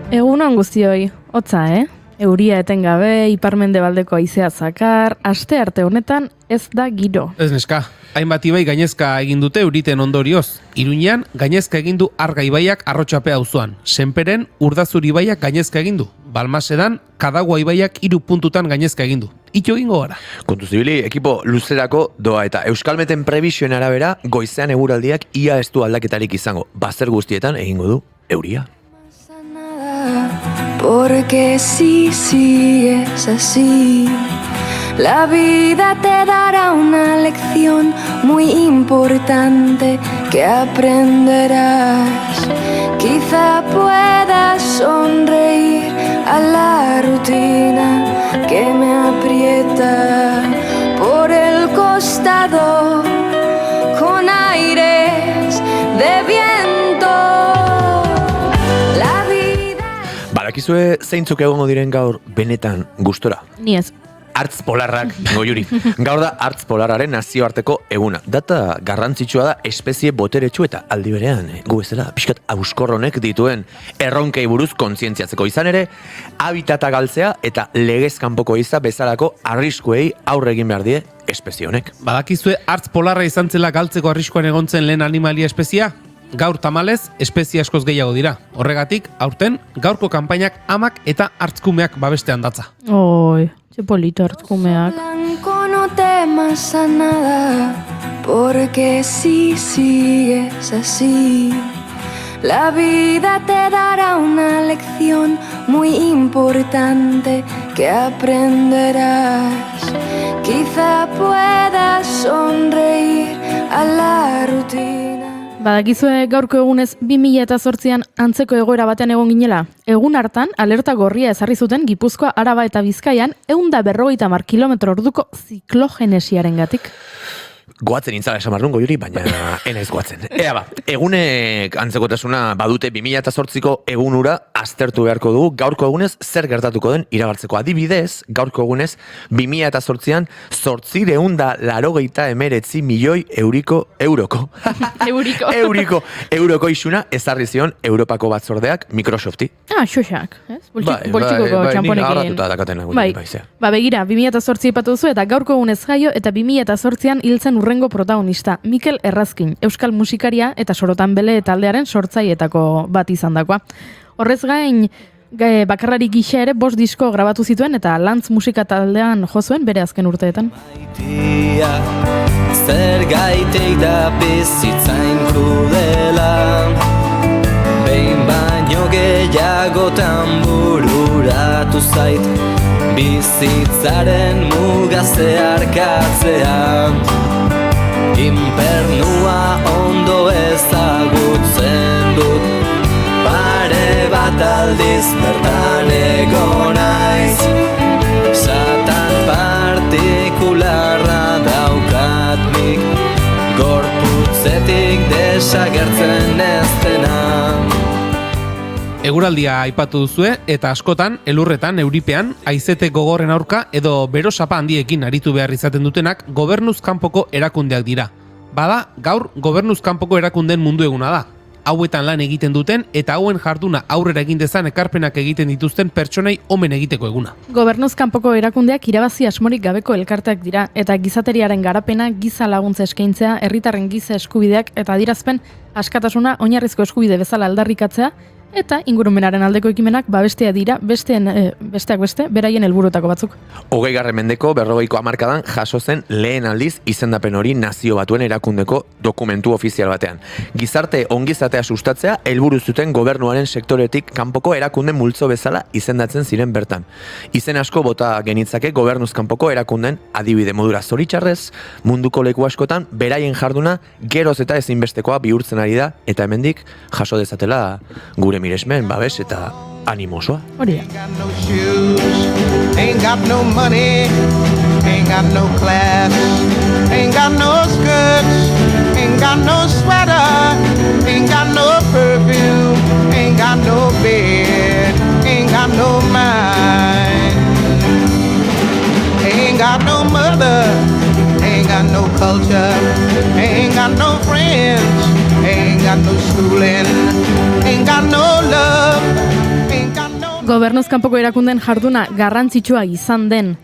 Egunon guztioi, hotza, Euria etengabe, iparmendebaldeko haizea zakar, aste arte honetan ez da giro. Ez neska, hainbat ibai gainezka egin dute euriten ondorioz. Iruñean gainezka egin du Arga ibaiak Arrotxapea auzoan. Senperen Urdazur ibaiak gainezka egin du. Balmasedan Kadagua ibaiak 3 puntutan gainezka egin du. Itxo egingo gara. Kontuz ibili, ekipo luzerako doa eta Euskalmeten prebisioen arabera goizean eguraldiak ia ez du aldaketarik izango. Bazer guztietan egingo du euria. Porque si sigues así, la vida te dará una lección muy importante que aprenderás. Quizá puedas sonreír a la rutina que me aprieta por el costado con aires de viento. Badakizue zeintzuk egongo diren gaur benetan gustora? Ni ez. Hartz polarrak, goiuri. Gaur da hartz polarraren nazioarteko eguna. Data garrantzitsua da espezie boteretsu eta aldi berean, gu bezala, pixkat auskorronek dituen erronkei buruz kontzientziatzeko izan ere, habitata galtzea eta legez kanpoko iza bezalako arriskuei aurre egin behar die espezie honek. Badakizue hartz polarra izan zela galtzeko arriskuan egontzen lehen animalia espezia? Gaur tamalez, espezie askoz gehiago dira. Horregatik, aurten, gaurko kanpainak amak eta hartzkumeak babestean datza. Oi, txe polito hartzkumeak. Blanco no temas a nada, porque si sigues así, la vida te dará una lección muy importante que aprenderás. Quizá puedas sonreír a la rutina. Badakizue gaurko egunez 2008an antzeko egoera batean egon ginela. Egun hartan, alerta gorria ezarri zuten Gipuzkoa, Araba eta Bizkaian 150 km/h ziklogenesiarengatik. Goatzen intzala esan marrun goiuri, baina enaiz goatzen. Ea ba, egunek antzekotasuna badute 2008ko egunura aztertu beharko dugu, gaurko egunez zer gertatuko den iragartzeko. Adibidez, gaurko egunez 2008an 889 milioi euroko isuna ezarri zion Europako batzordeak Microsofti. Xoxak, ez? Boltxikoko txamponekin. Bai, begira, 2008 ipatu duzu eta gaurko egunez jaio eta 2008an hiltzen urrengo protagonista, Mikel Errazkin, euskal musikaria eta sorotan bele taldearen sortzaietako bat izandakoa. Horrez gain, bakarrari gisa ere 5 disko grabatu zituen eta Lantz musika taldean jo zuen bere azken urteetan. Zer gaitek da bizitzain krudela, behin baino gehiagotan bururatu zait, bizitzaren muga zeharkatzea. Inpernua ondo ezagutzen dut, pare bat aldiz bertan egon naiz. Satan partikularra daukat nik, gorputzetik desagertzen ez dena. Eguraldia aipatu duzue eta askotan, elurretan, euripean, haizete gogorren aurka edo bero sapa handiekin aritu behar izaten dutenak gobernuz kanpoko erakundeak dira. Bada, gaur gobernuz kanpoko erakundeen mundu eguna da. Hauetan lan egiten duten eta hauen jarduna aurrera egin dezan ekarpenak egiten dituzten pertsonei omen egiteko eguna. Gobernuz kanpoko erakundeak irabazi asmorik gabeko elkarteak dira eta gizateriaren garapena, giza laguntza eskaintzea, herritarren giza eskubideak eta adierazpen askatasuna oinarrizko eskubide bezala aldarrikatzea eta ingurumenaren aldeko ekimenak babestea dira besteak beste beraien helburutako batzuk. 20. mendeko 40ko hamarkadan jaso zen lehen aldiz izendapen hori Nazio Batuen erakundeko dokumentu ofizial batean. Gizarte ongizatea sustatzea helburu zuten gobernuaren sektoretik kanpoko erakunden multzo bezala izendatzen ziren bertan. Izen asko bota genitzake gobernuz kanpoko erakunden adibide modura. Zoritxarrez, munduko leku askotan beraien jarduna geroz eta ezinbestekoa bihurtzen ari da eta hemendik jaso dezatela gure miresmen, babes eta animosoa. Hori da. Ain't got no money, ain't got no class, ain't got no skirts, ain't got no sweater, ain't got no perfume, ain't got no bed, ain't got no mind, ain't got no mother, ain't got no culture, ain't got no friends, ain't got no schooling, ain't got no love, ain't got Gobernuz kanpoko erakunden jarduna garrantzitsua izan den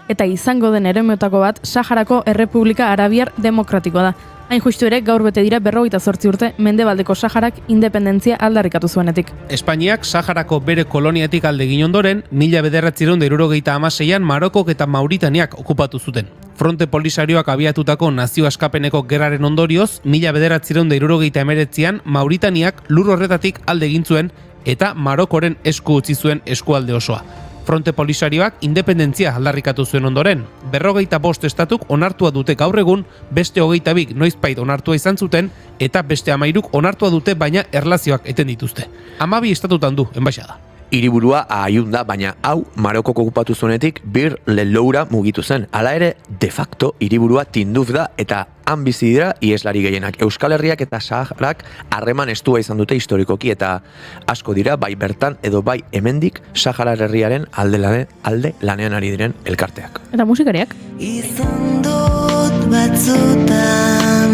eta izango den eremuetako bat Saharako Errepublika Arabiar Demokratikoa da. Hain justu ere, gaur bete dira 58 urte Mendebaldeko Saharak independentzia aldarrikatu zuenetik. Espainiak Saharako bere koloniatik alde egin ondoren, 1976an Marokok eta Mauritaniak okupatu zuten. Fronte Polisarioak abiatutako nazio askapeneko gerraren ondorioz, 1979an Mauritaniak lur horretatik alde egin zuen eta Marokoren esku utzi zuen eskualde osoa. Fronte Polisarioak independentzia aldarrikatu zuen ondoren. 45 estatuk onartua dute gaur egun, beste 22 noizbait onartua izan zuten, eta beste 13 onartua dute baina erlazioak eten dituzte. 12 estatutan du, enbaixada. Hiriburua Aiun da, baina hau Marokok okupatu zuenetik Bir Leloura mugitu zen. Hala ere, de facto hiriburua Tinduf da eta han bizi dira ieslari gehienak. Euskal Herriak eta Saharak harreman estua izan dute historikoki eta asko dira bai bertan edo bai hemendik Saharar herriaren alde lanean ari diren elkarteak. Eta musikariak? Izan dut batzutan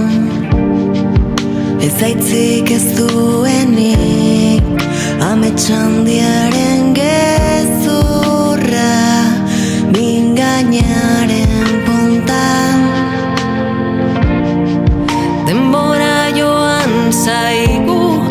ez aitzik ez duenik ametsandiaren gezurra mingainaren puntan denbora joan zaigu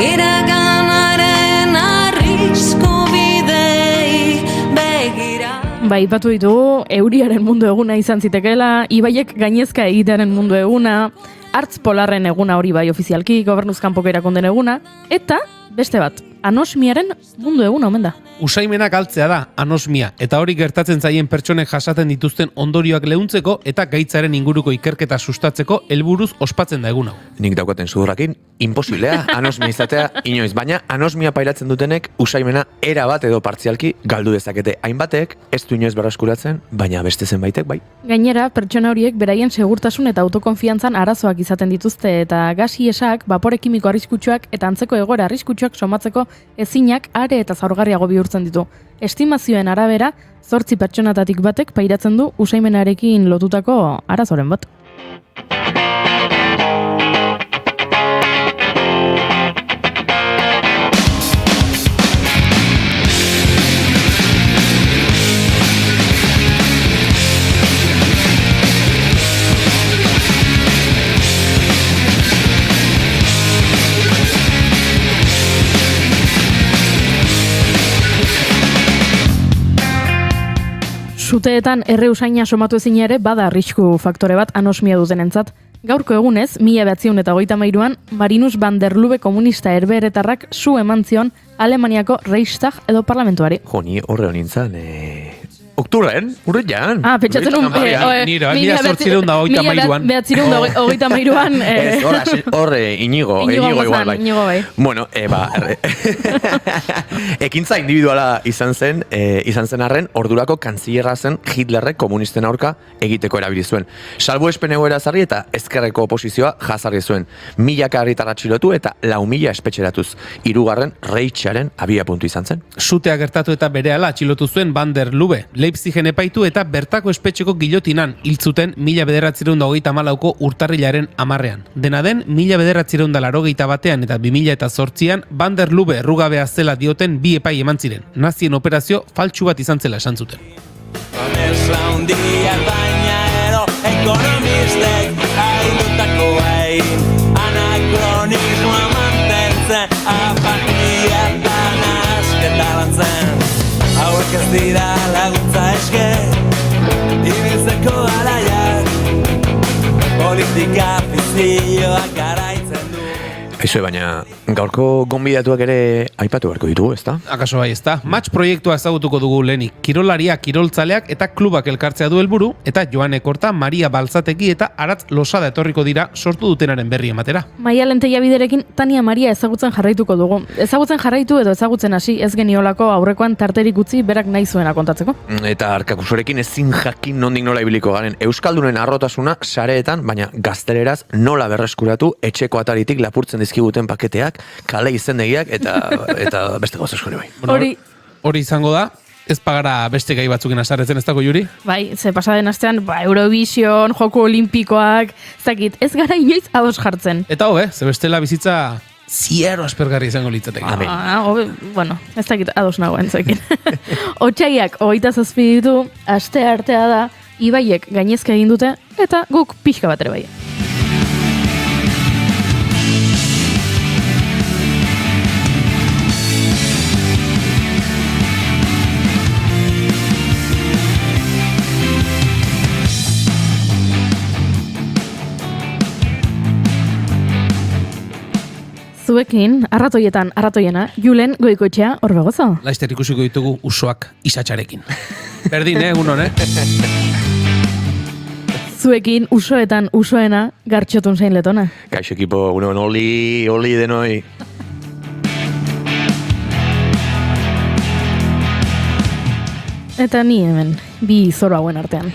iraganaren arrisku bidei begira. Bai, batu ditugu, euriaren mundu eguna izan zitekeela, ibaiek gainezka egitearen mundu eguna, hartz polarren eguna hori bai ofizialki, gobernuz kanpoko erakunden eguna, eta beste bat, anosmiaren mundu eguna omen da. Usaimenak galtzea da, anosmia, eta hori gertatzen zaien pertsonek jasaten dituzten ondorioak leuntzeko eta gaitzaren inguruko ikerketa sustatzeko helburuz ospatzen da egun hau. Nik daukaten sudurrakin, imposiblea anosmia izatea inoiz, baina anosmia pairatzen dutenek usaimena era bat edo partzialki galdu dezakete. Hainbatek ez du inoiz berreskuratzen, baina beste zenbaitek bai. Gainera, pertsona horiek beraien segurtasun eta autokonfiantzan arazoak izaten dituzte eta gasi esak, bapore kimiko arriskutsuak eta antzeko egoera arriskutsuak somatzeko ezinak are eta zaurgarriago bihurtzen ditu. Estimazioen arabera, 8 pertsonatatik batek pairatzen du usaimenarekin lotutako arazoren bat. Suteetan erreusaina somatu ezin ere bada arrisku faktore bat anosmia dutenentzat. Gaurko egunez, 1933an Marinus van der Lubbe komunista herbeheretarrak su eman zion Alemaniako Reichstag edo parlamentuari. Jo, ni horre honintzan, Okturren, urrian. Pentsatzen un... Nira 1983an. Ez, horre, Inigo igual bai. Inigo bai. Bueno, ekintza individuala izan zen arren, ordurako kantzillerra zen Hitlerrek komunisten aurka egiteko erabili zuen. Salbuespen egoera zarri eta ezkerreko oposizioa jazarri zuen. 1000 herritar atxilotu eta 4.000 espetxeratuz. 3. Reichsaren abiapuntu izan zen. Sutea gertatu eta berehala atxilotu zuen Van der Lubbe. Leipzigen epaitu eta bertako espetxeko gilotinan hiltzuten 1934ko urtarrilaren 10ean. Dena den, 1981 eta 2008an Van der Lubbe errugabea zela dioten bi epai eman ziren. Nazien operazio faltsu bat izan zela esan zuten. Promesa hundiak baina edo ekonomistek haidutako egin anakronismoa mantentzen apatia eta nasketa lantzen. Hauek ez dira laguntza eske, ibiltzeko garaiak, politika fizioak garaitzen du. Aizue, baina gaurko gonbidatuak ere aipatu beharko ditugu, ezta? Akaso bai, ezta? Match proiektua ezagutuko dugu lehenik. Kirolariak, kiroltzaleak eta klubak elkartzea du helburu eta Joane Korta, Maria Balzategi eta Aratz Losada etorriko dira sortu dutenaren berri ematera. Maialen Teiabiderekin Tania Maria ezagutzen jarraituko dugu. Ezagutzen jarraitu edo ezagutzen hasi ez geniolako aurrekoan tarterik utzi berak nahi zuena kontatzeko. Eta Arkakusorekin ezin jakin nondik nola ibiliko garen. Euskaldunen arrotasuna sareetan, baina gazteleraz nola berreskuratu etxeko ataritik lapurtzen dizkiguten paketeak, kale izendegiak eta beste gauza asko ere bai. Hori izango da, ez pagara beste gai batzukin asarretzen ez dago Juri? Bai, ze pasaden astean, Eurovision, Joko Olimpikoak, ez dakit, ez gara inoiz ados jartzen. Eta ze bestela bizitza ziero aspergarri izango litzateke. Amen. Bueno, ez dakit ados nagoen zekin. Otsaiak 27 ditu, aste artea da, Ibaiek gainezka egin dute, eta guk pixka bat ere bai. Zuekin, arratoiena, Julen Goikoetxea, hor begozo. Laizter ikusiko ditugu usoak isatxarekin. Berdin, egunon, Zuekin, usoetan usoena, Gartxotun zein letona. Kaixo ekipo, unon, oli denoi. Eta ni hemen, bi zoro hauen artean.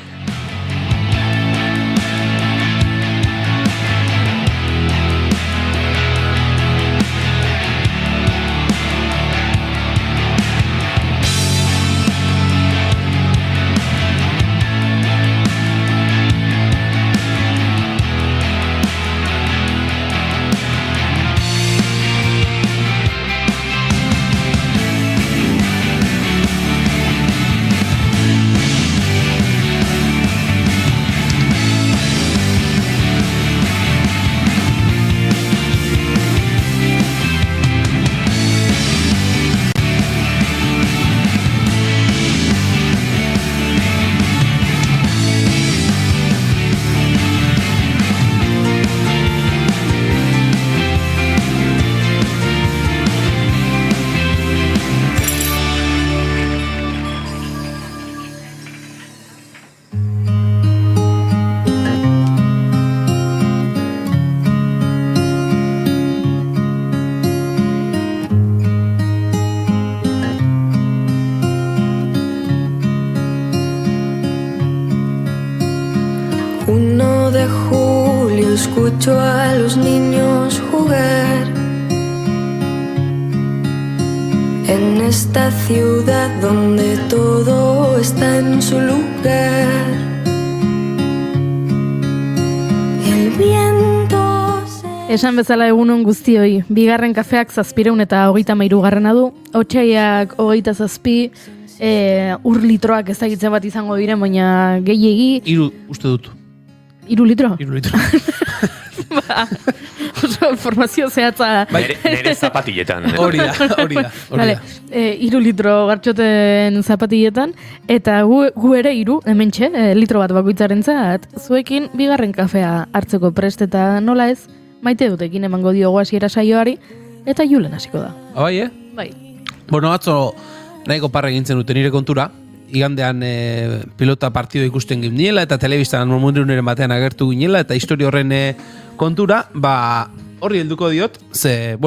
Escucho a los niños jugar en esta ciudad donde todo está en su lugar. El viento Esan bezala egunon guztioi, bigarren kafeak 733 du, otsaiak 27, ur litroak ezagitzen bat izango diren, baina gehiegi. 3 uste dut. 3 litro? 3 litro. Oso informazio zehatza. Nere zapatilletan. Hori da. Vale, 3 litro Gartxoten zapatilletan, eta gu ere 3, hementxe, litro bat bakoitzarentzat, zuekin bigarren kafea hartzeko prest, eta nola ez, maite dutekin emango diogu hasiera saioari, eta Julen hasiko da. Bai, Bai. Bueno, atzo nahiko parra egintzen dute nire kontura, igandean pilota partido ikusten ginela, eta telebistan munduren batean agertu ginela, eta historia horren kontura, horri helduko diot, ze,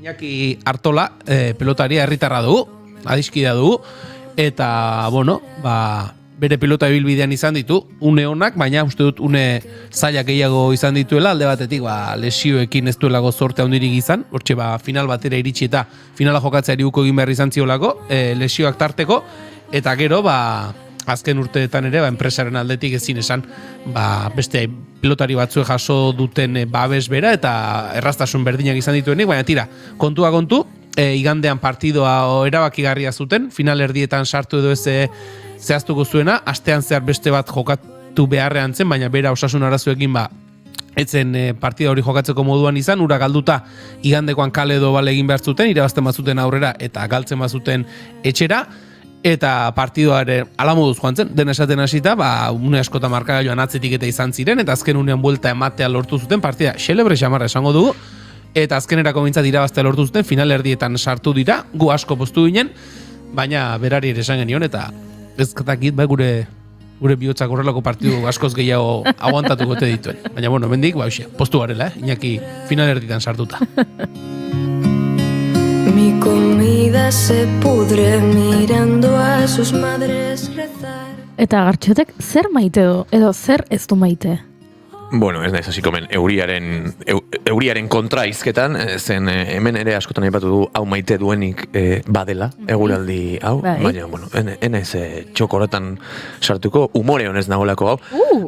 Iñaki Artola, pelotaria herritarra dugu, adiskidea dugu, eta, bere pilota ibilbidean izan ditu, une honak, baina uste dut une zailak gehiago izan dituela, alde batetik lesioekin ez duelako zorte handirik izan, hortxe final batera iritsi eta finala jokatzeari uko egin behar izan ziolako, lesioak tarteko, eta gero, azken urteetan ere, enpresaren aldetik ezin esan, beste pilotari batzuek jaso duten babes bera, eta erraztasun berdinak izan dituenik, baina tira, kontua kontu, igandean partidoa erabakigarria zuten, final erdietan sartu edo ez zehaztuko zuena, astean zehar beste bat jokatu beharrean zen, baina bera osasun arazoekin etzen partida hori jokatzeko moduan izan, ura galduta igandekoan kale edo bale egin behar zuten, irabazten bazuten aurrera eta galtzen bazuten etxera, eta partidoare ala moduz joan zen, den esaten hasita, une askota markagailuan atzetik eta izan ziren, eta azken unean buelta ematea lortu zuten, partida xelebre xamarra esango dugu, eta azkenerako bintzat irabaztea lortu zuten, final erdietan sartu dira, gu asko postu ginen, baina berari ere esan genion, eta ezkatakit, gure bihotzak horrelako partidu askoz gehiago aguantatuko te dituen. Baina, mendik, postu garela, Iñaki final erdietan sartuta. Mi comida se pudre mirando a sus madres rezar. Eta Gartxotek zer maite edo zer ez du maite? Bueno, ez naiz hasiko hemen euriaren kontra hizketan, zen hemen ere askotan aipatu du hau maite duenik badela, eguraldi hau, Bai. baina, bueno, enez txoko horretan sartuko, umore honez nagolako hau.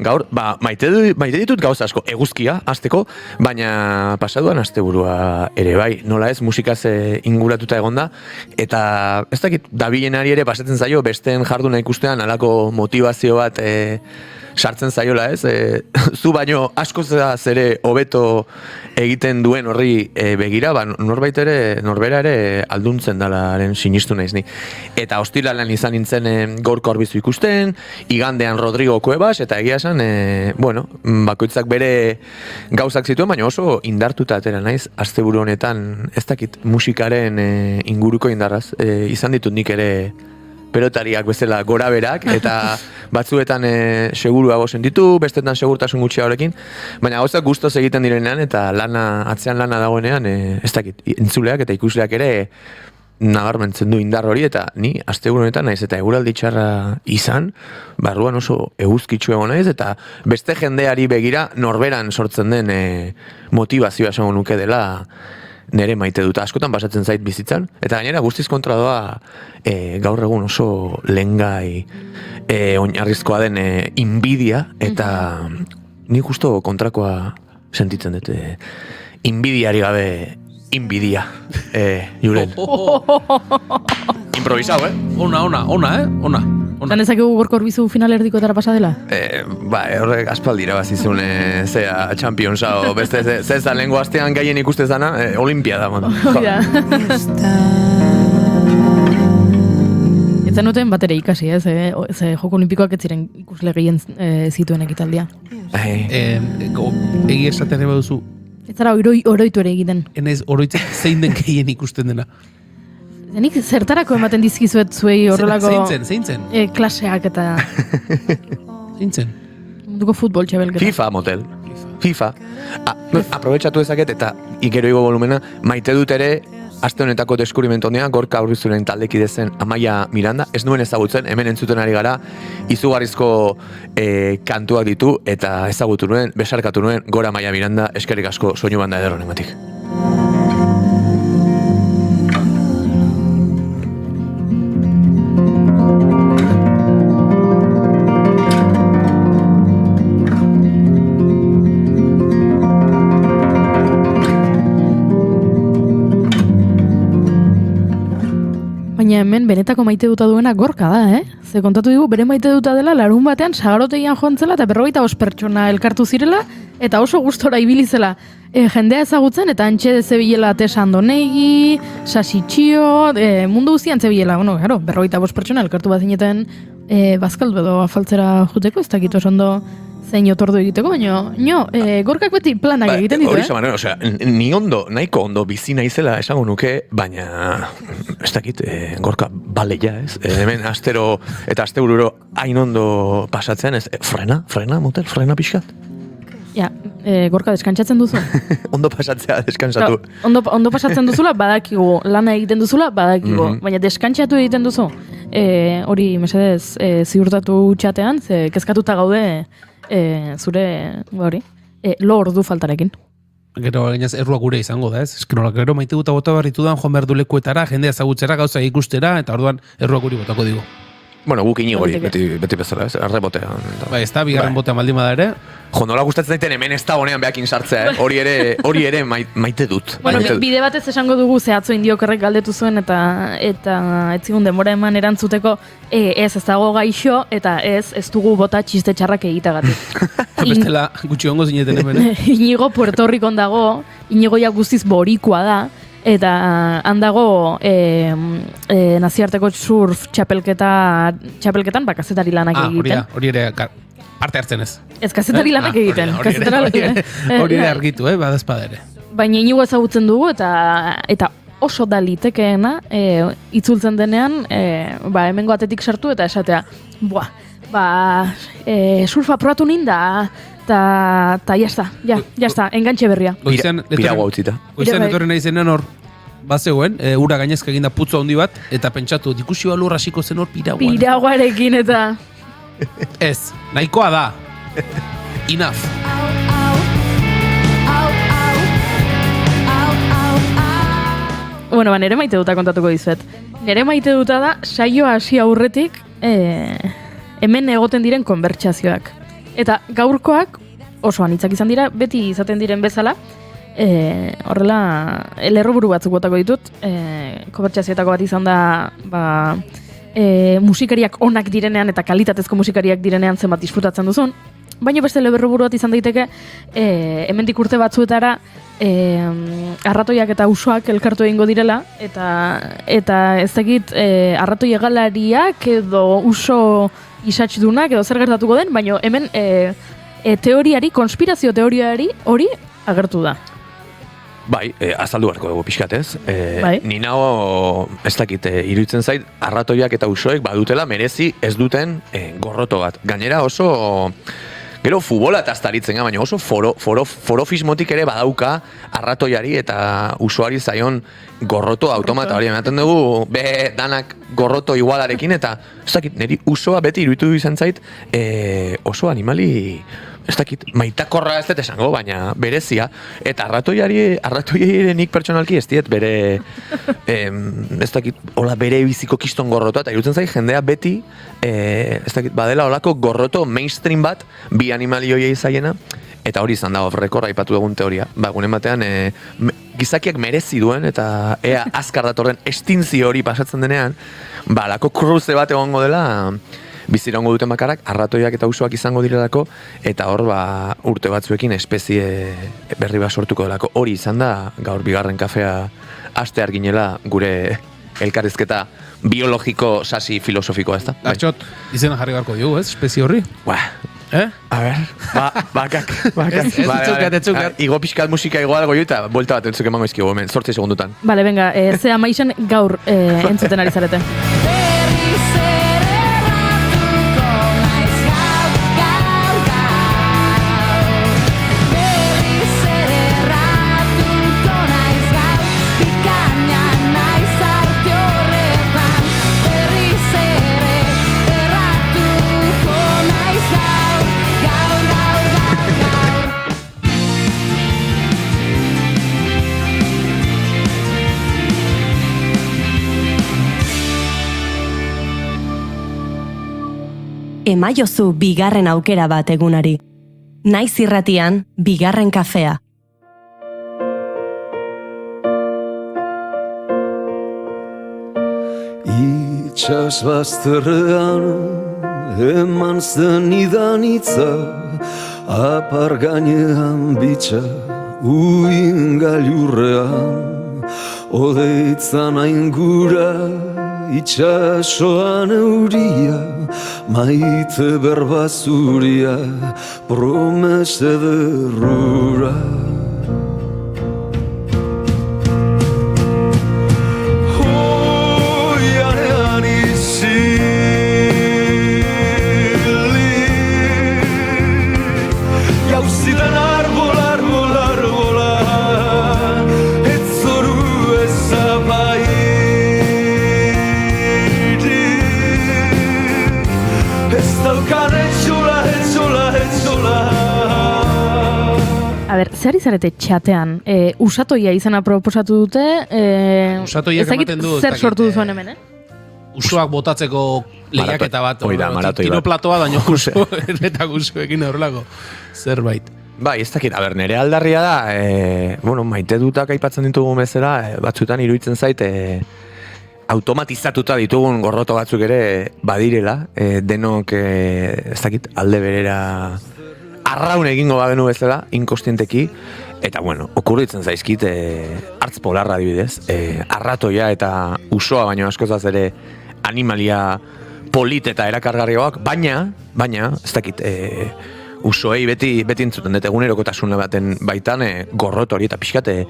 Gaur, maite ditut gauza asko, eguzkia, hasteko, baina pasaduan asteburua ere bai, nola ez, musikaz inguratuta egonda, eta ez dakit, dabilenari ere pasatzen zaio, besteen jarduna ikustean, alako motivazio bat sartzen zaiola, ez? Zu baino askoz ere hobeto egiten duen horri begira, norbera ere alduntzen dalaren sinistu naiz ni. Eta ostiralan izan nintzen Gorka Orbizu ikusten, igandean Rodrigo Cuevas, eta egia esan, bakoitzak bere gauzak zituen, baina oso indartuta atera naiz, asteburu honetan, ez dakit, musikaren inguruko indarraz, izan ditut nik ere pelotariak bezala gora berak, eta batzuetan seguruago sentitu, bestetan segurtasun gutxia horrekin, baina gauzak gustoz egiten direnean, eta atzean lana dagoenean, ez dakit, entzuleak eta ikusleak ere nabarmentzen du indar hori, eta ni asteburu honetan naiz, eta eguraldi txarra izan, barruan oso eguzkitsu egon naiz, eta beste jendeari begira norberan sortzen den motivazioa esango nuke dela, nere maite dut, askotan pasatzen zait bizitzan, eta gainera guztiz kontra doa gaur egun oso lehengai oinarrizkoa den inbidia, eta ni justo kontrakoa sentitzen dut, inbidiari gabe inbidia, Julen. Improvisau, Ona. Zan ezakegu Gorka Orbizu finalerdikotara pasa dela? Horrek aspaldi irabazizun zea Championsa o beste zezan lehengo astean gaien ikuste zana, Olimpiada. Ez zenuten bat ere ikasi, ez? Ze Joko Olimpikoak ez ziren ikusle gehien zituen ekitaldia. Egi esaten ere baduzu, Ez zara oroitu ere egiten. enez oroitzen zein den gehien ikusten dena. Nik zertarako ematen dizkizuet zuei horrelako Zeintzen? klaseak eta Zeintzen? munduko futbol txabelketa. FIFA motel. FIFA. Aprobetxatu ezaket eta igero igo volumena, maite dut ere aste honetako deskurimentu honea Gorka Orbizuren taldekide zen Amaia Miranda, ez nuen ezagutzen, hemen entzuten ari gara, izugarrizko kantuak ditu, eta ezagutu nuen, besarkatu nuen, Gora Amaia Miranda, eskerrik asko soinu banda eder honematik. Baina hemen benetako maite duta duena Gorka da, Ze kontatu digu bere maite duta dela larun batean sagarotegian joan zela eta 45 pertsona elkartu zirela eta oso gustora ibili zela jendea ezagutzen eta antxe zebilela Tesa Andonegi, Sasi Txio, mundu guztian zebilela, 45 pertsona elkartu bat zineten bazkaldu edo afaltzera juteko, ez dakit oso ondo zein otordu egiteko, baina Gorkak beti planak egiten ditu, Hori zaman, ni nahiko ondo bizi naizela esango nuke, baina ez dakit, Gorka baleia, ez? Hemen astero eta astebururo hain ondo pasatzen, ez? Frena, motel, frena pixkat? Ja, Gorka deskantsatzen duzu? Ondo pasatzea descansatu. Ondo pasatzen duzula, badakigu, lana egiten duzula, badakigu, baina deskantsatu egiten duzu. Hori, mesedez, ziurtatu txatean, ze kezkatuta gaude zure, hori, lo ordu faltarekin. Gero gainaz errua gure izango da, ez? Eskenola, gero maite guta bota barritu dan, joan behar du lekuetara, jendea ezagutzera, gauza ikustera, eta orduan errua guri botako digo. Bueno, guk inigori, beti bezala, ez? Arrebotea. Bai, ez da, bigarren botea maldima da ere. Jo, nola gustatzen zaiten hemen ez da honean behakin sartzea, Hori ere maite dut. Bueno, bide batez esango dugu zehatzo indiokerrek galdetu zuen eta etzigun denbora eman erantzuteko ez dago gaixo eta ez dugu bota txiste txarrak egitagatik. Bestela gutxi ongo zineten hemen. Inigo Puerto Rikon dago, Inigo ja guztiz borikoa da, eta handago nazioarteko surf txapelketan kazetari lanak egiten. Hori ere parte hartzen ez. Ez kazetari lanak egiten. Hori ere argitu, badazpada ere. Baina Inigo ezagutzen dugu eta oso da litekeena itzultzen denean hemengo atetik sartu eta esatea surfa probatu ninda eta jazta, engantxe berria. Piragoa utzita. Goizean etorri nahi zenean hor, bazegoen, ura gainezka eginda putzo handi bat, eta pentsatu, ikusi balur hasiko zen hor piraguan. Piraguarekin eta... Ez, nahikoa da. Enough. Bueno, nere maite duta kontatuko dizuet. Nere maite duta da, saioa hasi aurretik hemen egoten diren konbertsazioak. Eta gaurkoak oso anitzak izan dira, beti izaten diren bezala, horrela, lerroburu batzuk botako ditut, konbertsazioetako bat izan da, musikariak onak direnean eta kalitatezko musikariak direnean zenbat disfrutatzen duzun, baina beste lerroburu bat izan daiteke, hemendik urte batzuetara, arratoiak eta usoak elkartu egingo direla, eta ez dakit arratoi egalariak edo uso isatxdunak edo zer gertatuko den, baina hemen teoriari, konspirazio teoriari hori agertu da. Bai, azaldu beharko dugu pixkatez. Bai. Ni nago, ez dakit, iruditzen zait, arratoiak eta usoek badutela merezi ez duten gorroto bat. Gainera oso, gero futbola eta aztaritzen, baina oso forofismotik ere badauka arratoiari eta usoari zaion gorroto automata hori. Ematen dugu, danak gorroto igualarekin eta, ez dakit, niri usoa beti iruditu izan zait oso animali, ez dakit, maitakorra ez dut esango, baina berezia. Eta arratoiari nik pertsonalki ez diet bere, ez dakit, hola bere biziko kiston gorrotoa, eta irutzen zait jendea beti, ez dakit, badela holako gorroto mainstream bat, bi animali hoiei zaiena, eta hori izan da off-record aipatu dugun teoria. Gune batean, gizakiak merezi duen, eta ea azkar datorren estintzio hori pasatzen denean, alako kruze bat egongo dela, bizirango duten bakarrak, arratoiak eta usoak izango direlako, eta hor urte batzuekin espezie berri bat sortuko delako. Hori izan da, gaur bigarren kafea aste arginela gure elkarrizketa biologiko sasi filosofikoa, ez da? Artxot, izena jarri garko diogu, ez? Espezie horri? A ber, bakak. Etzukat. Igo pixkat musika igual algo eta buelta bat entzuk emango izkigu, 8 segundutan. Bale, venga, ze amaixen gaur entzuten ari zarete. Emaiozu bigarren aukera bat egunari. Naiz irratian, bigarren kafea. Itxas bazterrean eman zen idanitza, apar gainean bitxa uin gailurrean, odeitzan aingura itxasoan euria, maite berbazuria, promese derrura. Oianean izilik, jauzidan arbol, arbol, arbola, ez zoru ezabai. A ber, zer izarete txatean? Usatoia izena proposatu dute, Usatoiak ematen du, zer sortu duzuen hemen, Usoak botatzeko lehiaketa bat. Oida, maratoi bat. Tiroplatoa, daño uso eta guzuekin horrelako zerbait. Bai, ez dakit, nere aldarria da, maite dutak aipatzen ditugu bezala, batzutan iruditzen zait, automatizatuta ditugun gorroto batzuk ere badirela, denok, ez dakit, alde berera arraun egingo bagenu bezala, inkostienteki, eta okurritzen zaizkit, hartz polarra adibidez, arratoia eta usoa baino askozaz ere animalia polit eta erakargarriagoak, baina, ez dakit, usoei beti entzuten dut egunerokotasun baten baitan gorrot hori eta pixkate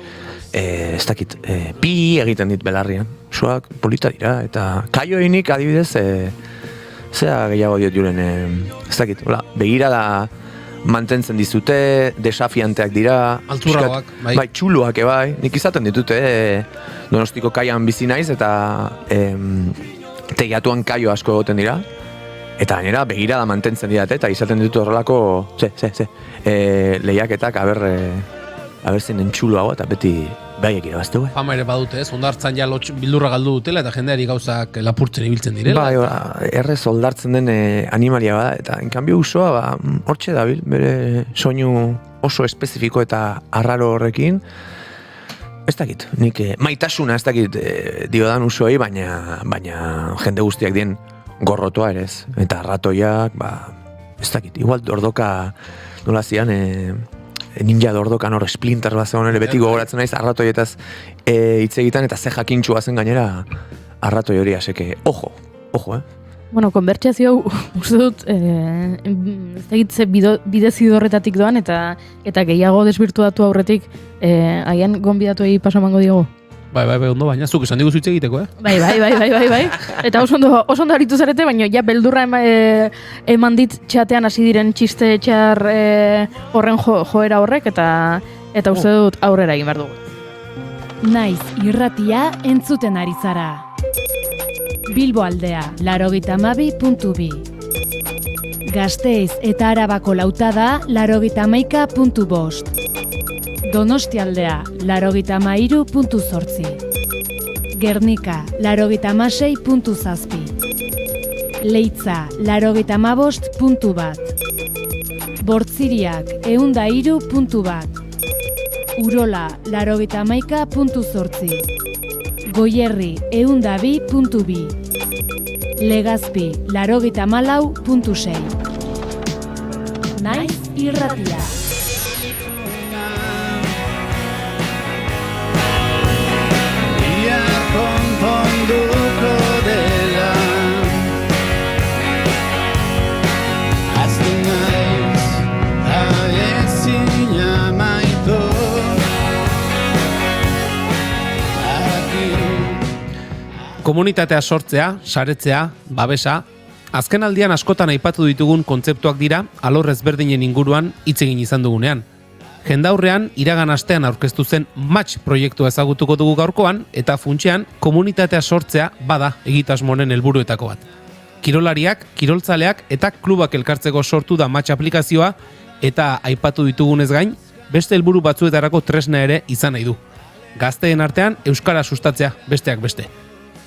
ez dakit, pi egiten dit belarrian. Usoak polita dira eta kaioinik adibidez zea gehiago diot juren ez dakit, begirada mantentzen dizute, desafianteak dira, alturragoak, bai. Bai, txuluak bai, nik izaten ditute Donostiko kaian bizi naiz eta tegiatuan kaio asko egoten dira. Eta gainera begirada mantentzen didate eta izaten ditut horrelako lehiaketak aber zein entxuloago eta beti Baiek irabazte Fama ere badute, ez? Ondartzan ja bildurra galdu dutela eta jendeari gauzak lapurtzen ibiltzen direla. Bai, errez oldartzen den animalia bada, eta enkanbio usoa, hortxe dabil, bere soinu oso espezifiko eta arraro horrekin. Ez dakit, nik maitasuna ez dakit diodan usoi, baina jende guztiak dien gorrotoa ere ez. Eta arratoiak, ez dakit, igual dordoka nola zian, ninja dordokan hor splinter bat zegoen ere beti gogoratzen naiz arratoietaz hitz egiten eta ze jakintxua zen gainera arratoi hori, aseke, ojo, Bueno, konbertsazio hau uste dut ez dakit ze bide zidorretatik doan eta gehiago desbirtuatu aurretik haien gonbidatuei pasamango diogu. Bai, ondo, baina zuk esan diguzu hitz egiteko, Bai. Eta oso ondo aritu zarete, baina ja beldurra eman dit txatean hasi diren txiste txar horren joera horrek eta uste dut aurrera egin behar dugu. Naiz irratia entzuten ari zara. Bilbo aldea, 92.2. Gasteiz eta Arabako lautada, 91.5. Donosti aldea, 93.8. Gernika, 96.7. Leitza, 95.1. Bortziriak, 103.1. Urola, 91.8. Goierri, 102.2. Legazpi, 94.6. Naiz irratia. Konponduko dela Aztu naiz Ezin amaitu Komunitatea sortzea, saretzea, babesa, azken aldian askotan aipatu ditugun kontzeptuak dira alor ezberdinen inguruan hitz egin izan dugunean. Jendaurrean, iragan astean aurkeztu zen match proiektua ezagutuko dugu gaurkoan, eta funtsean komunitatea sortzea bada egitasmonen helburuetako bat. Kirolariak, kiroltzaleak eta klubak elkartzeko sortu da match aplikazioa, eta aipatu ditugunez gain, beste helburu batzuetarako tresna ere izan nahi du. Gazteen artean euskara sustatzea, besteak beste.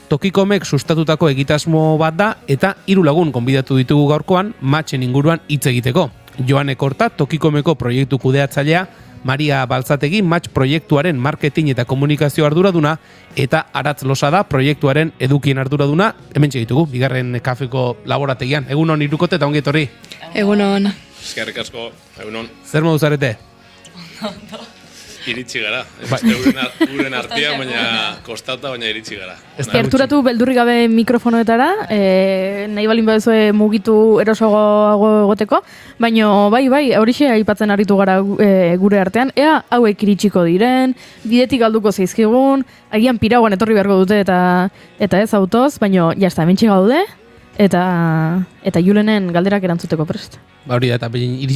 Tokikomek sustatutako egitasmo bat da, eta 3 lagun gonbidatu ditugu gaurkoan matchen inguruan hitz egiteko. Joane Korta, Tokikomeko proiektu kudeatzailea, Maria Baltzategi match proiektuaren marketing eta komunikazio arduraduna, eta Aratz Losada proiektuaren edukien arduraduna, hemen ditugu, bigarren kafeko laborategian. Egunon Irukote eta ongi etorri. Egunon. Eskerrik asko, egunon. Zer modu zarete? Iritsi gara. Uren artean, baina kostata, baina iritsi gara. Gerturatu beldurri gabe mikrofonoetara, nahi balin baduzue mugitu erosoago egoteko, baina bai, horixe aipatzen aritu gara gure artean, ea hauek iritsiko diren, bidetik galduko zaizkigun, agian piraguan etorri beharko dute eta ez autoz, baina jazta, hementxe gaude, eta Julenen galderak erantzuteko prest. Hori da, eta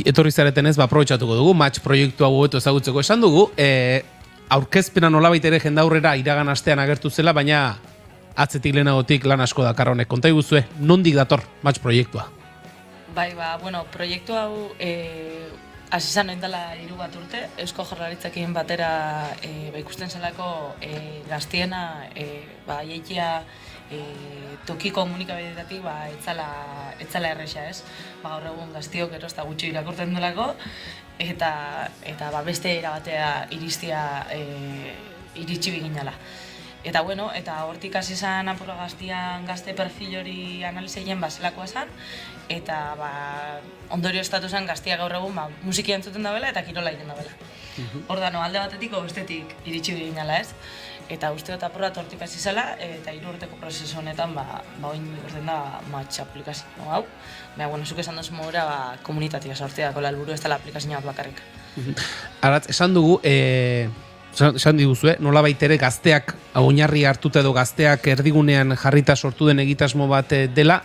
etorri zareten ez, aprobetxatuko dugu, match proiektua hobeto ezagutzeko esan dugu, aurkezpena nolabait ere jendaurrera iragan astean agertu zela, baina atzetik lehenagotik lan asko dakar honek. Konta iguzue, nondik dator match proiektua? Bai, proiektu hau hasi izan dela 3 bat urte, Eusko Jaurlaritzarekin batera ikusten zelako gaztiena jaikia toki komunikabideetatik etzala erresa, ez? Gaur egun gaztiok gero ez da gutxi irakurtzen delako eta beste era batea iritsi biginala. Eta eta hortik hasi izan apurra gazte perfil hori analizeien zelakoa zen, eta ondorio estatu zen gaztia gaur egun musiki entzuten dabela eta kirola egiten dabela. Ordan alde batetik bestetik iritsi biginala, ez? Eta uste dut apurra hortik hasi zela, eta 3 urteko prozesu honetan oin orden da match aplikazio hau. Baina, zuk esan duzu modura komunitatea sortzea dako helburu ez dela aplikazio bat bakarrik. Aratz, esan dugu, esan diguzue, nolabait ere gazteak oinarri hartuta edo gazteak erdigunean jarrita sortu den egitasmo bat dela,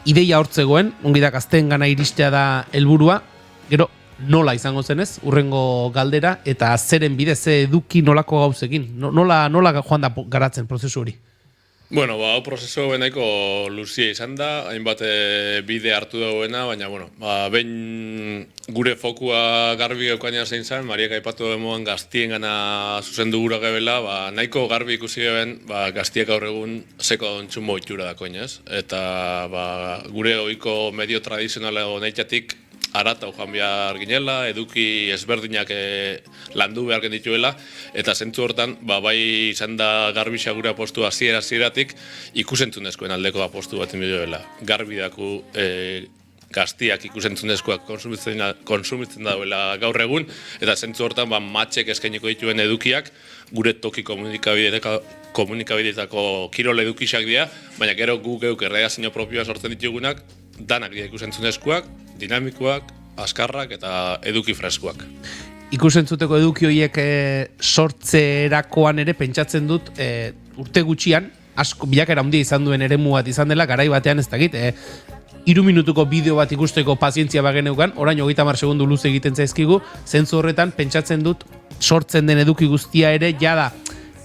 ideia hortzegoen, ongi da gazteen gana iristea da helburua, gero nola izango zenez, urrengo galdera, eta zeren bidez eduki nolako gauzekin, nola joan da garatzen prozesu hori? Bueno, hau prozesu nahiko luzia izan da, hainbat bide hartu dauena, baina, behin gure fokua garbi geukanean zein zen, Mariak aipatu demoan gaztien gana zuzendu gura gebela, nahiko garbi ikusi geben, gaztiek gaur egun zeko ontsumo itxura dakoin, ez? Eta gure ohiko medio tradizionala honetatik aratau joan behar ginela, eduki ezberdinak landu behar genituela, eta zentzu hortan, bai izan da garbi xagura postu hasieratik ikusentzunezkoen aldeko apostu bat inbidioela. Garbi daku gaztiak ikusentzunezkoak konsumitzen dauela gaur egun, eta zentzu hortan matxek eskainiko dituen edukiak gure toki komunikabidetako kirol edukisak dira, baina gero gu geuk erredakzio propioa sortzen ditugunak, danak dira ikusentzunezkoak, dinamikoak, askarrak eta eduki freskoak. Ikusentzuteko eduki horiek sortzerakoan ere pentsatzen dut urte gutxian, asko bilakera handia izan duen eremu bat izan dela, garai batean ez dakit, 3 minutuko bideo bat ikusteko pazientzia bageneukan, orain 30 segundu luze egiten zaizkigu, zentzu horretan pentsatzen dut sortzen den eduki guztia ere jada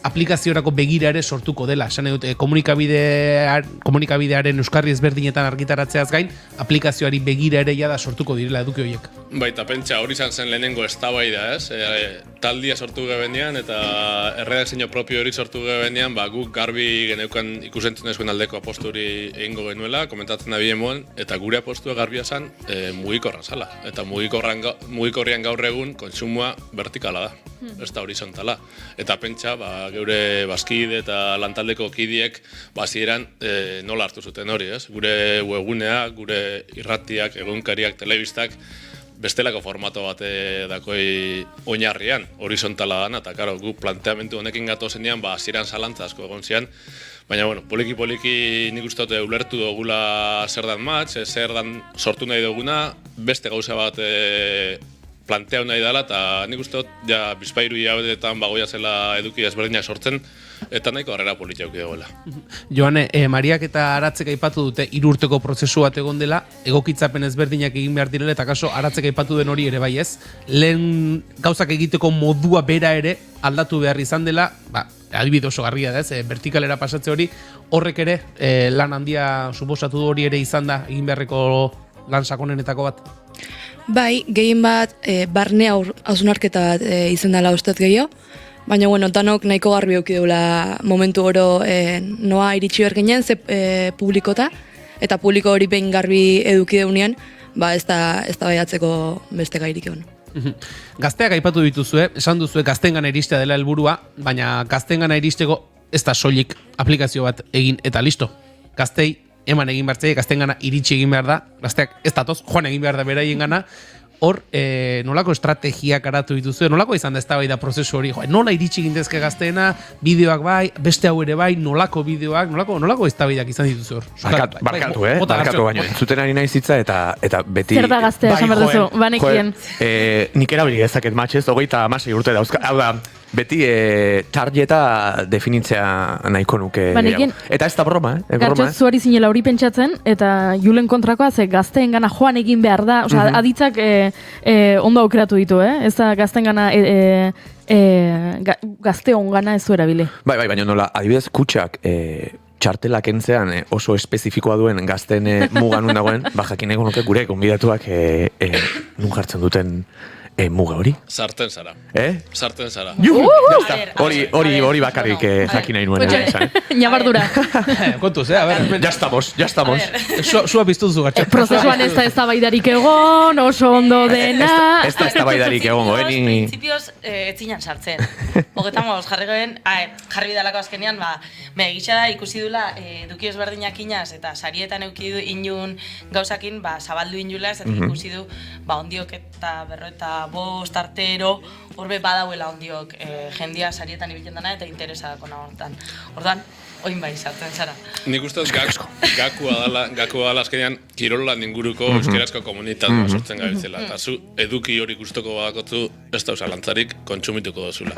aplikaziorako begira ere sortuko dela. Esan dut, komunikabidearen euskarri ezberdinetan argitaratzeaz gain, aplikazioari begira ere jada sortuko direla eduki horiek. Baita pentsa hori izan zen lehenengo eztabaida, ez? Taldia sortu gebenean eta erredakzio propio hori sortu gebenean, guk garbi geneukan ikusentzunezkoen aldeko apostu hori egingo genuela, komentatzen da bilemoan, eta gure apostua garbia zen mugikorra zala. Eta mugikorrian gaur egun kontsumoa vertikala da, ez da horizontala. Eta pentsa, geure bazkide eta lantaldeko kidiek bazieran nola hartu zuten hori, ez? Gure webguneak, gure irratiak, egunkariak, telebistak, bestelako formato bat dakoi oinarrian, horizontala dana, eta karo, gu planteamendu honekin gatozenean, hasieran zalantza asko egon zian, baina, poliki nik uste dut ulertu dugula zer dan match, zer dan sortu nahi duguna, beste gauza bat planteau nahi dela, eta nik uste dut, bizpairu hilabetetan bagoia zela eduki ezberdinak sortzen, eta nahiko harrera politia auki dagoela. Joane, Mariak eta Aratzek aipatu dute 3 urteko prozesu bat egon dela, egokitzapen ezberdinak egin behar direla, eta kaso Aratzek aipatu den hori ere bai ez, lehen gauzak egiteko modua bera ere aldatu behar izan dela, adibide oso garria da ez, vertikalera pasatze hori, horrek ere lan handia suposatu du hori ere izan da, egin beharreko lan sakonenetako bat. Bai, gehien bat, barne hausnarketa bat izan dela ustez gehiago, baina, danok nahiko garbi auki deula momentu oro noa iritsi behar ginen, publikota, eta publiko hori behin garbi eduki deunean, ez da baiatzeko beste gairik egon. Gazteak aipatu dituzue, esan duzue gaztengana iristea dela helburua, baina gaztengana iristeko ez da soilik aplikazio bat egin eta listo. Gaztei eman egin behar zaie, gaztengana iritsi egin behar da, gazteak ez datoz, joan egin behar da beraien gana, hor, nolako estrategiak aratu dituzue, nolako izan da eztabaida prozesu hori, nola iritsi gintezke gazteena, bideoak bai, beste hau ere bai, nolako bideoak, nolako eztabaidak izan dituzue hor? Barkatu baino, entzuten ari nahi zitza eta beti... Zer da gaztea, esan behar duzu, banekien. Nik erabili ezaket matxez, 36 urte dauzka, hau da, beti targeta definitzea nahiko nuke. Eta ez da broma, Gartxot, zuari zinela hori pentsatzen, eta Julen kontrakoa, ze gazteen gana joan egin behar da, aditzak ondo aukeratu ditu, ez da gazteen gana gazte ongana ez du erabile. Bai, baina nola, adibidez kutxak txartelak entzean oso espezifikoa duen gazten muga nun dagoen, jakin egon nuke gure konbidatuak nun jartzen duten muga hori? Sartzen zara. Sartzen zara. Hori bakarrik jakin nahi nuen. Nabardura. Kontuz, Ya estamos. Sua biztuzu gatxat. Prozesuan ez da eztabaidarik egon, oso ondo dena. Ez da eztabaidarik egon, Printzipioz, etzinan sartzen. Hogetamos, jarri bidalako azkenean, egitxa da ikusi dula eduki ezberdinak inaz, eta sarietan euki du inun gauzakin, zabaldu inula, ez ikusi du, ondiok eta berro eta bost, artero, horbe badauela ondiok jendia sarietan ibiltzen dana eta interesadako nagortan. Orduan, oin bai sartzen zara. Nik uste gakua dala azkenean kirolan inguruko euskarazko komunitatea sortzen gabiltzela. Eta zu eduki hori gustoko badakotzu ez da lantzarik kontsumituko dozula.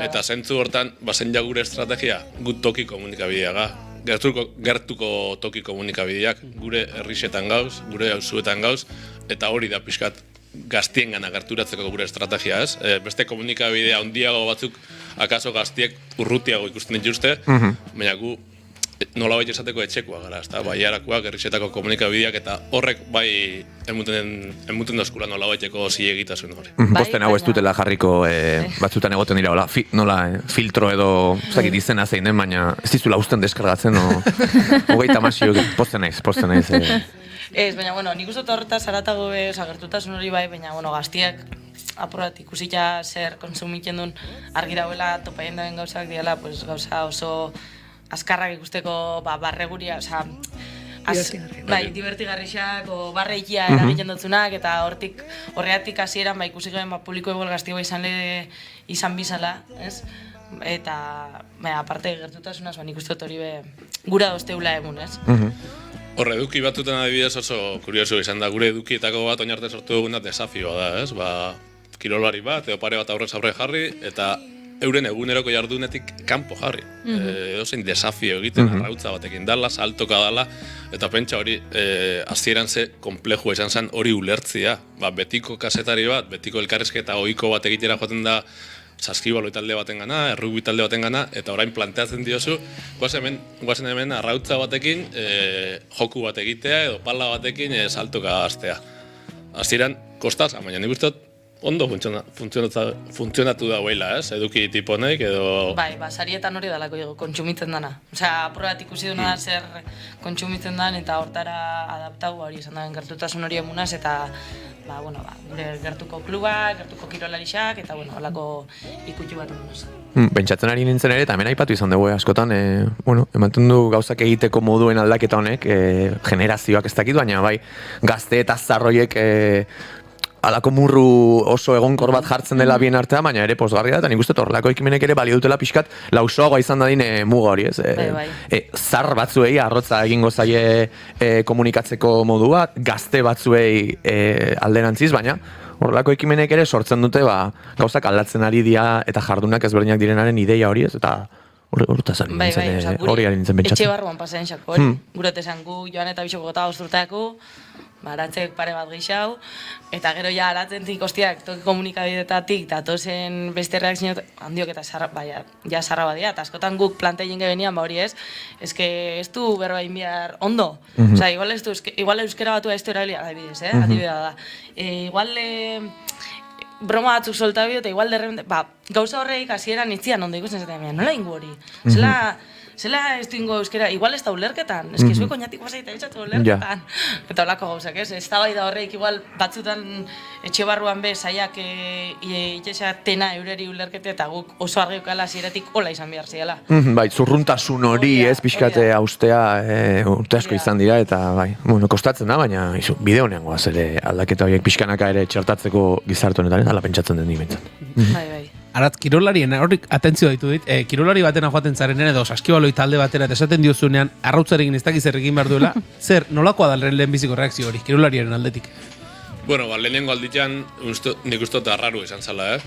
Eta zentzu hortan, bazen ja gure estrategia, gut toki komunikabideaga. Gertuko toki komunikabideak, gure herrixetan gauz, gure auzuetan gauz, eta hori da pixkat gaztien gana gerturatzeko gure estrategia, ez? Beste komunikabidea handiago batzuk akaso gaztiek urrutiago ikusten dituzte, baina gu nolabait esateko etxekoa gara, ezta? Baiarakoak, herrisetako komunikabideak eta horrek bai emuten dozkula nolabaiteko zilegitasun hori. Posten hau ez dutela jarriko batzutan egoten dira, filtro edo zakit izena zein den, baina ez dizula usten deskargatzen, hogeita masio, posten naiz. Ez, baina, bueno, nik uste horretaz haratago gertutasun hori bai, baina, bueno, gaztiak apurat ikusita zer konsumitzen duen argi dauela topaien daben gauzak diala, pues, gauza oso azkarrak ikusteko barreguria, oza, divertigarrixak, barreikia eragiten dutzunak, eta horreatik hasieran ikusi gehen publiko egual gaztioa izan bizala, ez? Eta, aparte gertutasunaz, nik uste hori gura dozteula egun, ez? Horre, eduki batuten adibidez oso kurioso izan da, gure edukietako bat oinarte sortu duguna desafioa da, ez? Kirolari bat, edo pare bat aurrez aurre jarri, eta euren eguneroko jardunetik kanpo jarri. Edozein desafio egiten, arrautza batekin dala, saltoka dala, eta pentsa hori, hasieran ze komplejua izan zen hori ulertzia. Betiko kasetari bat, betiko elkarrezketa ohiko bat egitera joaten da, saskibaloi talde baten gana, errugbi talde baten gana, eta orain planteatzen diozu, guazen hemen arrautza batekin, joku bat egitea, edo pala batekin saltoka hastea. Hasieran kostaz, baina nik uste ondo funtzionatu da huela, ez? Eduki tipo honek edo... Bai, sarietan hori dalako kontsumitzen dana. Osea, probat ikusi duna zer kontsumitzen dan, eta hortara adaptau hori izan da gertutasun hori emunaz, eta gure gertuko klubak, gertuko kirolarixak, eta holako ikutu bat emunaz. Pentsatzen ari nintzen ere, eta hemen aipatu izan dugu askotan, ematen du gauzak egiteko moduen aldaketa honek, generazioak ez dakit, baina bai, gazte eta zarroiek alako murru oso egonkor bat jartzen dela bien artean, baina ere pozgarria da, eta nik uste horrelako ekimenek ere balio dutela pixkat lausoagoa izan dadin muga hori, ez? Zar batzuei arrotza egingo zaie komunikatzeko modu bat, gazte batzuei alderantziz, baina horrelako ekimenek ere sortzen dute gauzak aldatzen ari dira eta jardunak ezberdinak direnaren ideia hori, ez? Eta horretaz ari nintzen, hori ari nintzen pentsatzen. Etxe barruan pasatzen xako hori, gure tesan gu joan eta bisoko gota osturteako, aratzek pare bat gehiago, eta gero ja aratzen ostiak toki komunikabidetatik datozen beste reakzio handiok eta sarra badia, eta askotan guk planteien gebenian hori ez du berba inbiar ondo. Osa, igual euskera batua ez du erabilia, adibidez, adibidea da. Igual broma batzuk soltabio, eta igual derrepente, gauza horreik hasieran itzian ondo ikusten zaten, nola ingo hori? Zela ez du ingo euskera, igual ez da ulerketan, ez que zuek oinatiko bazaita bitxatu ulerketan. Eta holako gauzak, ez? Ez da bai da horreik, igual batzutan etxe barruan zaiak itxesatena eureri ulerkete, eta guk oso argiokala hasieratik hola izan behar ziela. Bai, zurruntasun hori ez pixkate austea urte asko izan dira, eta bai, kostatzen da, baina bide honean goaz ere aldaketa horiek pixkanaka ere txertatzeko gizartu honetan, ala pentsatzen den dimentzen. Bai. Arat, kirolarien, horrik atentzio ditu dit, kirolari batena joaten zarenean edo saskibaloi talde batera eta esaten diozunean arrautzarekin ez dakiz errekin behar duela, zer, nolakoa da lehen biziko reakzio hori, kirolarien aldetik? Bueno, lehenengo alditan nik uste arraru izan zala,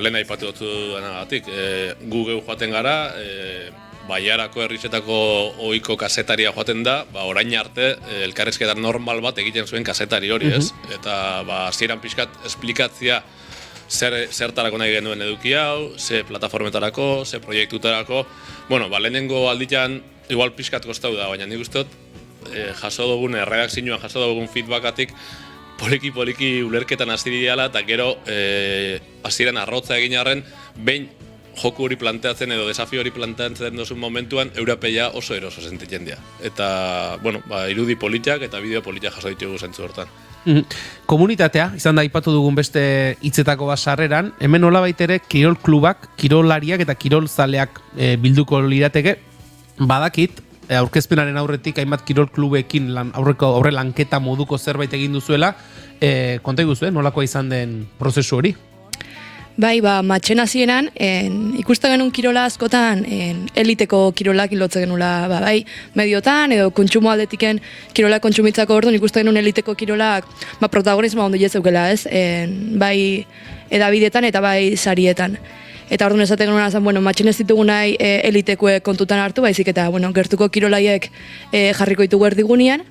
lehen aipatu dutu denagatik. Gu geu joaten gara, Baiarako herrisetako ohiko kasetaria joaten da, orain arte elkarrizketa normal bat egiten zuen kasetari hori, ez? Eta hasieran pixkat esplikatzia zertarako nahi genuen eduki hau, ze plataformetarako, ze proiektutarako. Lehenengo alditan igual pixkat kostau da, baina nik uste jaso dugun, erredakzioan jaso dugun feedbackatik poliki ulerketan hasi diala, eta gero hasieran arrotza egin arren, behin joku hori planteatzen edo desafio hori planteatzen duzun momentuan, europeia oso eroso sentitzen dira. Eta, irudi politiak eta bideo politiak jaso ditugu zentzu hortan. Komunitatea, izan da aipatu dugun beste hitzetako bat sarreran, hemen nolabait ere kirol klubak, kirolariak eta kirolzaleak bilduko lirateke, badakit, aurkezpenaren aurretik hainbat kirol klubekin aurre lanketa moduko zerbait egin duzuela, konta iguzu, nolakoa izan den prozesu hori? Bai, matxen hasieran, ikusten genuen kirola askotan, eliteko kirolak lotzen genula, bai, mediotan, edo kontsumo aldetiken kirolak kontsumitzako orduan, ikusten genuen eliteko kirolak, protagonismoa ondo jezeukela, ez? Bai, edabidetan eta bai sarietan. Eta orduan esaten genuen azan, matxen ez ditugu nahi elitekoek kontutan hartu, baizik eta, gertuko kirolaiek jarriko ditugu erdigunean,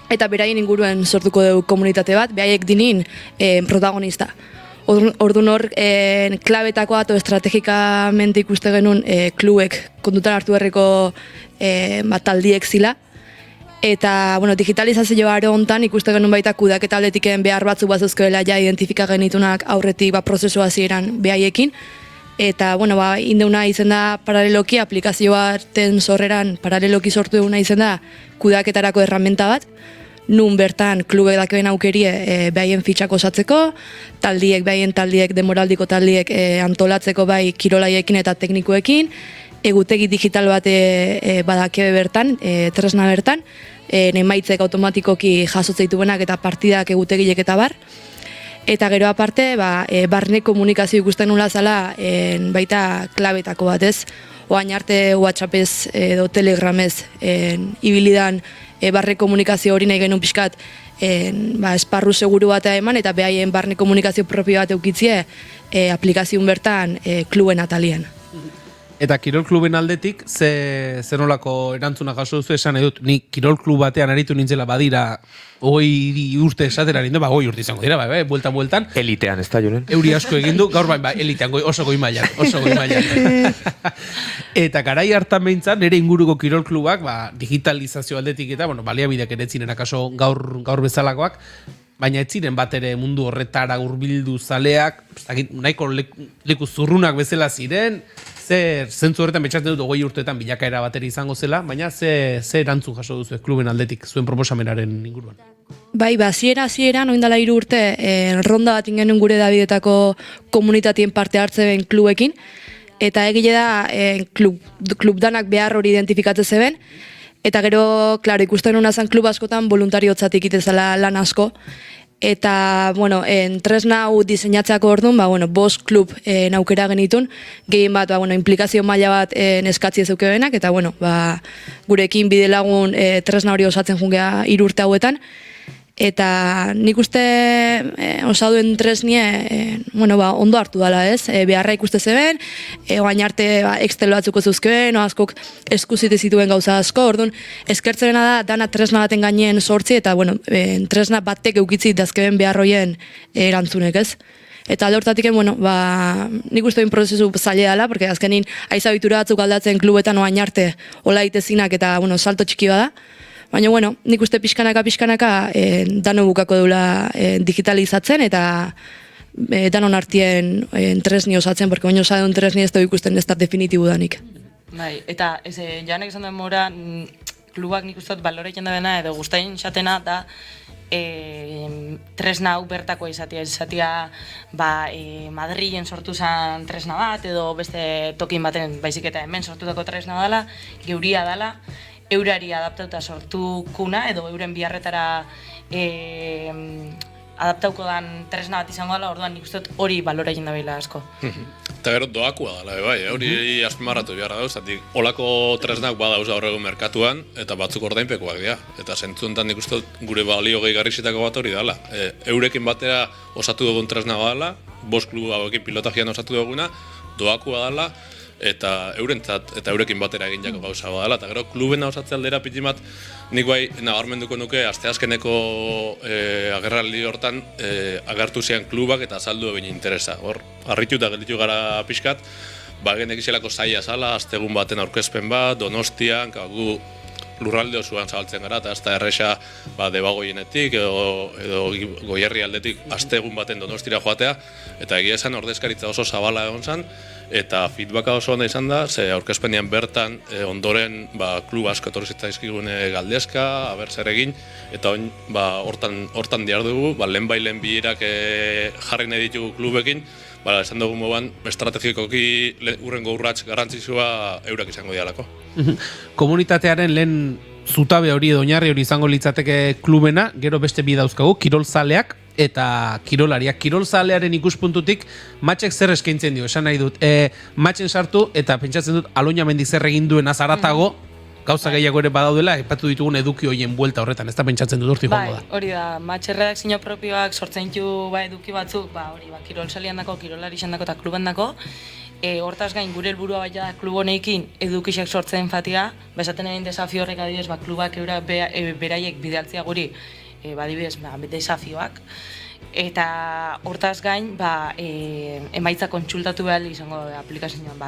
eta beraien inguruen sortuko dugu komunitate bat, behaiek dinin protagonista. Orduan hor, klabetakoa eta estrategikamente ikuste genuen klubek kontutan hartu beharreko taldiek zila. Eta, bueno, digitalizazio aro hontan ikuste genuen baita kudeaketa aldetiken behar batzuk bazuzkoela ja identifika genitunak aurretik prozesu hasieran behaiekin. Eta, bueno, indeuna izen da paraleloki, aplikazioaten sorreran paraleloki sortu duguna izen da kudeaketarako erramenta bat, nun bertan klubek dakeen aukerie behaien fitxak osatzeko, taldiek, demoraldiko taldiek antolatzeko bai kirolaiekin eta teknikoekin, egutegi digital bat badakebe bertan, tresna bertan, emaitzek automatikoki jasotzeitu benak eta partidak egutegilek eta bar. Eta gero aparte, barne komunikazio ikusten nula zala baita klabetako bat ez. Oain arte WhatsAppez edo Telegramez ibilidan barne komunikazio hori nahi genuen pixkat esparru seguru batea eman eta behaien barne komunikazio propio bat eukitzie aplikazioen bertan kluben atalien. Eta kirol kluben aldetik, zer nolako erantzuna jaso duzu esan edut, ni kirol klub batean aritu nintzela badira 20 urte esatera nindu, 20 urte izango dira, bueltan. Elitean, ez da, Julen? Euri asko egin du, gaur elitean, oso goi mailan. Eta garai hartan behintzan, nire inguruko kirol klubak, digitalizazio aldetik eta, baliabideak ere ziren akaso gaur bezalakoak, baina ez ziren bat ere mundu horretara hurbildu zaleak, nahiko leku zurrunak bezala ziren, zentzu horretan betxatzen dut 20 urteetan bilakaera bateri izango zela, baina ze erantzun jaso duzu kluben aldetik, zuen proposamenaren inguruan? Bai, hasieran oindala 3 urte ronda bat ingenuen gure Davidetako komunitatien parte hartze ben klubekin, eta egile da klub danak behar hori identifikatze zeben, eta gero, klaro, ikusten hona zan klub askotan voluntariotzatik itezala lan asko, eta, bueno, tresna hau diseinatzeako orduan, 5 klub naukera genitun, gehien bat, implikazio maila bat eskatzi ezeuke benak, eta, gurekin bide lagun tresna hori osatzen jungea 3 urte hauetan, eta nik uste osaduen tresnie, ondo hartu dala ez, beharra ikuste zeben, oain arte Excel batzuko zuzkeen, askok eskuzite zituen gauza asko, orduan, eskertzena da, dana tresna baten gainen sortzi, eta, tresna batek eukitzi dazkeben beharroien erantzunek ez. Eta alde hortatik, nik uste prozesu zaila dela, porque azkenin aizabitura batzuk aldatzen klubetan oain arte hola itezinak eta, salto txiki bada. Baina, nik uste pixkanaka dano bukako dula digitalizatzen eta danon artien tresni osatzen, porque baino osadun tresni ez da ikusten ez da definitibu danik. Bai, eta janek esan duen mora, klubak nik uste dut baloretzen da bena edo guztain xatena da tresna hau bertako izatea Madrilen sortu zen tresna bat edo beste tokin baten baizik eta hemen sortutako tresna dela, geuria dela, eurari adaptauta sortukuna edo euren biharretara adaptauko dan tresna bat izango dela, orduan nik uste hori balora egin dabila asko. Eta gero doakua dela, hori azpimarratu beharra dauz, olako tresnak badauz gaur egun merkatuan, eta batzuk ordainpekoak dira. Eta zentzuntan nik uste gure balio gehigarrizitako bat hori dela. Eurekin batera osatu dugun tresna dela, 5 klubu hauekin pilotajian osatu duguna, doakua dela, eta eurentzat eta eurekin batera egin jako gauza badala, eta gero klubena osatze aldera pitimat nik bai nabarmenduko nuke asteazkeneko agerraldi hortan agertu zian klubak eta azaldu egin interesa. Hor, harritu eta gelditu gara pixkat, genek izelako zaila zala, astegun baten aurkezpen bat, Donostian, gu lurralde osoan zabaltzen gara, eta ez da erresa debagoienetik edo Goierri aldetik astegun baten Donostira joatea, eta egia esan ordezkaritza oso zabala egon zen, eta feedbacka oso ona izan da, ze aurkezpenean bertan ondoren klub asko etorri zitzaizkigune galdezka, aber zer egin, eta hortan dihar dugu, lehen bilerak jarri nahi ditugu klubekin, esan dugu moban, estrategikoki urrengo urrats garrantzitsua eurak izango dialako. Komunitatearen lehen zutabe hori edo oinarri hori izango litzateke klubena, gero beste bi dauzkagu, kirolzaleak eta kirolariak. Kirolzalearen ikuspuntutik matxek zer eskaintzen dio, esan nahi dut. Matxen sartu eta pentsatzen dut Aloña Mendik zer egin duen azaratago, gauza gehiago ere badaudela, epatu ditugun eduki horien buelta horretan, ez da pentsatzen dut urti joango da. Hori da, matxe redakzio propioak sortzen ditu eduki batzuk, kirolzalian dako, kirolari dako eta kluben dako, hortaz gain gure helburua baita da klub honekin edukixek sortzen fatia, esaten egin desafio horrek adibidez, klubak beraiek bidaltzea guri badibidez, desafioak. Eta hortaz gain, emaitza kontsultatu behar izango aplikazioan,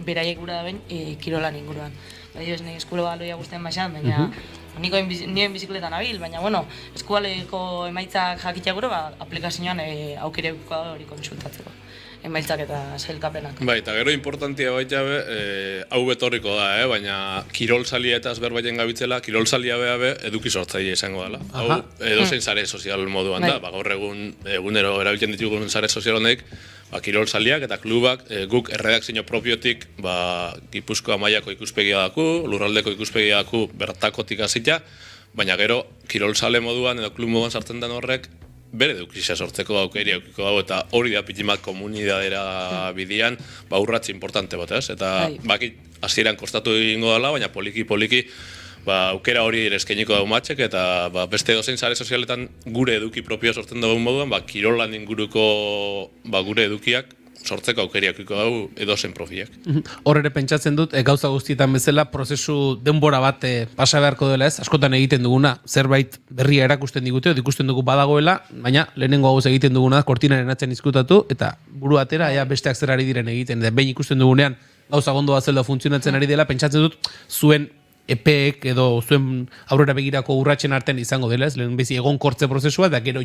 beraiek gura da ben, kirolan inguruan. Badibidez, nire eskualoia guztien baixan, baina nien bizikletan abil, baina, eskualeko emaitzak jakitea gure, aplikazioan aukere hori kontsultatzeko. Emaitzak eta sailkapenak. Bai, eta gero importantia baita hau betorriko da, baina kirolsalia eta ezberbaiten gabitzela, kirolsalia be eduki sortzaile izango dela. Hau edozein sare sozial moduan da, gaur egunero erabiltzen ditugun sare sozial honek, kirolsaliak eta klubak guk erredakzio propiotik Gipuzkoa mailako ikuspegia daku, lurraldeko ikuspegia daku bertakotik hasita, baina gero kirolsale moduan edo klub moduan sartzen den horrek bere edukizia sortzeko aukeri aukiko dago, eta hori da pitimat komunidadera bidian urratxe importante bat, ez? Eta hasieran kostatu egingo dela, baina poliki aukera hori ere eskainiko dago matxek, eta beste dozein sare sozialetan gure eduki propioa sortzen dagoen moduan, kirolan inguruko gure edukiak sortzeko aukeriak dugu edozen profiak. Hor ere pentsatzen dut, gauza guztietan bezala, prozesu denbora bat pasa beharko dela ez, askotan egiten duguna, zerbait berria erakusten digute, ikusten dugu badagoela, baina lehenengo gauz egiten duguna, kortinaren atzen izkutatu, eta buru atera, besteak zer ari diren egiten, eta behin ikusten dugunean, gauza gondo bat zelda funtzionatzen ari dela, pentsatzen dut, zuen epeek edo zuen aurrera begirako urratsen artean izango dela, lehen bezi egon kortze prozesua, da gero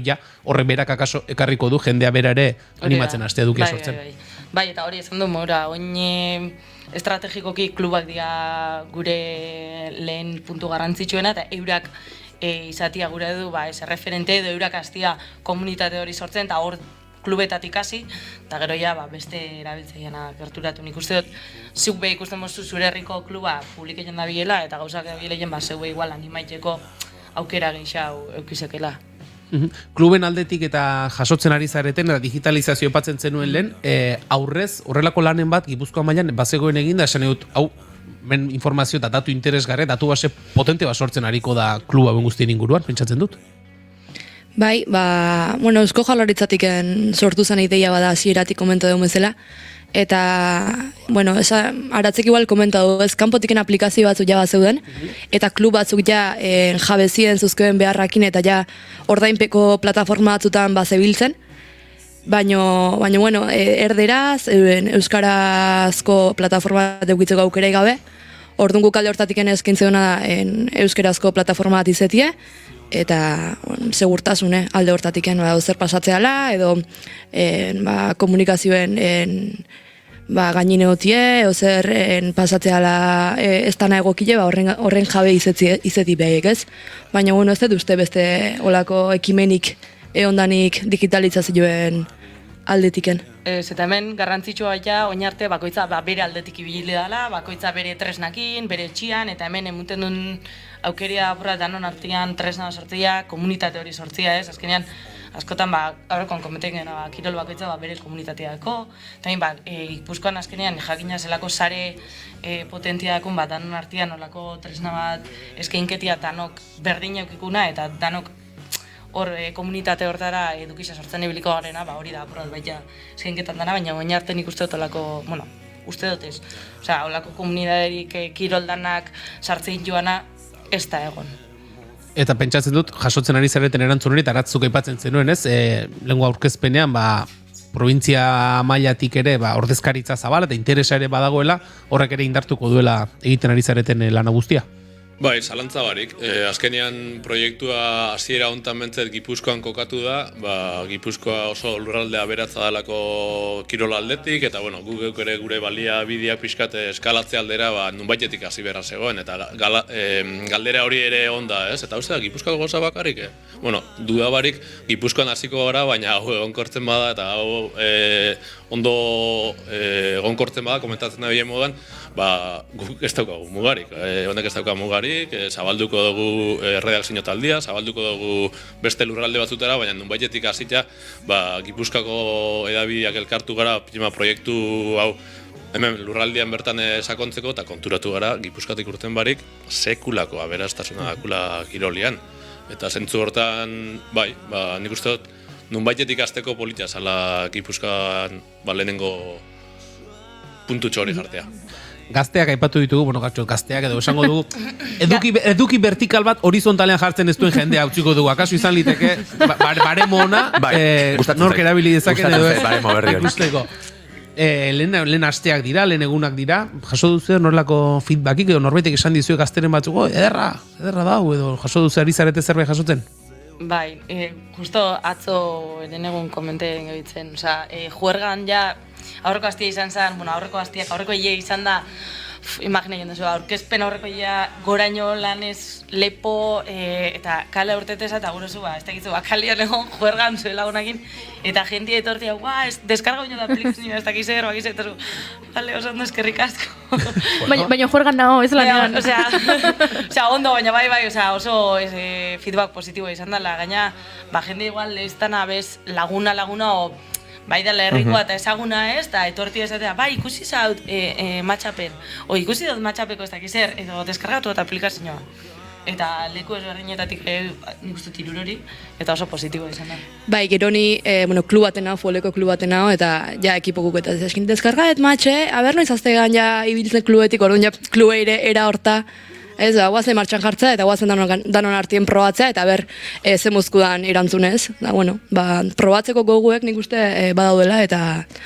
horre berak akaso ekarriko du jendea bera ere animatzen hastea edukia sortzen. Bai, eta hori esan du, oin estrategikoki klubak dira gure lehen puntu garrantzitsuena, eta eurak izatia gure du, ez referente edo eurak hastia komunitate hori sortzen, eta hor klubetatik hasi, eta gero beste erabiltzaileana gerturatu. Nik uste dut, zuk be ikusten moztu zure herriko kluba publiketan da bilela, eta gauzak bileien zeue igual animaiteko aukera gehiago eukizekela. Kluben aldetik eta jasotzen ari zareten, eta digitalizazio epatzen zenuen lehen, aurrez, horrelako lanen bat, Gipuzkoa mailan bazegoen eginda, esan dut, hau, men informazio eta datu interesgarri, datu base potente bat sortzen ariko da kluba ben guztien inguruan, pentsatzen dut? Bai, Eusko Jaurlaritzatik sortu zen ideia bada hasieratik komenta dugu bezala, eta, aratzek igual komenta du, kanpotiken aplikazio batzuk zeuden, eta klub batzuk jabezien zuzkoen beharrakin, eta ordainpeko plataforma batzutan zebiltzen, baina, erderaz, euskarazko plataforma bat eukitzeko aukerei gabe, orduan guk alde hortatik eskaintzen duna euskarazko plataforma bat izetie, eta segurtasune alde hortatik zer pasatzeala, edo komunikazioen gainine gotie, edo zer pasatzeala ez dana egokile, horren jabe izeti behek, ez? Baina, ez dut uste beste olako ekimenik ondanik digitalizazioen aldetiken. Eta hemen garrantzitsua oin arte bakoitza bere aldetik ibili dela, bakoitza bere tresnakin, bere etxian, eta hemen emuten duen aukeria apurra danon artean tresna sortzia, komunitate hori sortzia, ez? Azkenean, askotan, aurrekon kometen gena, kirol bakoitza bere komunitateako, eta Gipuzkoan azkenean jakina zelako sare potentiakun danon artean olako tresna bat eskainketia danok berdin eukikuna, eta danok hor komunitate hortara edukisa sortzen ibiliko garena, hori da apurrat baita eskainketan dana, baina oin arte nik uste dut olako, uste dut ez, olako komunitaterik kiroldanak sartzein joana ez da egon. Eta pentsatzen dut, jasotzen ari zareten erantzun hori, eta aratzuk aipatzen zenuen, ez? Lengua aurkezpenean, provintzia mailatik ere, ordezkaritza zabala eta interesa ere badagoela, horrek ere indartuko duela egiten ari zareten lana guztia. Bai, zalantza barik. Azkenean proiektua hasiera hontan bentzet Gipuzkoan kokatu da, Gipuzkoa oso lurralde aberatza dalako kirol aldetik, eta guk ere gure balia bideak pixkat eskalatzea aldera nunbaitetik hasi beharra zegoen, eta galdera hori ere onda, ez? Eta uste da, Gipuzkoako goza bakarrik, duda barik Gipuzkoan hasiko gara, baina hau egonkortzen bada, eta hau ondo egonkortzen bada, komentatzen da bilen modan, guk ez daukagu mugarik, honek ez daukagu mugarik, zabalduko dugu redakzio taldia, zabalduko dugu beste lurralde batzutara, baina nunbaitetik hasita, Gipuzkoako edabideak elkartu gara, proiektu hau hemen lurraldean bertan sakontzeko, eta konturatu gara, Gipuzkoatik urten barik, sekulako aberastasuna dakula kirolian. Eta zentzu hortan, nik uste dut, nunbaitetik hasteko politia zala Gipuzkoan lehenengo puntutxo hori jartea. gazteak aipatu ditugu, bueno, gazteak edo esango dugu, eduki vertikal bat horizontalean jartzen ez duen jendea utziko dugu. Akaso izan liteke, baremo ona, nork erabili dezaken edo ez. Baremo berri hori. Ikusteko. Lehen asteak dira, lehen egunak dira, jaso duzu norlako feedbackik edo norbaitek esan dizue gazteren batzuk, ederra dau, edo jaso duzu ari zarete zerbait jasotzen? Bai, justo atzo lehen egun komenteen gebitzen, juergan ja, aurreko hastia izan zen, aurreko hile izan da, imagina jendezu, aurkezpen aurreko hilea goraino lanez lepo eta kale urteteza eta gurezu, ez dakizu, kalian egon juergan zuela honakin, eta jentia etortia, deskarga oino da aplikazioa, ez dakiz eger, eta zu, bale, oso ondo eskerrik asko. Baina juergan nago, ez lanean. Ondo, baina bai, oso feedback positiboa izan dela, gaina, jende igual ez dana bez laguna, o bai dela herrikoa eta ezaguna ez, eta etorti ezatea, bai, ikusi zaut matxapen, ikusi dut matxapeko ez dakiz er, edo deskargatu eta aplikazioa. Eta leku ezberdinetatik nik uste tirurori, eta oso positiboa izan da. Bai, gero ni, klub baten hau, foleko klub baten hau, eta ja ekipokuk eta eskin deskargaet matxe, aber noiz aztegan ja ibiltzen klubetik, orduan ja klubeire era horta, ez, guazen martxan jartzea, eta guazen danon artien probatzea, eta ber, ze mozkudan irantzunez. Da, probatzeko goguek nik uste badaudela, eta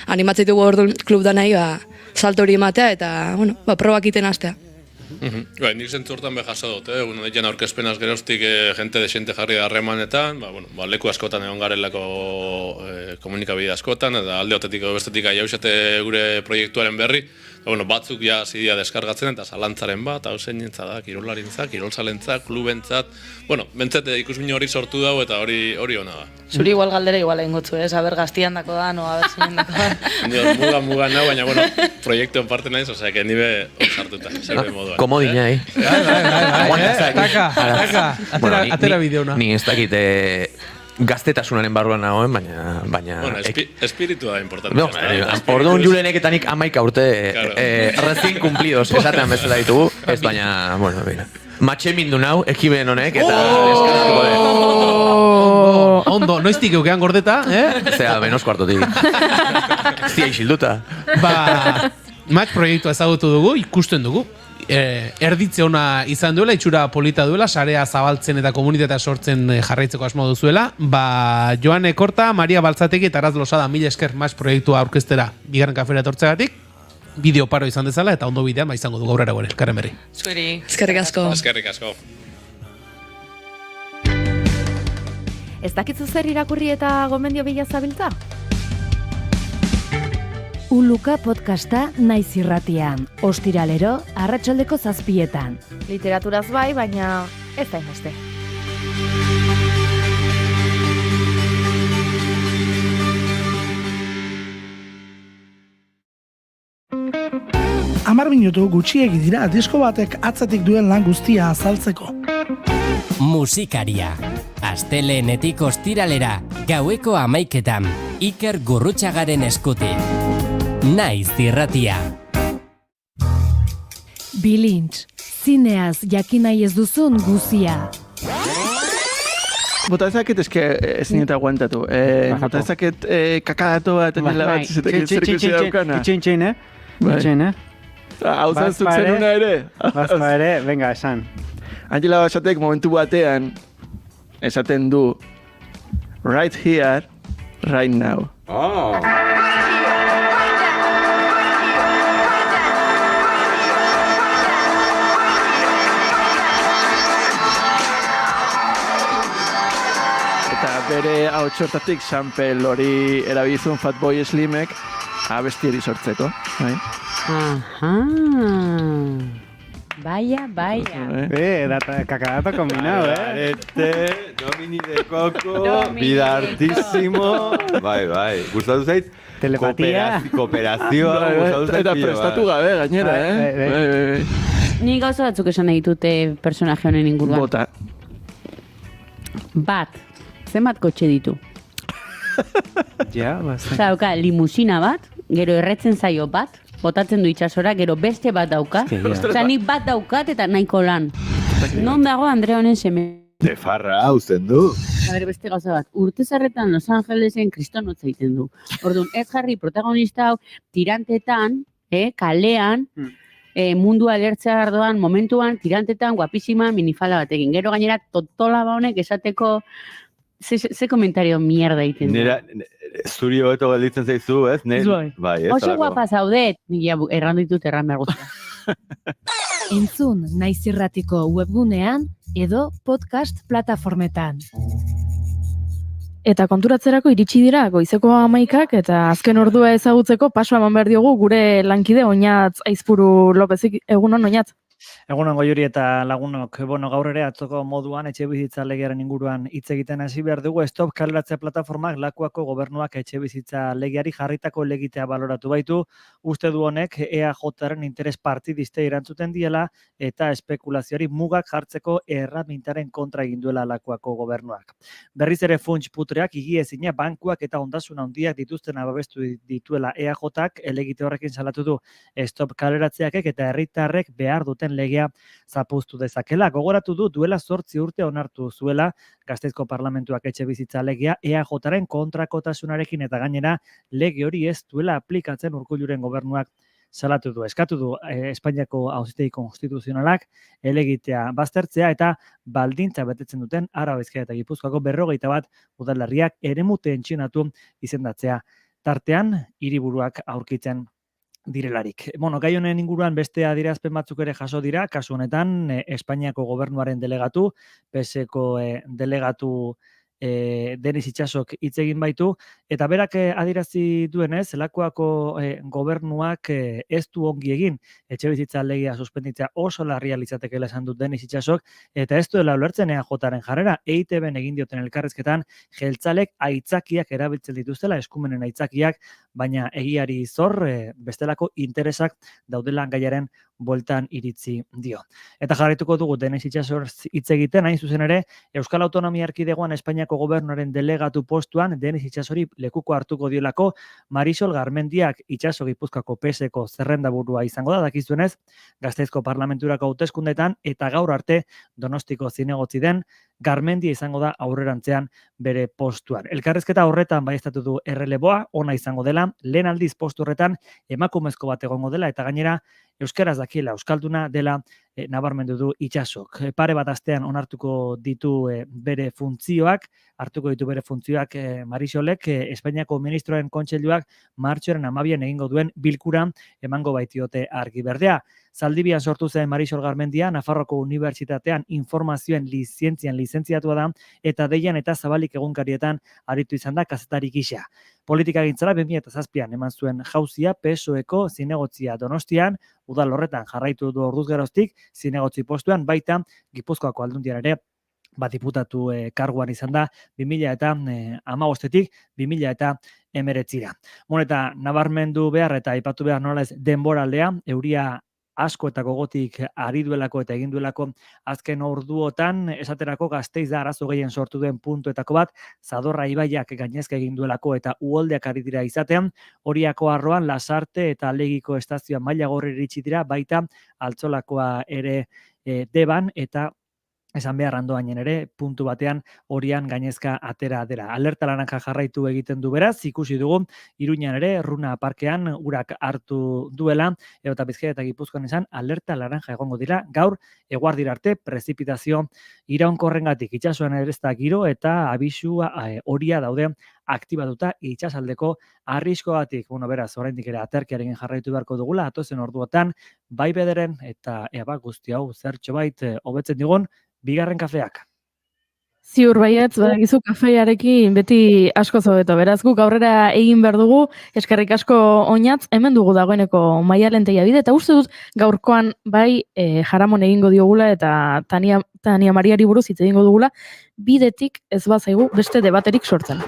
animatzeitugu orduan klub da nahi, salto hori ematea, eta, probak iten hastea. Bai, nik zentzu hortan jaso dut, egun dian aurkezpenaz geroztik jente desente jarri da harremanetan, leku askotan egon garelako komunikabide askotan, eta alde hotetik edo bestetik jauzate gure proiektuaren berri, batzuk ja zidia deskargatzen eta zalantzaren bat, hau zein nintza da, kirolarintzak, kirolzalentzak, klubentzat, bentzat ikusmin hori sortu dago eta hori ona da. Zuri igual galdera igual egin gotzu, aber gaztian dako da, aber zinen dako da. Mugan nago, baina proiektuen parte naiz, osea, nibe hor sartuta, zerbe moduan. Komodina, Bai, atera bideona. Ni ez dakit gaztetasunaren barruan nagoen, baina... Espiritua da importante. Orduan Julenek eta nik 11 urte recién cumplidos esaten bezala ditugu, ez baina, mira. Matxe mindu nau, ekiben honek, eta eskaratuko de. Ondo, noiztik eukean gordeta, Zea, menos kuartotik. Zia isilduta. Match proiektua ezagutu dugu, ikusten dugu. Erditze ona izan duela, itxura polita duela, sarea zabaltzen eta komunitatea sortzen jarraitzeko asmo duzuela. Joane Korta, Maria Baltzategi eta Araz Losada, mila esker Match proiektua aurkeztera bigarren kafera etortzegatik. Bideo paro izan dezala eta ondo bidean izango du gaur eragoen. Eskerren berri. Zueri. Eskerrik asko. Eskerrik asko. Ez dakitzu zer irakurri eta gomendio bila zabiltza? Uluka podcasta naiz irratian, ostiralero, arratsaldeko 7:00. Literaturaz bai, baina ez da inbeste. Hamar minutu gutxiegi dira disko batek atzetik duen lan guztia azaltzeko. Musikaria. Astelehenetik ostiralera, gaueko 11:00, Iker Gurrutxagaren eskutik. Naiz irratia. Bilintz, zineaz jakin nahi ez duzun guzia. Bota ezaket ez nineta aguantatu. Bota ezaket kakadato bat nila bat zizetek zerikusi daukana. Itxin, Hau zantzuk zenuna ere. Bazpa ere, venga, esan. Angela Basatek momentu batean esaten du right here, right now. Eta bere hautsortatik sample hori erabilizun Fatboy Slimek abestieri sortzeko. Baia. Kakadato combinado, Arete, Domini de Coco, vida artísimo. Bai, gustatu zait? Telepatia. Kooperazioa, gustatu zait. Eta prestatu gabe, gainera, Ni gauza batzuk esan egitute personaje honen inguruan. Bota. Bat, zenbat kotxe ditu? Ja, basta. Dauka, limusina bat, gero erretzen zaio bat, botatzen du itsasora, gero beste bat dauka. Nik bat daukat eta nahiko lan. Non dago Andre honen seme? De farra, hauzen du. Beste gauza bat, urtezarretan Los Angelesen kristonotza egiten du. Orduan, ez jarri protagonista hau tirantetan, kalean, mundua lertzea ardoan, momentuan, tirantetan, guapísima, minifalda batekin. Gero gainera, totola ba honek esateko, ze komentario mierda egiten du. Nera, zuri hobeto gelditzen zaizu, ez? Bai, ez? Oso guapa zaudet, nila erran ditut erran behar guztia. Entzun Naiz Irratiko webgunean edo podcast plataformetan. Eta konturatzerako iritsi dira goizeko 11ak eta azken ordua ezagutzeko paso eman behar diogu gure lankide Oñatz Aizpuru Lopezik. Egunon, Oñatz? Egunon Goiuri eta lagunok, gaur ere atzoko moduan etxebizitza legearen inguruan hitz egiten hasi behar dugu. Stop kaleratze plataformak Lakuako gobernuak etxebizitza legeari jarritako legitea baloratu baitu. Uste du honek EAJaren interes partidiste erantzuten diela eta espekulazioari mugak jartzeko erramintaren kontra egin duela Lakuako gobernuak. Berriz ere funts putreak, higiezina, bankuak eta ondasun handiak dituzten ababestu dituela EAJak elegite horrekin salatu du stop kaleratzeakek eta herritarrek behar duten legea zapuztu dezakela. Gogoratu du duela 8 urte onartu zuela Gasteizko Parlamentuak etxebizitza legea EAJaren kontrakotasunarekin eta gainera lege hori ez duela aplikatzen Urkulluren gobernuak salatu du. Eskatu du Espainiako Auzitegi Konstituzionalak elegitea baztertzea eta baldintza betetzen duten Araba, Bizkaia eta Gipuzkoako 41 udalerriak eremu tentsionatu izendatzea. Tartean hiriburuak aurkitzen direlarik. Gai honen inguruan beste adierazpen batzuk ere jaso dira, kasu honetan Espainiako gobernuaren delegatu, PSeko delegatu Denis Itsasok hitz egin baitu, eta berak adierazi duenez, Lakuako gobernuak ez du ongi egin, etxebizitza legea suspenditzea oso larria litzatekeela esan dut Denis Itsasok, eta ez duela ulertzen EAJaren jarrera, EITBen egin dioten elkarrizketan, jeltzalek aitzakiak erabiltzen dituztela, eskumenen aitzakiak, baina egiari zor bestelako interesak daudela gaiaren bueltan iritzi dio. Eta jarraituko dugu Denis Itsasok hitz egiten, hain zuzen ere, Euskal Autonomia Erkidegoan Espainiako gobernuaren delegatu postuan Denis Itsasori lekuko hartuko diolako Marisol Garmendiak Itsaso Gipuzkoako PSeko zerrendaburua izango da, dakizuenez, Gasteizko Parlamenturako hauteskundetan eta gaur arte Donostiko zinegotzi den Garmendia izango da aurrerantzean bere postuan. Elkarrizketa horretan baieztatu du erreleboa, ona izango dela, lehen aldiz postu horretan emakumezko bat egongo dela eta gainera euskaraz dakiela, euskalduna dela nabarmendu du Itsasok. Pare bat astean onartuko ditu bere funtzioak, Marisolek, Espainiako ministroen kontseiluak martxoaren 12an egingo duen bilkura emango baitiote argi berdea. Zaldibian sortu zen Marisol Garmendia, Nafarroko Unibertsitatean informazioen lizentziatua da, eta Deian eta Zabalik egunkarietan aritu izan da kazetari gisa. Politikagintzara 2007an eman zuen jauzia PSOeko zinegotzia Donostian, udal horretan jarraitu du orduz geroztik, zinegotzi postuan, baita Gipuzkoako Aldundian ere diputatu karguan izan da 2015-tik 2019-ra. Eta nabarmendu behar eta aipatu behar nola ez denboraldea, euria asko eta gogotik ari duelako eta egin duelako azken orduotan, esaterako Gasteiz da arazo gehien sortu duen puntuetako bat, Zadorra ibaiak gainezka egin duelako eta uholdeak ari dira izatean, Oriako Arroan, Lasarte eta Alegiko estazioan maila gorri iritsi dira, baita Altzolakoa ere Deban eta esan behar Andoainen ere, puntu batean Orian gainezka atera dela. Alerta laranja jarraitu egiten du beraz, ikusi dugu Iruñan ere, Runa parkean urak hartu duela, eta Bizkaia eta Gipuzkoan izan, alerta laranja egongo dira, gaur eguardira arte prezipitazio iraunkorrengatik itsasoan ere ez da giro eta abisu horia daude aktibatuta itsasaldeko arriskogatik. Beraz, oraindik ere aterkiarekin jarraitu beharko dugula, atozen orduotan, bai bederen eta guzti hau zertxo bait hobetzen digun, bigarren kafeak. Ziur baietz, badakizu kafearekin beti asko zobeto. Beraz, guk aurrera egin behar dugu, eskerrik asko Oñatz, hemen dugu dagoeneko Maialen Tellabide, eta uste dut gaurkoan bai jaramon egingo diogula eta Tania Mariari buruz hitz egingo dugula, bidetik ez bazaigu beste debaterik sortzen.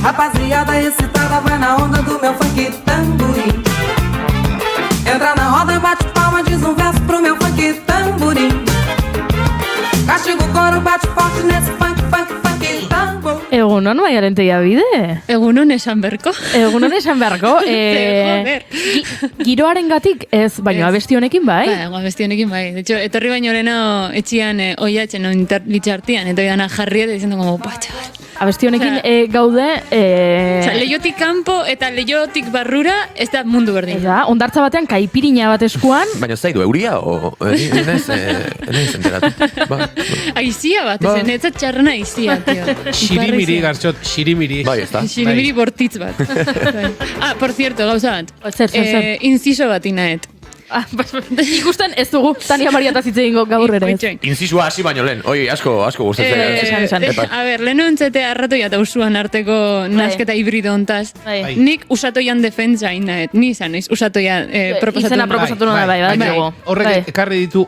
Rapaziada excitada vai na onda do meu funk tamborim. Entra na roda e bate palma, diz um verso pro meu funk tamborim. Cachorro coro bate forte nesse funk, funk, funk tambor. Egunon, Maialen Tellabide? Egunon esan berko. Egunon esan beharko. Giroaren gatik ez, baina abesti honekin bai? Ba, abesti honekin bai. De hecho, etorri baino leheno etxian oiatzen litxartian, eta idana jarri eta diciendo como, patxar. Abesti honekin gaude... Leiotik kanpo eta leiotik barrura, ez da mundu berdin. Eza, ondartza batean kaipirina bat eskuan. Baina zaidu, euria o... Enez enteratu. Aizia bat, ez txarrena aizia, tio. Xirimiri, Gartxot, xirimiri. Bai, ez da. Xirimiri bortitz bat. Por cierto, gauza bat. Zer. Inciso bat inaet. Ikusten ez dugu Tania Maria eta zitze egingo gaur ere ez. Inzizua hasi baino lehen, asko gustatzen. Esan. A ber, lehenu entzete arratoia eta usuan arteko nasketa hibrido ontaz. Nik usatoian defentsa inaet, ni izan naiz usatoia proposatu. Izena proposatu nuna bai. Horrek ekarri ditu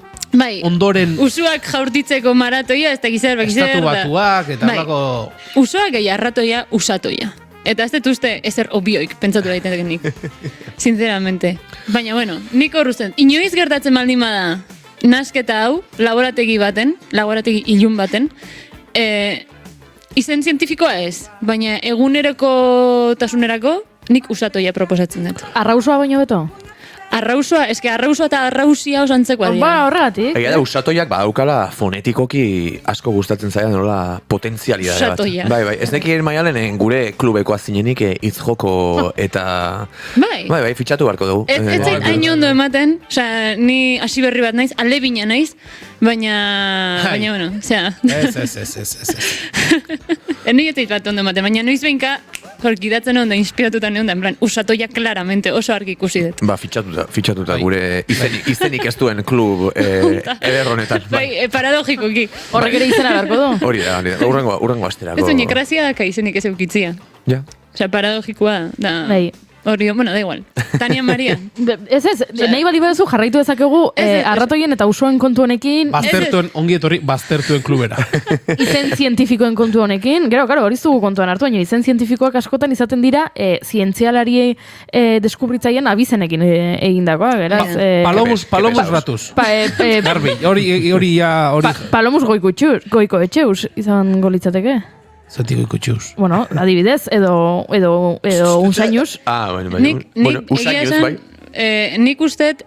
ondoren... Usuak jaurtitzeko maratoia, ez da gizar, Estatu batuak eta horako... Usuak gehi arratoia usatoia. Eta ez dut uste ezer obioik, pentsatu daitenek nik. Sinceramente. Baina, bueno, nik horruzten. Inoiz gertatzen baldin bada nasketa hau, laborategi ilun baten, izen zientifikoa ez, baina eguneroko tasunerako nik usatoia proposatzen dut. Arrausua baino beto? Arrausua eta arrausia osantzekoa dira. Ba, horregatik. Egia da, usatoiak badaukala fonetikoki asko gustatzen zaidan nola potentzialidade bat. Usatoia. Bai, ez nekien Maialen gure klubekoa zinenik hitz-joko eta... Bai, fitxatu beharko dugu. Ez zait hain ondo ematen, osea, ni hasi berri bat naiz, alebina naiz, baina, bueno, osea... Ez. Eni ez zait bat ondo ematen, baina noiz behinka, jorkidatzen ondo, inspiratuta neonda, en plan, usatoia claramente oso argi ikusi dut. Ba, fitxatuta gure izenik ez duen klub ederronetan. Bai, paradogikoki. Horrek ere izena beharko du. Hori da, urrengo asterako. Ez unik, grazia daka izenik ez eukitzia. Ja. Osea, paradogikoa da... Bai. Hori, bueno, da igual. Tania Maria. Ez, nahi bali baduzu jarraitu dezakegu arratoien eta usoen kontu honekin. Ongi etorri, baztertuen klubera. Izen zientifikoen kontu honekin. Gero, hori zugu kontuan hartu, baina izen zientifikoak askotan izaten dira zientzialari deskubritzaien abizenekin egindakoa. Palomus ratuz. Garbi, hori ja... Palomus goiko etxeus izan golitzateke. Zati goiko etxeus. Bueno, adibidez, edo unzainuz. Bueno, unzainuz, bai. Nik ustet,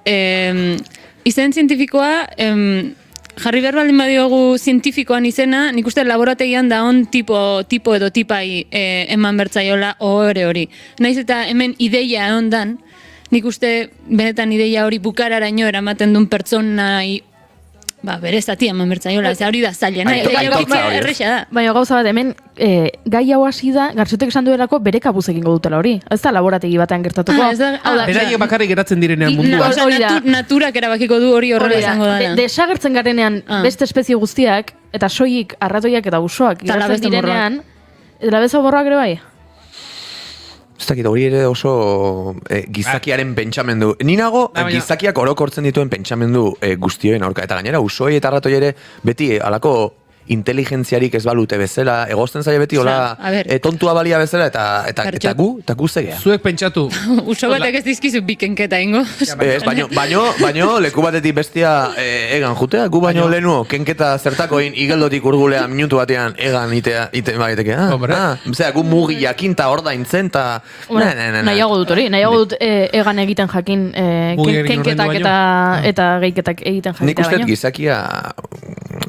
izen zientifikoa, jarri behar baldin badiogu zientifikoan izena, nik uste laborategian da on tipo edo tipai eman bertzaiola hori. Naiz eta hemen ideia ondan, nik uste benetan ideia hori bukararaino eramaten duen pertsonai bere zati eman bertzaiola, ez hori da zaila, erresa da. Baina gauza bat, hemen gai hau hasi da, Gartxotek esan duelako bere kabuz egingo dutela hori. Ez da laborategi batean gertatuko. Beraiek bakarrik geratzen direnean munduan. Naturak erabakiko du hori horrela izango dana. Desagertzen garenean beste espezie guztiak, eta soilik arratoiak eta usoak geratzen direnean, labeza borroak ere bai? Ez dakit, hori ere oso gizakiaren pentsamendu. Ni nago, gizakiak orokortzen dituen pentsamendu guztioen aurka. Eta gainera, usoi eta arratoi ere beti alako inteligentziarik ez balute bezala, egozten zaila beti hola tontua balia bezala eta gu zegea. Zuek pentsatu. Uso batek ez dizkizu bikenketa ingo. Baino leku batetik bestia egan jutea, gu baino lehenuo kenketa zertakoin igeldotik urgulea minutu batean egan ite baiteke. Zera, gu mugi jakin ta ordaintzen ta... Nahiago dut hori, nahiago dut egan egiten jakin kenketak eta geiketak egiten jakitea baino. Nik uste gizakia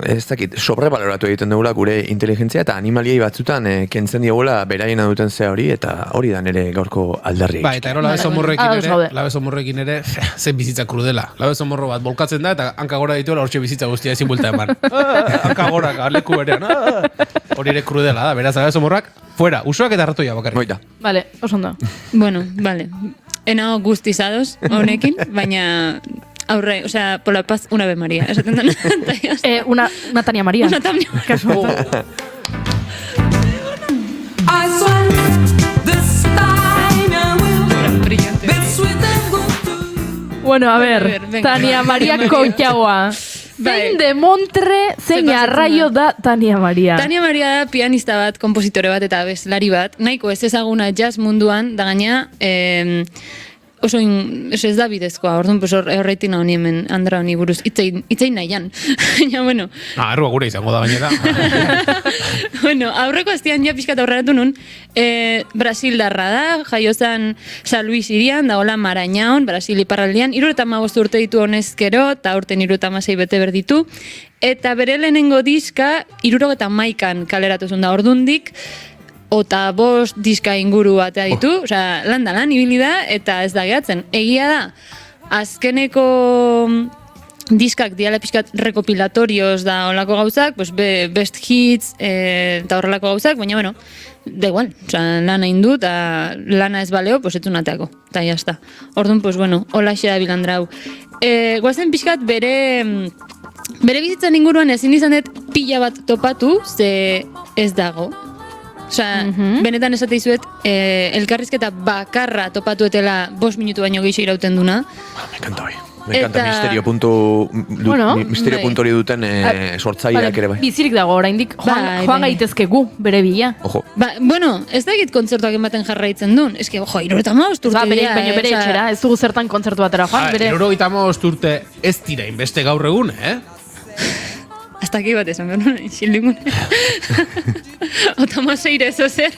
ez dakit, sobrebaloratu egiten dugula gure inteligentzia eta animaliei batzutan kentzen diogula beraiena duten zea hori eta hori da nire gaurko aldarri. Ba, eta gero labezomorrekin ere, zen bizitza krudela. Labezomorro bat bolkatzen da eta hanka gora dituela hortxe bizitza guztia ezin buelta eman. Hanka gora, leku berean. Hori ere krudela da, beraz labezomorrak, fuera, usoak eta ratoia bakarrik. Moita. Vale, oso ondo. Bueno, vale. Enao guztizados honekin, baina... Aurre, o sea, por la paz, una Ave María. Esaten da una Tania María. Una Tania María. Bueno, a ver, Tania María Koitxagoa. Zein de Montre, zein arraio da Tania María. Tania María da pianista bat, kompositore bat eta abeslari bat. Nahiko ez ezaguna jazz munduan, da gaina... oso ez da bidezkoa, orduan, pues horreitin honi hemen Andra honi buruz, itzein nahian. Ja, bueno. Errua gure izango da bainera. Bueno, aurreko aztian ja pixkat aurreratu nun, Brasildarra da, jaiozan San Luis irian, da hola Marañaon, Brasil iparraldian, 75 urte ditu honezkero, eta urten 76 bete berditu, eta bere lehenengo diska 71an kaleratu zuen da ordundik, eta 5 diska inguru batea ditu, osea, lan ibili da, eta ez da gehatzen. Egia da, azkeneko diskak diala pixkat rekopilatorios da olako gauzak, pues best hits eta horrelako gauzak, baina, bueno, da igual, osea, lana indu, eta lana ez baleo, pues etzunateako, eta jazta. Orduan, pues bueno, hola xe da bilandrau. Guazen pixkat bere bizitzan inguruan ezin izan dut pila bat topatu, ze ez dago. Osea, benetan esate izuet, elkarrizketa bakarra topatuetela 5 minutu baino gehiago irauten duna. Me encanta hoi. Me encanta misterio puntu hori duten sortzaileak ere bai. Bizirik dago oraindik joan gaitezke gu, bere bila. Ojo. Bueno, ez da egit kontzertuak ematen jarraitzen duen. Ez que, ojo, 75 urte dira. Baina bere etxera, ez dugu zertan kontzertu batera joan. 75 urte ez dira inbeste gaur egun, Hasta aquí bat esan behar, xildigun. Otamaseire eso zer.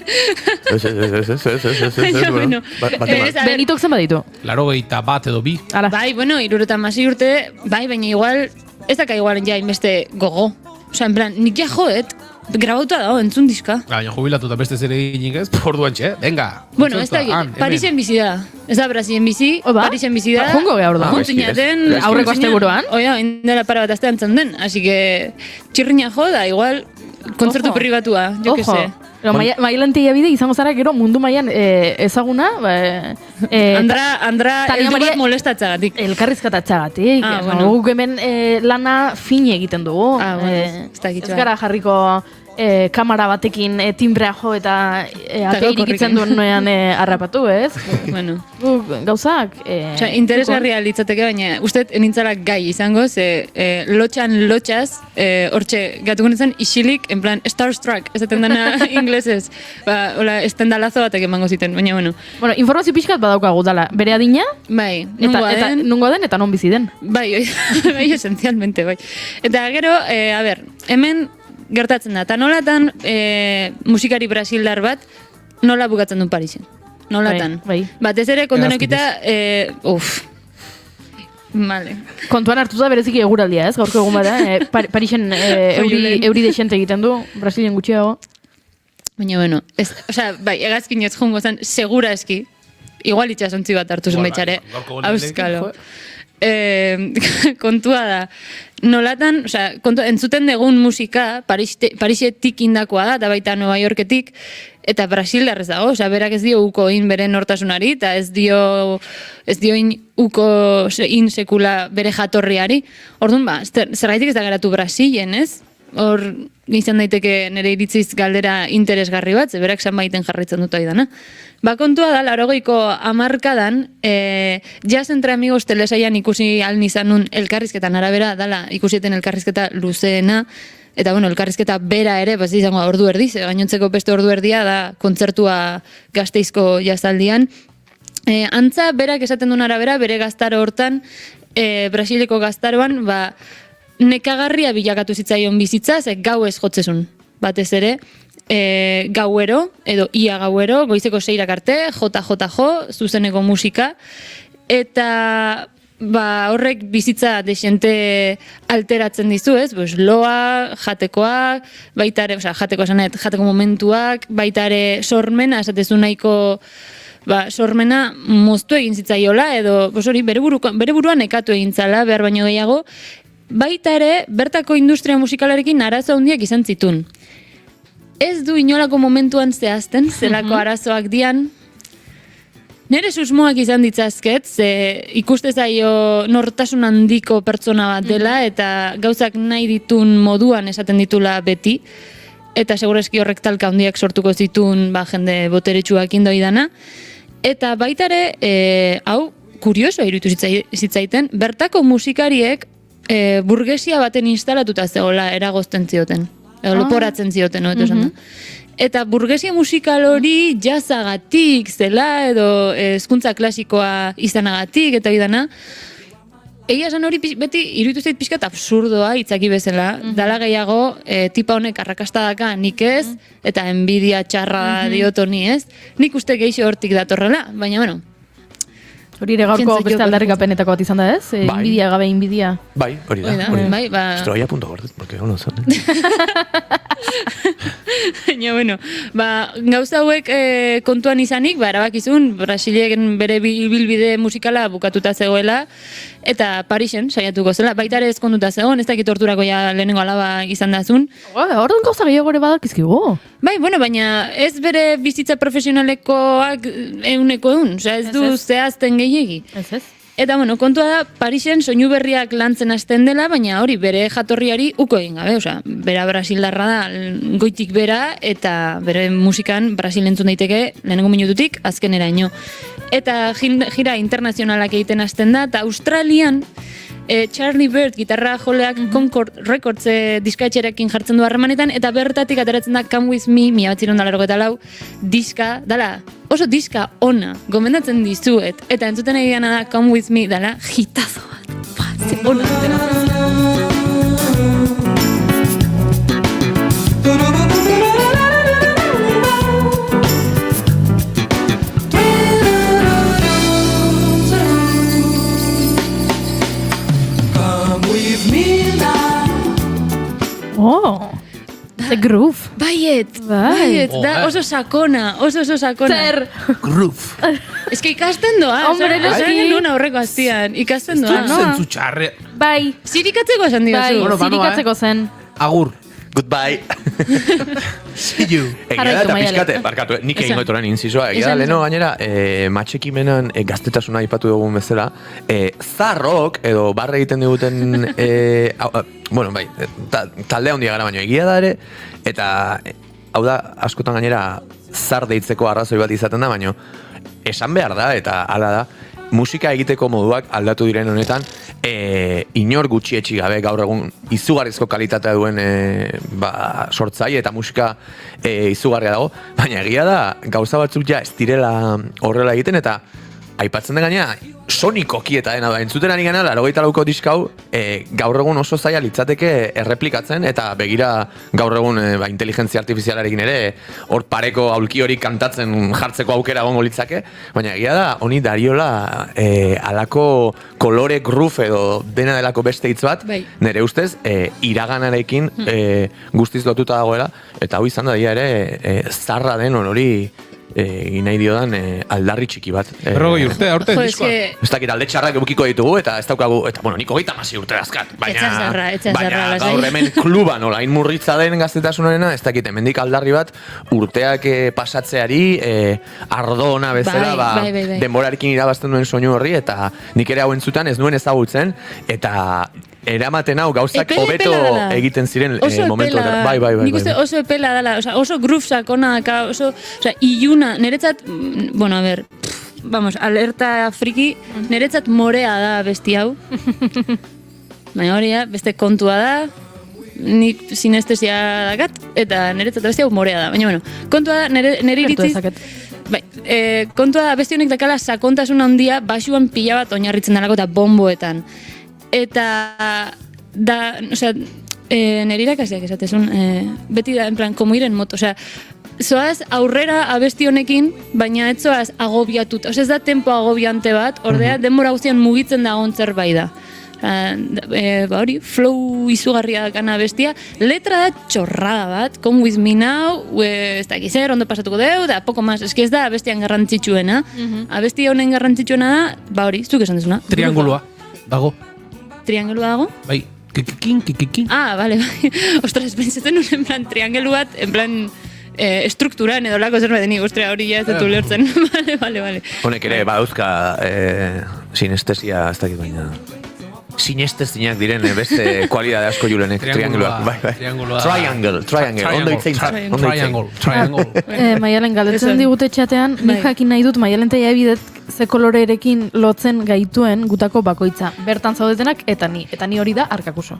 Benitok zen baditu? 81 edo 2. Bai, bueno, 76 urte, bai, baina igual, ez daka igual ja inbeste gogo. Osa, en plan, nik ja joet, grabauta dago, entzun diska. Baina jubilatu eta beste zere eginik ez, orduan txe, venga. Bueno, ez da egin, Parisen bizi da. Ez da Brasilen bizi, Parisen bizi da. Jungo geha orduan. Juntzinaten, aurreko asteburuan. Oia, indela para bat astean zanden. Así que, txirriña jo da, igual, kontzertu privatua, jo que se. Mailantia bide izango zara gero mundu mailan ezaguna. Andra eldu bat molestatzagatik. Elkarrizkatatzagatik. Guk hemen lana fine egiten dugu. Ez gara jarriko kamera batekin timbrea jo eta atea irikitzen duenean harrapatu, ez? Bueno. Gauzak. Interesgarria litzateke, baina uste enintzala gai izango, ze lotxaz, hortxe gatuko nintzen isilik, en plan, starstruck, ez eten dana inglesez. Hola, estendalazo batek emango ziten, baina bueno. Bueno, informazio pixkat badaukagu dala, bere adina? Bai, nungo den eta non bizi den. Bai, esencialmente, bai. Eta gero, a ber, hemen gertatzen da, eta nolatan musikari brasildar bat nola bukatzen duen Parisen. Nolatan. Batez ere, kontuan eukita, vale. Kontuan hartu da bereziki eguraldia, ez? Gaurko egun bada, Parisen euri desente egiten du, Brasilien gutxiago. Baina, bueno, osea, bai, egazkin ez jongo zen, segura eski, igual itxasontzi bat hartu zen betxare, auskalo. Kontua da, nolatan, osea, entzuten dugun musika Parisetik indakoa da, eta baita Nueva Yorketik, eta Brasildarrez dago, osea, berak ez dio uko in bere nortasunari, eta ez dio in uko in sekula bere jatorriari. Orduan, zergaitik ez da geratu Brasilen, ez? Hor, izan daiteke nire iritziz galdera interesgarri bat, ze berak zanbaiten jarraitzen dut dana. Kontua da, 80ko hamarkadan, Jazz Entre Amigos telesaian ikusi aln izan nun elkarrizketan arabera, dala ikusieten elkarrizketa luzeena, eta bueno, elkarrizketa bera ere, izango ordu erdi, gainontzeko beste ordu erdia da kontzertua Gasteizko jazaldian. Antza, berak esaten duen arabera, bere gaztaro hortan, Brasileko gaztaroan, nekagarria bilakatu zitzaion bizitza, ze gau ez jotzezun, batez ere, gauero, edo ia gauero, goizeko 6 arte, jo, zuzeneko musika, eta horrek bizitza desente alteratzen dizu, ez? Loa, jatekoak, baitare, jateko esanet, jateko momentuak, baitare sormena, esatezu nahiko, sormena moztu egin zitzaiola, edo bere buruan nekatu egin zala, behar baino gehiago, baita ere, bertako industria musikalarekin arazo handiak izan zitun. Ez du inolako momentuan zehazten, zelako arazoak dian. Nere susmoak izan ditzazket, ze ikuste zaio nortasun handiko pertsona bat dela, eta gauzak nahi ditun moduan esaten ditula beti, eta segureski horrek talka handiak sortuko zitun jende boteretsuak indoi dana. Eta baita ere, hau, kurioso iruditu zitzaiten, bertako musikariek burgesia baten instalatuta zegoela eragozten zioten. Leporatzen zioten, no? Eta burgesia musikal hori jazzagatik zela edo hezkuntza klasikoa izanagatik eta bidana, egia esan hori beti iruditu zait pixkat absurdoa itzaki bezala. Dala gehiago, tipa honek arrakastadaka nik ez, eta enbidia txarra diot honi ez. Nik uste geixo hortik datorrela, baina bueno. Hori ere gaurko beste aldarrikapenetako bat izan da ez? Inbidia gabe inbidia. Bai, hori da. Bai, ba... Esto ya punto gordet, porque no son. Baina, bueno, gauza hauek kontuan izanik, erabakizun, Brasilien bere bilbide musikala bukatuta zegoela, eta Parisen saiatuko zela, baita ere ezkonduta zegoen, ez dakit torturako ja lehenengo alaba izan dazun. Orduan gauza gehiago ere badakizkigu. Bai, bueno, baina ez bere bizitza profesionalekoak euneko osea ez du zehazten gehiegi. Ez. Eta, bueno, kontua da, Parisen soinu berriak lantzen hasten dela, baina hori bere jatorriari uko egin gabe, osea, bera brasildarra da goitik bera, eta bere musikan Brasil entzun daiteke lehenengo minututik azkeneraino. Eta gira internazionalak egiten hasten da, eta Australian Charlie Bird gitarra joleak Concord Records diskaetxerekin jartzen du harremanetan, eta bertatik ateratzen da Come With Me, 1984 diska, dala, oso diska ona, gomendatzen dizuet, eta entzuten egiana da Come With Me, dala, hitazo bat, ze ona zutena. Oh, the groove. Baiet, da oso sakona, oso sakona. Zer? Groove. Ez que ikasten doa, Hombre, esan genuen aurreko aztian, ikasten doa. Zentzu txarre. Bai. Zirikatzeko esan digazu. Bai, zirikatzeko zen. Agur. Goodbye. See you. Egia da, eta pixkate, barkatu, nik egin goitoran inzizoa. Egia da, leheno gainera, matxekimenan gaztetasuna aipatu dugun bezala, zarrok, edo barre egiten diguten, bueno, bai, talde handia gara baino egia da ere, eta, hau da, askotan gainera, zar deitzeko arrazoi bat izaten da, baino, esan behar da, eta hala da, musika egiteko moduak aldatu diren honetan, inor gutxietxi gabe gaur egun izugarrizko kalitatea duen sortzaile eta musika izugarria dago, baina egia da gauza batzuk ja ez direla horrela egiten, eta aipatzen den gainea sonikoki eta dena da, entzuten ari gana, 84ko diskau gaur egun oso zaila litzateke erreplikatzen, eta begira gaur egun inteligentzia artifizialarekin ere hor pareko aulki hori kantatzen jartzeko aukera egongo litzake, baina egia da, honi dariola alako kolore groove edo dena delako beste hitz bat, nire ustez, iraganarekin guztiz lotuta dagoela, eta hau izan da dia ere zarra den hori egin nahi diodan aldarri txiki bat. Berrogei urte diskoa. Ez dakit alde txarrak ebukiko ditugu, eta ez daukagu, eta bueno, nik 36 urte dazkat, baina gaur hemen kluban olain murritza den gaztetasunarena, ez dakit, hemendik aldarri bat urteak pasatzeari ardo ona bezala, denborarekin irabazten duen soinu horri, eta nik ere hau entzutan ez nuen ezagutzen, eta eramaten hau gauzak hobeto egiten ziren momentu. Bai. Nik uste oso epela dela, oso groove sakona daka, oso iluna, niretzat, bueno, a ver, vamos, alerta friki, niretzat morea da besti hau. Baina hori beste kontua da, nik sinestesia dakat, eta niretzat besti hau morea da. Baina, bueno, kontua da, nire iritziz, kontua da, besti honek dakala sakontasun handia, basuan pila bat oinarritzen dalako eta bomboetan. Eta da, osea, nire irakasiak esatezun, beti da, en plan, como ir en moto, osea, zoaz aurrera abesti honekin, baina ez zoaz agobiatuta, osea, ez da tempo agobiante bat, ordea, denbora guztian mugitzen da gontzer bai da. Hori, flow izugarria dakana bestia, letra da txorrada bat, Come With Me Now, ez da gizer, ondo pasatuko deu, da poko mas, eski ez da abestian garrantzitsuena, abesti honen garrantzitsuena da, hori, zuk esan dezuna. Triangulua, dago. Triangulua dago? Bai, kikikin. Ah, bale, bai. Ostras, pentsatzen nuen, en plan, triangelu bat, en plan, estrukturan edo lako zerbait denik, ostrea, hori ja ez dut ulertzen. Vale. Honek ere, badauzka sinestesia, ez dakit baina... Sinestezinak diren beste kualidade asko julenek, triangeluak. Triangle, ondo itzein. Triangle. Maialen, galdetzen digute txatean, nik jakin nahi dut Maialen teia ebidet ze kolorerekin lotzen gaituen gutako bakoitza. Bertan zaudetenak eta ni hori da arkakuso.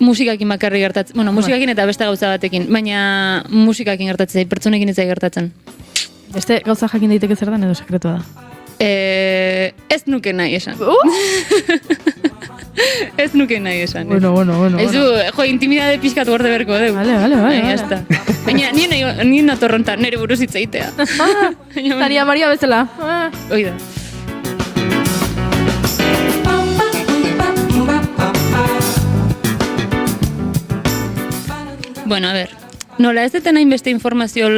musikakin bakarri gertatzen. Bueno, musikakin eta beste gauza batekin, baina musikakin gertatzen zait, pertsonekin ez zait gertatzen. Beste gauza jakin daiteke zer dan edo sekretua da? Ez nuke nahi esan. Ez nuke nahi esan. Bueno. Ez du, intimidade pixkat gorde berko, deu. Vale. Jazta. Baina nien atorrontan nire buruz hitzaitea. Taria Maria bezala. Hoi da. Bueno, a ver, nola ez deten hainbeste informazio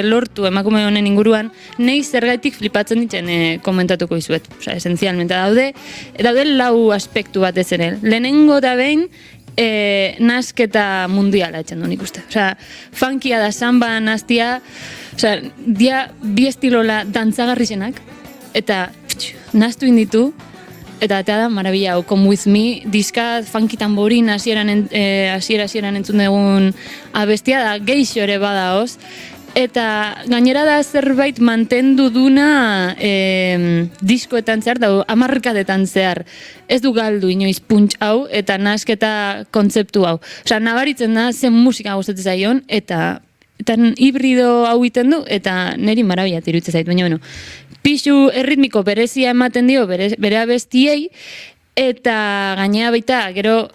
lortu emakume honen inguruan, nahi zergaitik flipatzen ditzen komentatuko izuet. Osea, esenzialmente daude lau aspektu bat ez ere. Lehenengo da behin, nasketa mundiala etxen du nik uste. Osea, funkia da samba nastia, osea, dia bi estilola dantzagarrizenak, eta nastu inditu, eta atea da, marabila, hau, Come With Me, diska funky tamborin hasieran entzun dugun abestia da, geixo ere badaoz, eta gainera da zerbait mantendu duna diskoetan zehar, da, amarkadetan zehar, ez du galdu inoiz punch hau, eta nasketa kontzeptu hau. Osea, nabaritzen da, zen musika gustatzen zaion, eta hibrido hau iten du, eta niri marabila iruditzen zait, baina, bueno, pixu erritmiko berezia ematen dio bere abestiei, eta gainea baita, gero,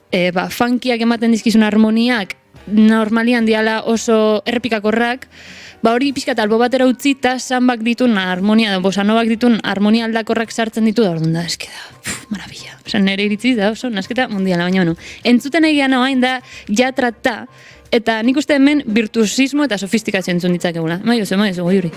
funkiak ematen dizkizun harmoniak, normalian diala oso errepikakorrak, hori pixkat albo batera utzi, eta sambak ditun harmonia, bosanobak ditun harmonia aldakorrak sartzen ditu, da orduan da, eske da, marabila. Osa, nire iritziz da, oso, nasketa mundiala, baina, bueno, entzuten egian hain da, jatrata, eta nik uste hemen virtuosismo eta sofistikazio entzun ditzakegula. Maiozu, goiuri.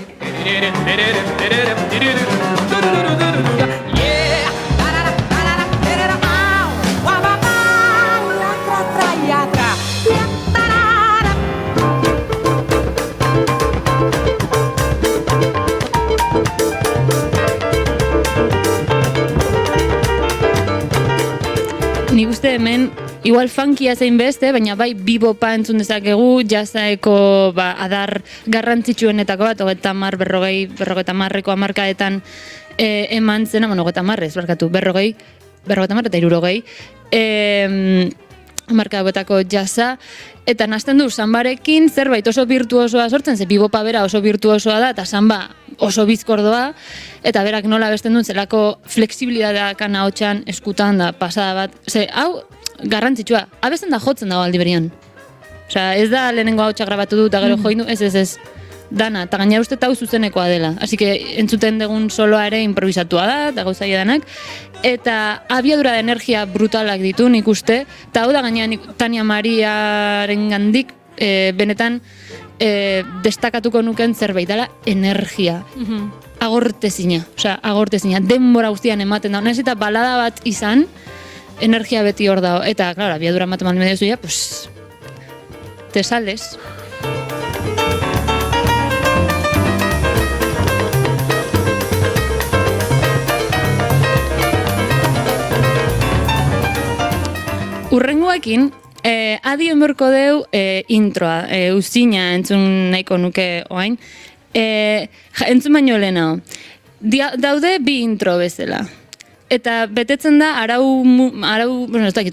Nik uste hemen, igual funkia zein beste, baina bai bebopa entzun dezakegu, jazaeko adar garrantzitsuenetako bat, 30-40ko hamarkadetan eman zena, bueno, 30 barkatu, 40 eta 60, hamarkadetako jaza, eta nazten du sambarekin zerbait oso virtuosoa sortzen, ze bebopa bera oso virtuosoa da, eta samba oso bizkordoa, eta berak nola besten duen zelako fleksibilitatea kana hotxan, eskutan da, pasada bat. Ze, hau, garrantzitsua, abesten da jotzen dago aldi berian. Osea, ez da lehenengo hotxa grabatu du, eta gero join du, ez. Dana, eta gainera uste hau zuzenekoa dela. Así que entzuten dugun soloa ere improvisatua da, eta gauzaia danak. Eta abiadura de energia brutalak ditu nik uste, eta hau da gainera Tania Mariaren gandik, benetan, destakatuko nuken zerbait dela energia. Agortezina, denbora guztian ematen da. Nez eta balada bat izan, energia beti hor dago. Eta, claro, abiadura ematen malme dezu, pues, te sales. Urrengoekin, adi enberko deu introa, uzina entzun nahiko nuke oain. Entzun baino lehenao. Daude bi intro bezala. Eta betetzen da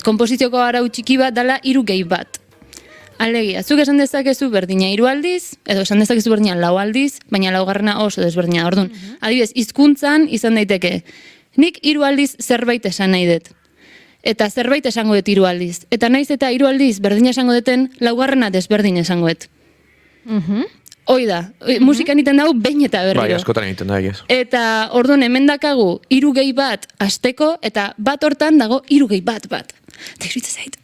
kompozizioko arau txiki bat dala 3 gehi bat. Alegia, zuk esan dezakezu berdina 3 aldiz, edo esan dezakezu berdina 4 aldiz, baina 4garrena oso desberdina. Orduan, adibidez, hizkuntzan izan daiteke. Nik 3 aldiz zerbait esan nahi dut. Eta zerbait esango dut 3 aldiz. Eta naiz eta 3 aldiz berdina esango duten, 4garrena desberdin esango dut. Hoi da, musikan iten dago behin eta berriro. Bai, askotan egiten da, egiz. Eta orduan hemen dakagu 3 gehi bat asteko, eta bat hortan dago 3 gehi bat. Eta iruditzen zait.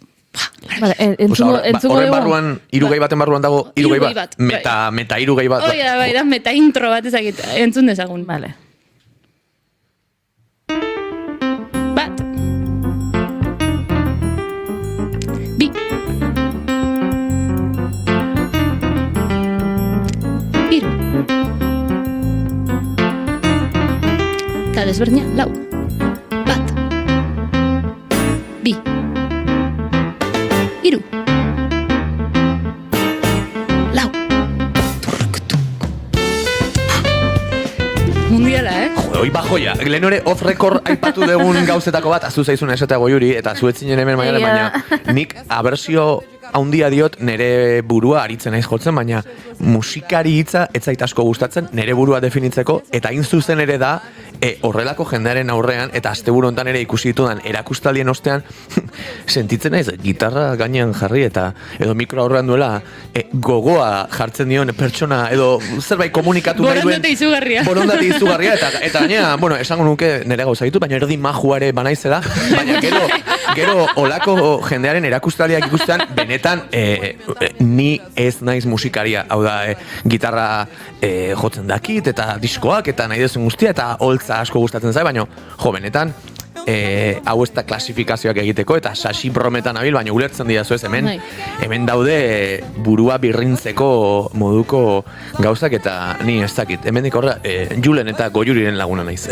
Horren barruan, 3 gehi baten barruan dago 3 gehi bat. Meta 3 gehi bat. Hoi da, bai da, meta intro bat ezagit, entzun dezagun. Vale. Eta desberdina, 4. 1. 2. 3. 4. Mundiala, Oi bajoia, lehen hori off record aipatu dugun gauzetako bat, azu zaizuna esatea Goiuri, eta zuetzinen hemen maialen, baina nik abersio haundia diot nere burua aritzen naiz jotzen, baina musikari hitza ez zait asko gustatzen nere burua definitzeko, eta hain zuzen ere da horrelako jendearen aurrean, eta asteburu hontan ere ikusi ditudan erakustaldien ostean, sentitzen naiz gitarra gainean jarri eta edo mikro aurrean duela gogoa jartzen dion pertsona edo zerbait komunikatu nahi duen borondate izugarria eta gainera, bueno, esango nuke nire gauza ditu, baina erdi majuare banaizela, baina gero olako jendearen erakustaldiak ikustean benetan ni ez naiz musikaria, hau da gitarra jotzen dakit eta diskoak eta nahi dezun guztia eta holtza asko gustatzen zai, baina jo benetan hau ez da klasifikazioak egiteko eta sasi brometan abil, baina ulertzen didazu ez hemen daude burua birrintzeko moduko gauzak eta ni ez dakit, hemendik horra Julen eta Goiuriren laguna naiz,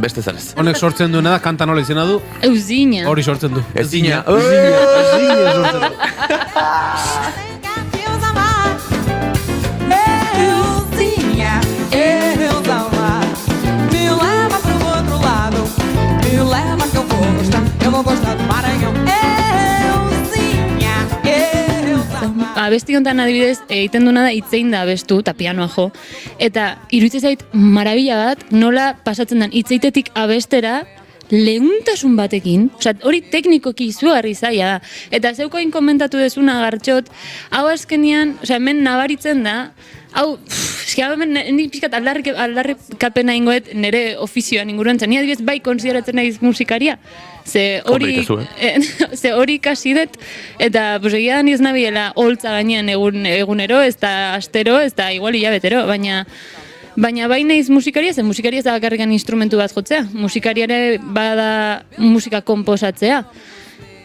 beste zarez. Honek sortzen duena da, kanta nola izena du? Euzina. Hori sortzen du. Euzina. Euzina sortzen du. Abesti honetan adibidez, egiten duna da hitzein da abestu, eta pianoa jo. Eta iruditzen zait marabila bat, nola pasatzen den hitzeitetik abestera, lehuntasun batekin, hori teknikoki izugarri zaila da. Eta zeukoin komentatu dezuna gartxot, hau azkenian, hemen nabaritzen da, hau, nik pixkat aldarrikapena ingoet nire ofizioan inguruan zen, ni adibidez bai konsideratzen naiz musikaria, ze hori ikasi dut, eta egia da niz nabiela holtza gainean egunero, ez da astero, ez da igual hilabetero, baina bai naiz musikaria, ze musikaria ez da bakarrikan instrumentu bat jotzea, musikariare bada musika komposatzea.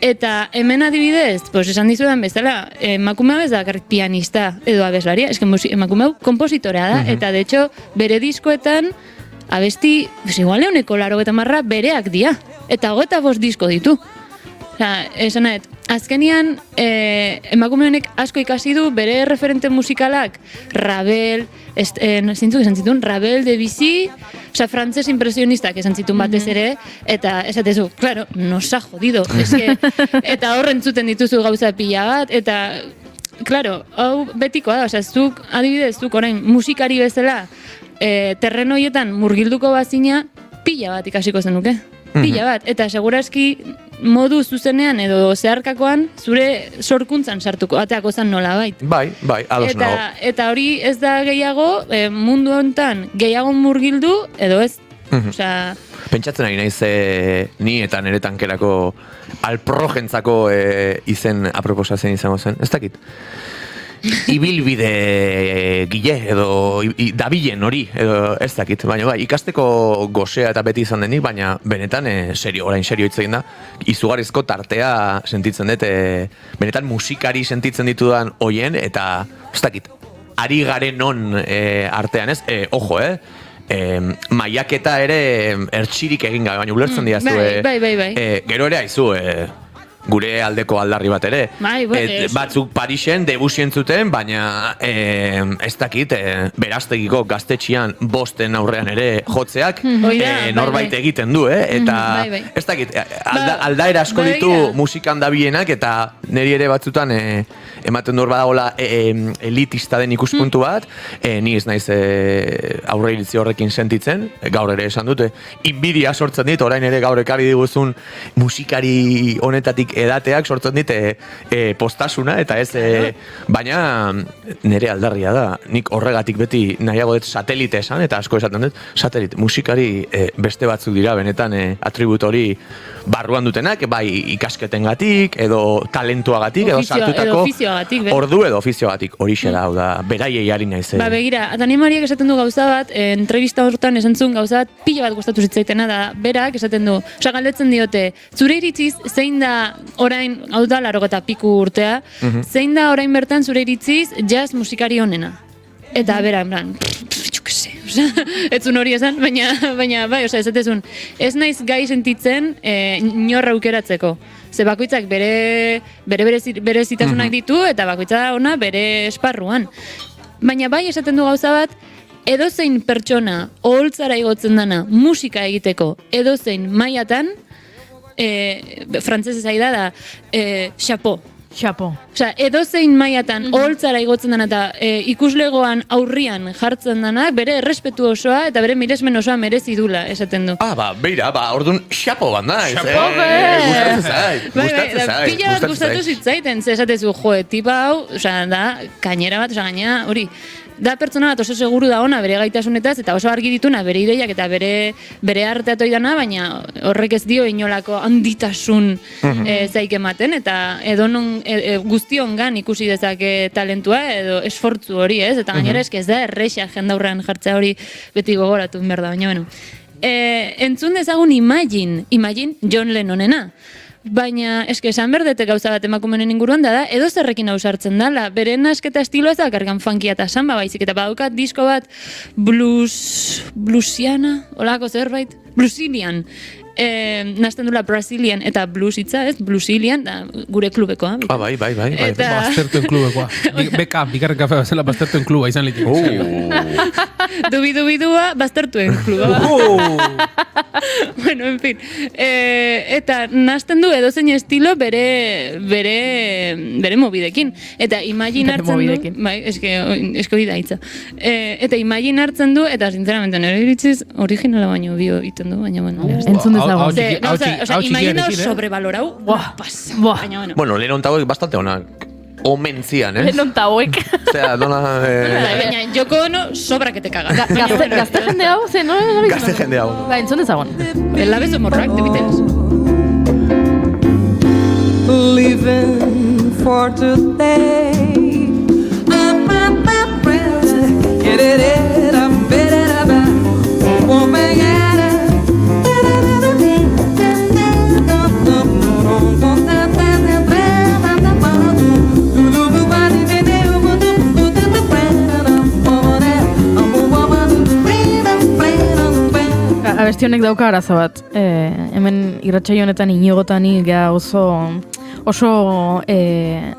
Eta hemen adibidez, esan dizudan bezala, emakumea ez da bakarrik pianista edo abeslaria, emakumeu kompositorea da, eta de hecho bere diskoetan abesti, igual 90% bereak dira, eta 25 disko ditu. Esan nahet, azkenian emakume honek asko ikasi du bere referente musikalak Ravel, zintzuk esan zituen, Ravel, Debussy, frantses impresionistak esan zituen batez ere, eta esatezu, claro, nos ha jodido, eta horren zuten dituzu gauza pila bat, eta, claro, hau betikoa da, zuk adibidez, zuk orain musikari bezala, terreno horietan murgilduko bazina, pila bat ikasiko zenuke. Pila bat, eta seguraski modu zuzenean edo zeharkakoan zure sorkuntzan sartuko, ateako zan nola bait. Bai, ados nago. Eta hori ez da gehiago, mundu honetan gehiago murgildu edo ez. Pentsatzen ari naiz ni eta nire tankerako alprojentzako izen aproposatzen izango zen, ez dakit. Ibilbide gile edo dabilen hori edo ez dakit, baina bai, ikasteko gozea eta beti izan denik, baina benetan orain serio hitz egin da, izugarrizko tartea sentitzen dut, benetan musikari sentitzen ditudan hoien, eta ez dakit, ari garen non artean ez, ojo, maiaketa ere ertxirik egin gabe, baina ulertzen diazu, bai. Gero ere haizu, gure aldeko aldarri bat ere. Batzuk Parisen Debussy zuten, baina ez dakit, Beraztegiko gaztetxian bosten aurrean ere jotzeak norbait egiten du, eta ez dakit, aldaera asko ditu musikan dabienak, eta niri ere batzutan ematen dur badagola elitista den ikuspuntu bat, ni ez naiz aurre iritzi horrekin sentitzen, gaur ere esan dute, inbidia sortzen dit, orain ere gaur ekarri diguzun musikari honetatik edateak sortzen dit postasuna, eta ez, baina nire aldarria da, nik horregatik beti nahiago dut satelite esan, eta asko esaten dut, satelite, musikari beste batzuk dira, benetan atributo hori barruan dutenak, bai ikasketengatik, edo talentuagatik, edo sartutako ordu edo ofizioagatik, hori xera, hau da, beraiei ari naiz. Begira, Dani Mariak esaten du gauza bat, entrevista horretan esan zuen gauza bat, pila bat gustatu zitzaitena da, berak esaten du, galdetzen diote, zure iritziz, zein da orain, hau da, 80 piku urtea, zein da orain bertan zure iritziz jazz musikari honena? Eta bera, en plan, ez zuen hori esan, baina bai, esatezun, ez naiz gai sentitzen inorra aukeratzeko. Ze bakoitzak bere zitasunak ditu, eta bakoitza ona bere esparruan. Baina bai esaten du gauza bat, edozein pertsona oholtzara igotzen dana musika egiteko edozein mailatan, frantzesez ari da, chapeau. Chapo. Osea, edozein mailatan oholtzara igotzen dana eta ikuslegoan aurrian jartzen dana, bere errespetu osoa eta bere miresmen osoa merezi dula, esaten du. Beira, orduan xapo bat naiz. Gustatzen zait. Pila bat gustatu zitzaiten, ze esatezu, tipa hau, osea, da, kainera bat, osea, gaina, hori, da pertsona bat oso seguru da ona bere gaitasunetaz eta oso argi dituna bere ideiak eta bere arteatoi dana, baina horrek ez dio inolako handitasun zaik ematen eta edonon guztiongan ikusi dezake talentua edo esfortzu hori, ez? Eta gainera ez da erresa jendaurrean jartzea hori beti gogoratu behar da, baina bueno. Entzun dezagun Imagine John Lennonena. Baina, eske esan berdete gauza bat emakumenen inguruan da, edo zerrekin ausartzen dala. Bere nasketa estiloa ez da kargan funkia eta samba baizik, eta badaukat disko bat bluesiana, olako zerbait, bluesilian. Nazten dula Brazilian eta blues hitza, ez? Bluesilian, da gure klubekoa. Bai. Baztertuen klubekoa. Beka, bikarren kafe bazela baztertuen kluba izan litik. Dubi-dubidua baztertuen kluba. Bueno, en fin. Eta nazten du edozein estilo bere mobidekin. Eta Imagine hartzen du... Bai, esko hori da hitza. Eta Imagine hartzen du, eta sinceramente nire iritziz originala baino bio iten du, baina bueno. Entzun dezagun. Imagine sobrevalorau. Bueno, Lennon tauek bastante onak. Omentzian, eh? Lennon tauek. Osea, dona... Baina, Yoko Ono sobra que te caga. Gazte jende hau, ze, no? Gazte jende hau. Ba, entzun dezagun. El ave somorrak, de Beatles. Living for today. Abesti honek dauka arazo bat. Hemen irratsaio honetan Iniogotani gea oso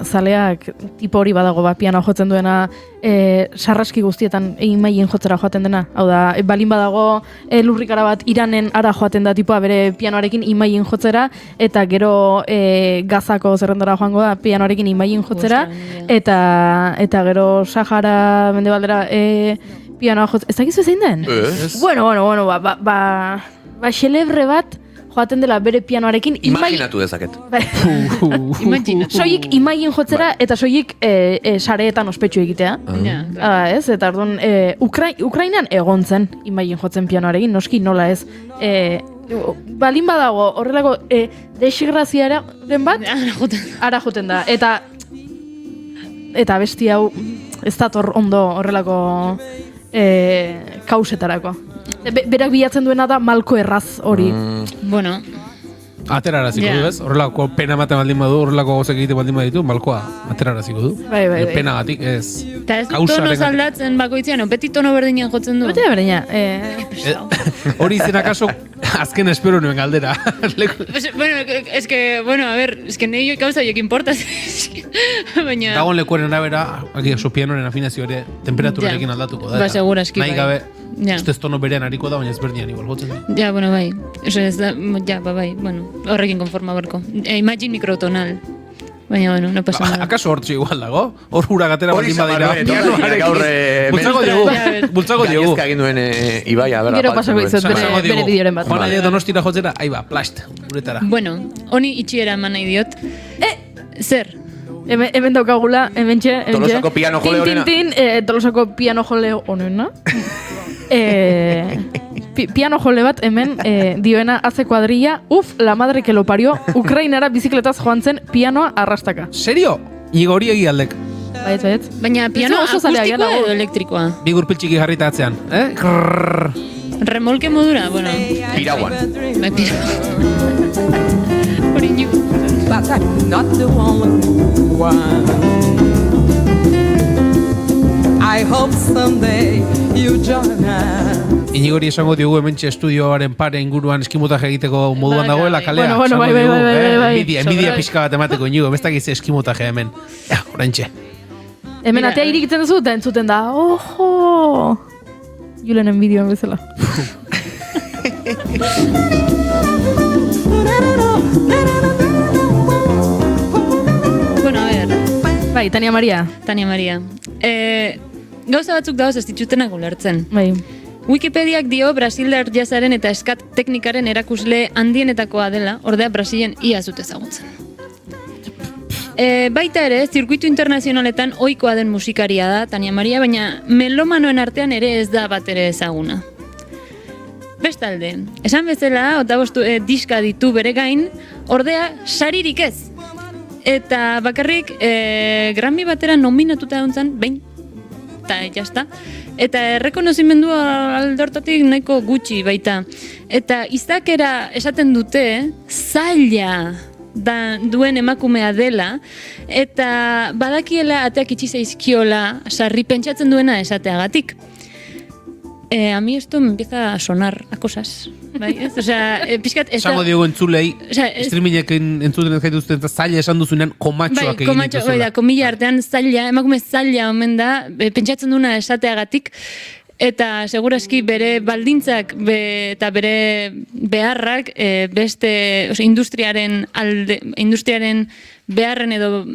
zaleak tipo hori badago piano jotzen duena sarraski guztietan Imagine jotzera joaten dena. Hau da, balin badago lurrikara bat Iranen ara joaten da tipoa bere pianoarekin Imagine jotzera eta gero Gazako zerrendara joango da pianoarekin Imagine jotzera eta gero Sahara mendebaldera pianoa jotzen. Ez dakizu zein den? Bueno, xelebre bat joaten dela bere pianoarekin imaginatu dezaket. Soilik Imagine jotzera eta soilik sareetan ospetsu egitea. Ez, eta orduan Ukrainan egon zen Imagine jotzen pianoarekin, noski nola ez. Balin badago horrelako desigraziaren bat ara joten da. Eta besti hau ez dator ondo horrelako kausetarako. Berak bilatzen duena da malko erraz hori. Bueno. Ateraraziko du, ez? Horrelako pena ematen baldin badu, horrelako gozak egite baldin baditu, malkoa ateraraziko du. Bai. Penagatik, ez. Eta ez tono aldatzen bakoitzean, beti tono berdinean jotzen du. Beti berdina. Hori izen akaso azken espero nuen galdera. Bueno, a ver, nahi gauza jokin importa. Baina... Dagoen lekuaren arabera, aquí oso pianoren afinazio ere, temperaturarekin aldatuko da. Ba, segura, eski bai. Nahi gabe, ustez tono berean hariko da, baina ez berdian igual jotzen da. Ja, bueno, bai. Eso ez da, bai, bueno, horrekin konforma berko. Imagine mikrotonal. Baina, bueno, no pasa nada. Akaso hortxe igual dago? Hor hura gatera baldin badira. Bultzago diogu. Gaizka egin duen Ibai, a gero pasako izut bere bideoren bat. Juan aia Donostira jotzera, ahí ba, plast, uretara. Bueno, honi itxiera eman nahi diot. Zer? Hemen daukagula, hementxe. Tolosako piano jole honena. Tolosako piano jole honena. Piano jole bat hemen dioena hace cuadrilla, la madre que lo parió, Ukrainara bizikletaz joan zen pianoa arrastaka. Serio? Igo hori egi aldek. Baiet. Baina piano akustikoa edo elektrikoa? Bi gurpiltxiki jarrita atzean, Remolke modura, bueno. Piraguan. Hori niu. But I'm not the only one. I hope someday you join us. Inigori esango diogu hementxe estudioaren pare inguruan eskimotaje egiteko moduan dagoela kalea. Bueno, bai. Enbidia pixka bat emateko inigo, bestak izan eskimotaje hemen. Horentxe. Hemen atea irikitzen duzu eta entzuten da, ojo! Julenen bideoan bezala. Bueno, a ver. Bai, Tania Maria. Tania Maria. Gauza batzuk dauz ez dituztenak ulertzen. Bai. Wikipediak dio Brasildar jazzaren eta eskat teknikaren erakusle handienetakoa dela, ordea Brasilen ia zut ezagutzen. Baita ere, zirkuitu internazionaletan ohikoa den musikaria da, Tania Maria, baina melomanoen artean ere ez da bat ere ezaguna. Bestalde, esan bezala, 85 diska ditu bere gain, ordea saririk ez. Eta bakarrik Grammy batera nominatuta egon zen, behin, eta jazta. Eta errekonozimendu aldortatik nahiko gutxi baita. Eta izakera esaten dute, zaila duen emakumea dela, eta badakiela ateak itxi zaizkiola sarri pentsatzen duena esateagatik. A mí esto me empieza a sonar a cosas, bai, ez? Osea, pixkat... Esango diogu entzulei, streamingekin entzuten ez gaituzten, zaila esan duzunean komatxoak egin dituzula. Bai, komila artean zaila, emakume zaila omen da, pentsatzen duena esateagatik, eta segurazki bere baldintzak eta bere beharrak beste industriaren beharren edo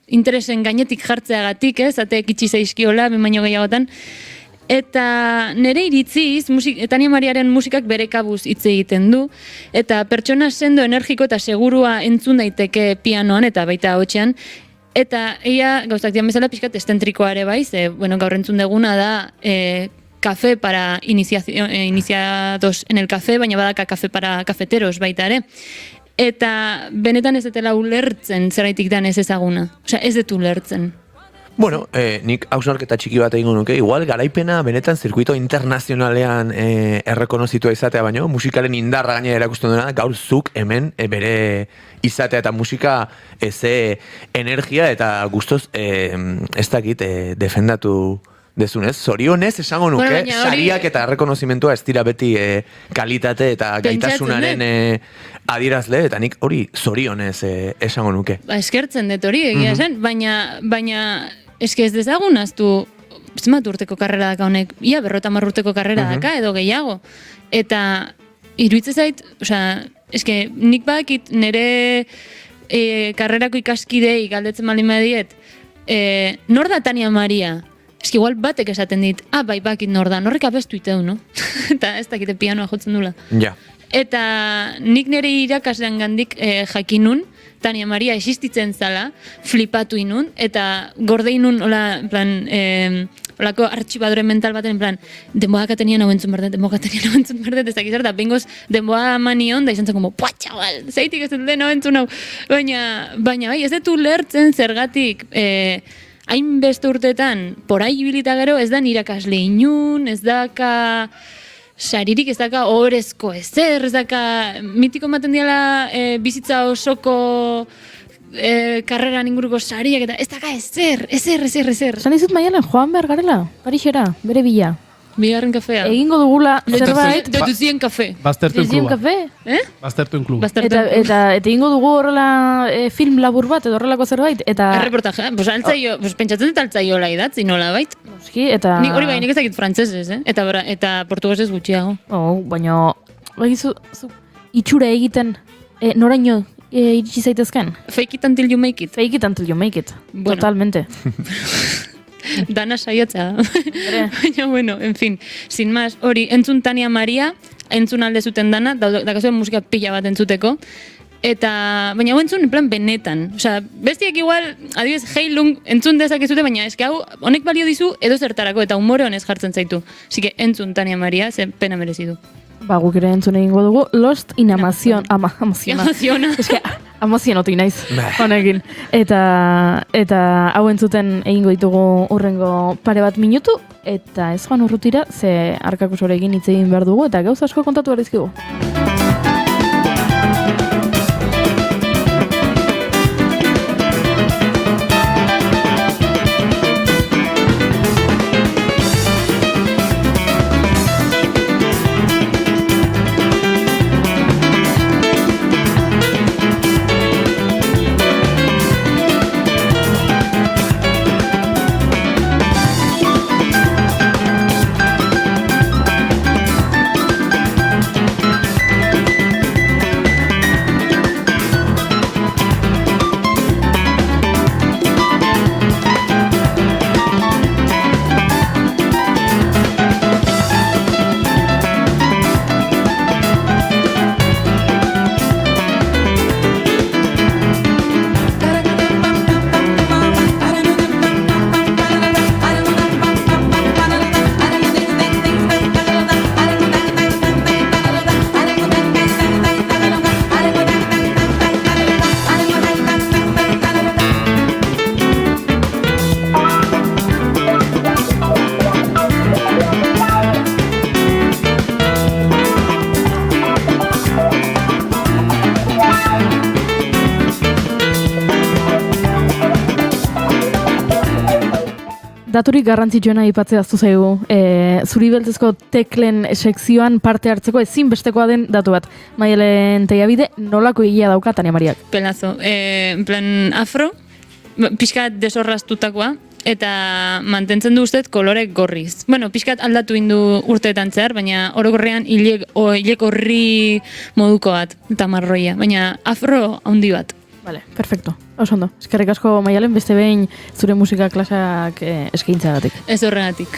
interesen gainetik jartzeagatik, ez? Ateak itxi zaizkiola, baino gehiagotan. Eta nire iritziz, Tania Mariaren musikak bere kabuz hitz egiten du, eta pertsona sendo, energiko eta segurua entzun daiteke pianoan eta baita hotxean, eta ea gauzak dian bezala pixkat estentrikoa ere bai, bueno, gaur entzun deguna da café para iniciados en el café, baina badaka café para cafeteros baita ere. Eta benetan ez dutela ulertzen zeraitik dan ez ezaguna. Osea, ez dut ulertzen. Bueno, nik hausnarketa txiki bat egingo nuke, igual garaipena benetan zirkuito internazionalean errekonozitua izatea baino, musikaren indarra gainera erakusten duena, gaur zuk hemen bere izatea eta musika ze energia eta gustoz ez dakit defendatu dezunez. Zorionez esango nuke, sariak eta errekonozimentua ez dira beti kalitate eta gaitasunaren adierazle, eta nik hori zorionez esango nuke. Eskertzen dut hori egia zen, baina eske ez dezagunaztu zenbat urteko karrera daka honek, ia 50 urteko karrera daka edo gehiago. Eta iruditzen zait, osea, eske nik badakit nire karrerako ikaskidei galdetzen baldin badiet, nor da Tania Maria? Eske igual batek esaten dit, bai bakit nor da, norrek abestu iteu, no? Eta ez dakite pianoa jotzen dula. Ja. Eta nik nire irakaslean gandik jakinun, Tania Maria existitzen zala, flipatu inun, eta gorde inun, hola, en plan, holako artxibadore mental baten, en plan, denboak atenian hau entzun berdet, ez dakiz da, bengoz denboa manion, da izan zen como, pua, txabal, zeitik ez dut den hau entzun hau. Baina, bai, ez dut ulertzen zergatik, hainbeste urteetan, porai ibilita gero, ez da irakasle inun, ez daka... Saririk ez daka ohorezko ezer, ez daka mitiko ematen diala bizitza osoko karreran inguruko sariak eta ez daka ezer. Esan dizut Maialen, joan behar garela, Parixera, bere bila. Bigarren kafea. Egingo dugula zerbait. Dutuzien kafe. Baztertuen kluba. Baztertuen kluba. Eta egingo dugu horrela film labur bat, edo horrelako zerbait, eta... Erreportaje, pentsatzen dut altzaiola idatzi nola bait. Eta... Nik hori bai, nik ez dakit frantzesez, eta portugesez gutxiago. Baina, bagizu, itxura egiten, noraino iritsi zaitezken? Fake it until you make it. Fake it until you make it, totalmente. Dana saiatza. Baina, bueno, en fin, sin más, hori, entzun Tania Maria, entzun alde zuten dana, dakazuen musika pila bat entzuteko, eta, baina hau entzun, en plan, benetan. Osea, bestiak igual, adibidez, Heilung entzun dezakezute, baina eske hau, honek balio dizu edo zertarako, eta humore honez jartzen zaitu. Así que entzun Tania Maria, ze pena merezidu. Guk ere entzun egingo dugu, Lost in Amaziona. Eske, amazionotu naiz, honekin. Eta hau entzuten egingo ditugu urrengo pare bat minutu, eta ez joan urrutira, ze arkakusorekin hitz egin behar dugu, eta gauza asko kontatu behar dizkigu. daturik garrantzitsuena aipatzea aztu zaigu. Zuri beltzezko teklen sekzioan parte hartzeko ezinbestekoa den datu bat. Maialen Teiabide nolako egia dauka Tania Mariak? Pelazo. En plan afro, pixkat desorraztutakoa, eta mantentzen du ustez kolorek gorriz. Bueno, pixkat aldatu indu urteetan zehar, baina orokorrean hilek horri moduko bat, eta marroia, baina afro handi bat. Vale, perfecto. Oso ondo. Eskerrik asko Maialen, beste behin zure musika klasak eskaintzagatik. Ez horregatik.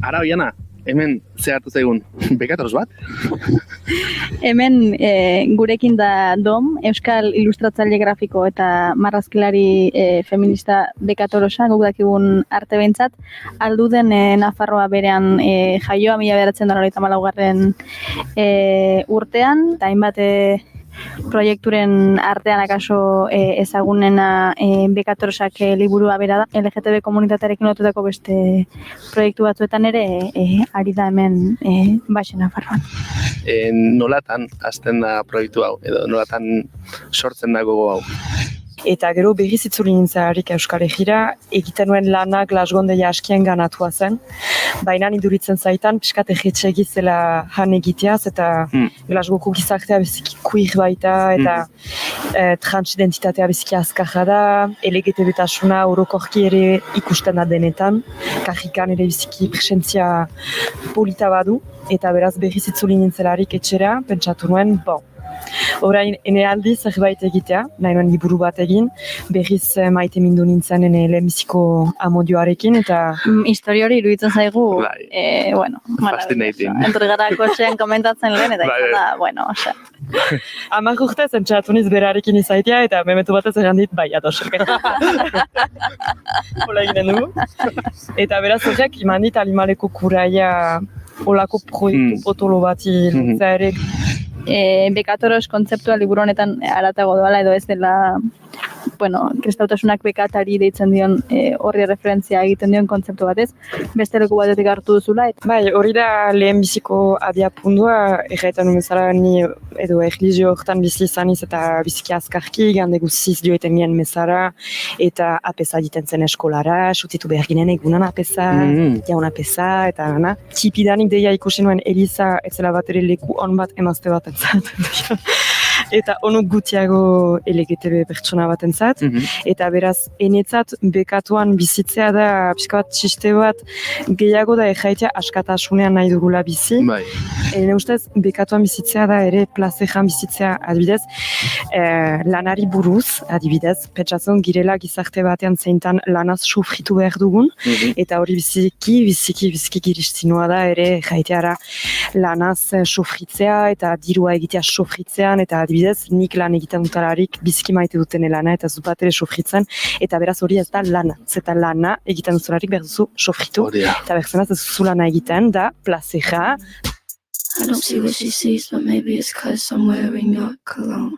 Ara, Oiana, hemen zehartu zaigun, bekatoros bat? Hemen gurekin da Dom, Euskal Ilustratzaile Grafiko eta marrazkilari feminista bekatorosa, guk dakigun arte behintzat, alduden Nafarroa berean jaioa 1994 urtean, eta hainbat proiekturen artean akaso ezagunena bekatorosak liburua bera da. LGTB komunitatearekin lotutako beste proiektu batzuetan ere ari da hemen Baxe Nafarroan. Nolatan hasten da proiektu hau, edo nolatan sortzen da gogo hau? Eta gero berriz itzuli nintzarik Euskal Herrira, egiten nuen lanak lasgondeia askien ganatua zen. Baina iduritzen zaitan, piskat egetxe egizela han egiteaz, eta Glasgoko gizartea beziki queer baita, eta transidentitatea beziki azkarra da, LGTB-tasuna orokorki ere ikusten da denetan, karrikan ere biziki presentzia polita badu, eta beraz berriz itzuli nintzelarik etxera, pentsatu nuen, orain, ene aldi zerbait egitea, nahi nuen liburu bat egin, berriz maite mindu nintzen ene lehenbiziko amodioarekin, eta... Historia hori iruditzen zaigu, fascinating. Entregara kotxean komentatzen lehen, eta izan da, bueno, ose. 10 urtez entzatu niz berarekin izaitea, eta memetu batez errandit, bai, atosek. Hola eginen dugu. Eta beraz horrek, iman dit Alimaleko kuraia olako proiektu potolo bati luntza ere. Bekatoros kontzeptua liburu honetan aratago doala edo ez dela, kristautasunak bekatari deitzen dion horri referentzia egiten dion kontzeptu batez, beste leku batetik hartu duzula. Bai, hori da lehenbiziko abiapundua, erraitan bezala ni edo erlijio hortan bizi izaniz eta biziki azkarki, gande guziz dioeten nien mezara, eta apesa egiten zen eskolara, sutitu behar ginen egunan apesa, jaun apesa, eta gana. Txipidanik deia ikusi nuen Eliza, etzela bat ere leku on bat emazte bat entzat. Eta onuk gutiago LGTB pertsona bat entzat, eta beraz, enetzat bekatuan bizitzea da, pixka bat txiste bat, gehiago da erraitea askatasunean nahi dugula bizi. Ene ustez, bekatuan bizitzea da ere plazejan bizitzea, adibidez, lanari buruz, adibidez, pentsatzen girela gizarte batean zeintan lanaz sufritu behar dugun, eta hori biziki giristinua da ere erraiteara lanaz sufritzea, eta dirua egitea sufritzean, eta adibidez, nik lan egiten dutalarik biziki maite duten lana eta zupat ere sofritzen, eta beraz hori ez da lana. Zeta lana egiten dutalarik behar duzu sofritu, eta berzanaz ez duzu lana egiten da plazera. I don't see what she sees, but maybe it's 'cause I'm wearing your cologne.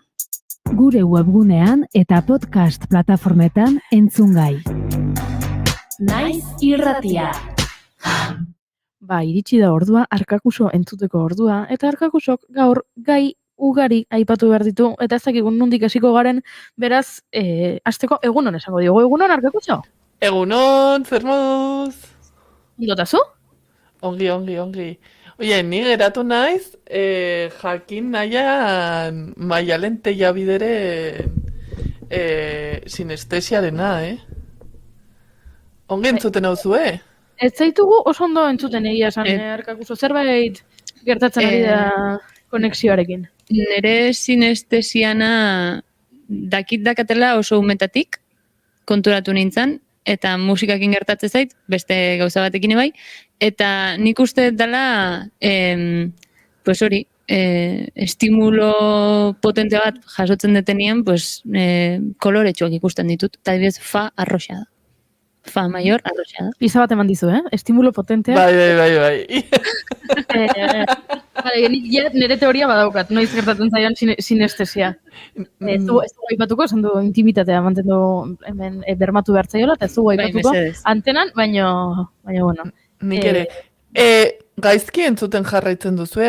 Gure webgunean eta podcast plataformetan entzungai. Naiz irratia. Iritsi da ordua, Arkakuso entzuteko ordua, eta Arkakusok gaur gai ugari aipatu behar ditu, eta ez dakigun nondik hasiko garen, beraz, hasteko egunon esango diogu. Egunon, Arkakuso? Egunon, zer moduz? Ondotazu? Ongi. Oie, ni geratu naiz, jakin nahian Maialen Teiabideren sinestesiarena, Ongi entzuten hau zue? Ez zaitugu oso ondo entzuten egia esan, Arkakuso, zerbait gertatzen ari da konexioarekin. Nere sinestesiana dakatela oso umetatik, konturatu nintzen, eta musikakin gertatzen zait, beste gauza batekin bai, eta nik uste dela, pues hori, estimulo potente bat jasotzen detenien, pues, koloretsuak ikusten ditut, eta adibidez fa arroxa da. Fa mayor arroxa da. Pisa bat eman dizu, estimulo potentea. Bai. Nire teoria badaukat, noiz gertatzen zaidan sinestesia. Ez du aipatuko, esan du intimitatea mantendu hemen bermatu behar zaiola, eta ez du aipatuko antenan, baina bueno. Nik ere. Gaizki entzuten jarraitzen duzu,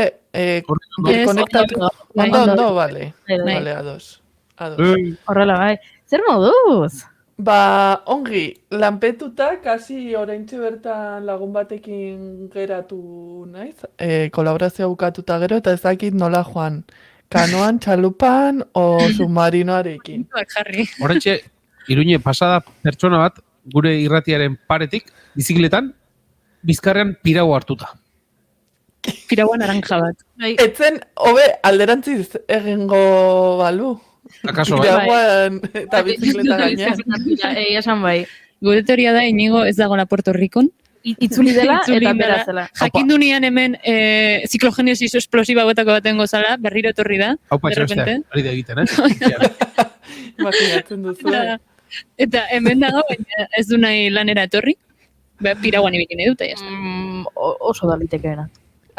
konektatu. Ondo, bale. Bale, ados. Horrela, bai. Zer moduz? Ongi, lanpetuta, kasi oraintxe bertan lagun batekin geratu naiz, kolaborazioa bukatuta gero, eta ezakit nola joan, kanoan, txalupan, o submarinoarekin. Oraintxe, Iruñe pasada pertsona bat, gure irratiaren paretik, bizikletan, bizkarrean pirau hartuta. Piraua naranja bat. Etzen, hobe, alderantziz egingo balu. Akaso, Pirauan eta bizikleta gainean. Esan bai. Gure teoria da, Inigo ez dagoela Puerto Rikon. Itzuli dela eta bera zela. Jakindu nian hemen ziklogeniosis esplosiba guetako baten gozala, berriro etorri da. Hau patxostea, hori da egiten, Imaginatzen duzu. Eta hemen dago, baina ez du nahi lanera etorri. Pirauan ibikin edut, oso da litekeena.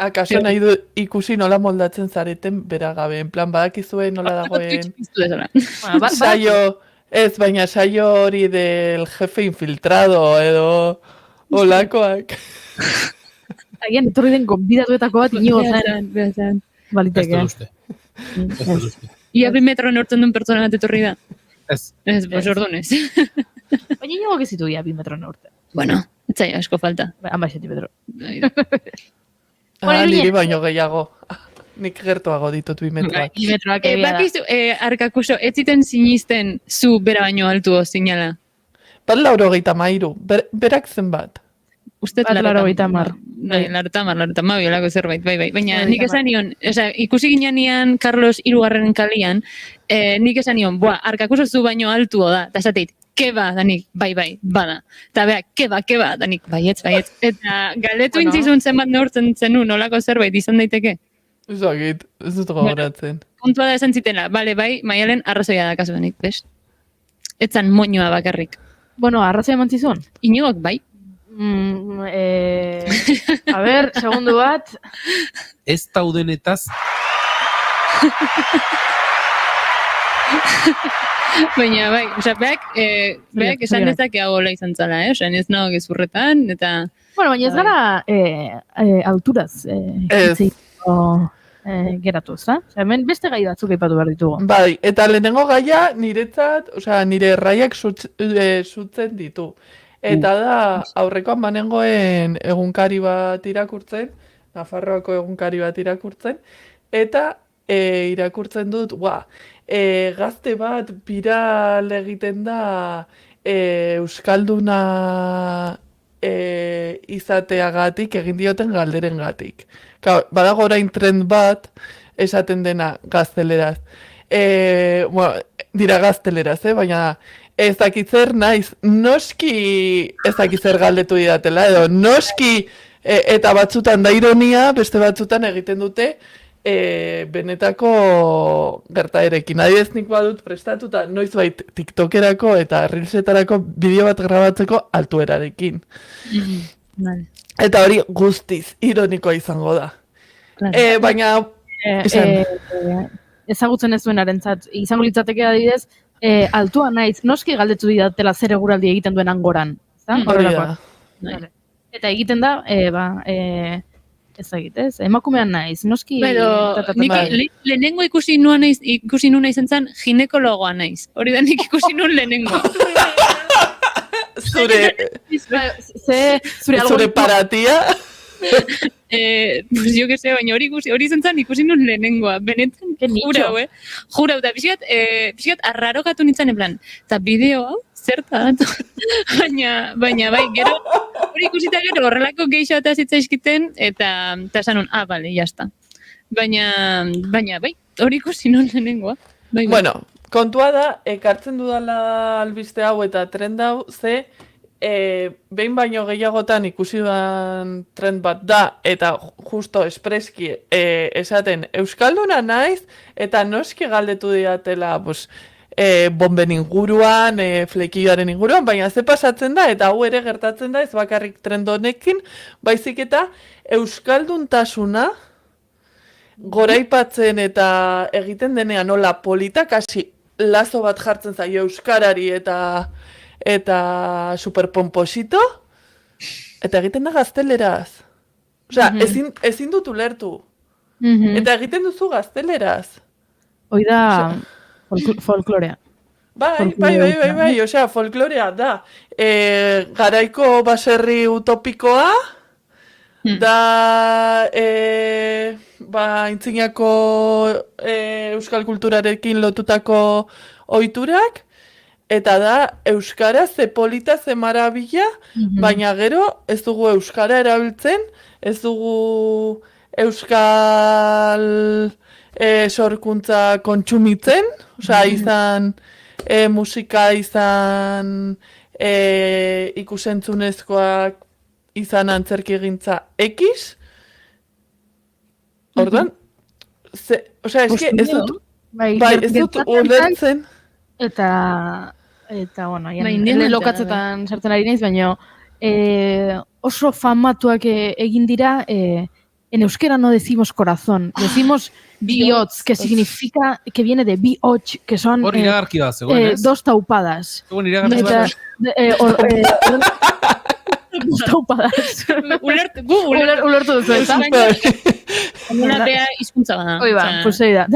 Akaso nahi du ikusi nola moldatzen zareten bera gabe, en plan badakizue nola dagoen saio, ez, baina saio hori del jefe infiltrado edo olakoak. Agian, etorri den gonbidatuetako bat Inigo zaren. Baliteke. Ia 2 metro nortzen duen pertsona bat etorri da? Ez. Ez, pues ordunez. Baina Inigo gezitu ia 2 metro norte. Bueno, etzaia asko falta. 17 metro. Niri baino gehiago. Nik gertuago ditut 2 metroak. 2 metroak egia da. Bakizu, Arkakuso, ez ziten sinisten zu bera baino altu zinala? Bat 83, berak zenbat? Usted 80. Bai, 80, olako zerbait, bai. Baina nik esan nion, ikusi ginean Carlos 3. kalian, nik esan nion, Arkakuso zu baino altuo da, eta esateit, keba, danik, bai, bada. Eta beha, keba, danik, baietz. Eta galetu intzizun zenbat neurtzen zenun, olako zerbait izan daiteke? Ezagit, ez dut gogoratzen. Puntua da esan zitela, bai, Maialen arrazoia da kasu denik, best? Etzan moñoa bakarrik. Bueno, arrazoia mantzizun? Inigok, bai. A ber, segundu bat. Ez taudenetaz. Baina, bai, beak esan dezake agola izan zala, esan ez nago gezurretan, eta... Bueno, baina ez gara alturaz geratu, ez da? Hemen beste gai batzuk aipatu behar ditugu. Bai, eta lehenengo gaia niretzat, nire erraiak sutzen ditu. Eta da, aurrekoan banengoen egunkari bat irakurtzen, Nafarroako egunkari bat irakurtzen, eta irakurtzen dut, gazte bat viral egiten da euskalduna izateagatik egin dioten galderengatik. Badago orain trend bat esaten dena gazteleraz. Dira gazteleraz, baina ez dakitzer naiz, noski ez dakitzer galdetu didatela, edo noski eta batzutan da ironia, beste batzutan egiten dute benetako gertaerekin. Adibidez nik badut prestatuta noizbait TikTokerako eta Reelsetarako bideo bat grabatzeko altuerarekin. Eta hori guztiz ironikoa izango da. Baina ezagutzen ez duenarentzat, izango litzateke adibidez, altua naiz, noski galdetu didatela zer eguraldi egiten duen angoran. Eta egiten da, ez egitez, emakumean naiz, noski... Nik lehenengo ikusi nuen izan zen ginekologoa naiz. Hori da nik ikusi nuen lehenengo. Zure paratia? Pues yo que sé, baina hori izan zen ikusi nuen lehenengoa. Benetan, jurau, eta pixkat arrarokatu nintzen, en plan, eta bideo hau, zertat? Baina bai, gero, hori ikusita gero horrelako geixo eta zitzaizkiten, eta esan bale, jazta. Baina bai, hori ikusi nuen lehenengoa. Bueno, kontua da, ekartzen dudala albiste hau eta trend hau, ze behin baino gehiagotan ikusi dudan trend bat da, eta justo espreski esaten Euskalduna naiz, eta noski galdetu diatela, pues, bomben inguruan, flekioaren inguruan, baina ze pasatzen da, eta hau ere gertatzen da, ez bakarrik trend honekin, baizik eta euskalduntasuna goraipatzen eta egiten denean nola politak hasi lazo bat jartzen zaio euskarari eta superpomposito, eta egiten da gazteleraz. Osea, ezin dut ulertu. Eta egiten duzu gazteleraz. Hoi da folklorea. Bai, osea, folklorea da. Garaiko baserri utopikoa, da intzinako euskal kulturarekin lotutako ohiturak, eta da euskara ze polita ze marabila, baina gero ez dugu euskara erabiltzen, ez dugu euskal sorkuntza kontsumitzen, osea, izan musika, izan ikusentzunezkoak, izan antzerkigintza X. Orduan, osea, eske ez dut ulertzen. Eta bueno, lokatzetan sartzen ari naiz, baina oso famatuak egin dira, en euskera no decimos corazón, decimos bihotz, que significa, que viene de bihotz, que son dos taupadas. Dos taupadas. Ulertu duzu, eta? Una bea hizkuntza bada. Hoi ba, pues da,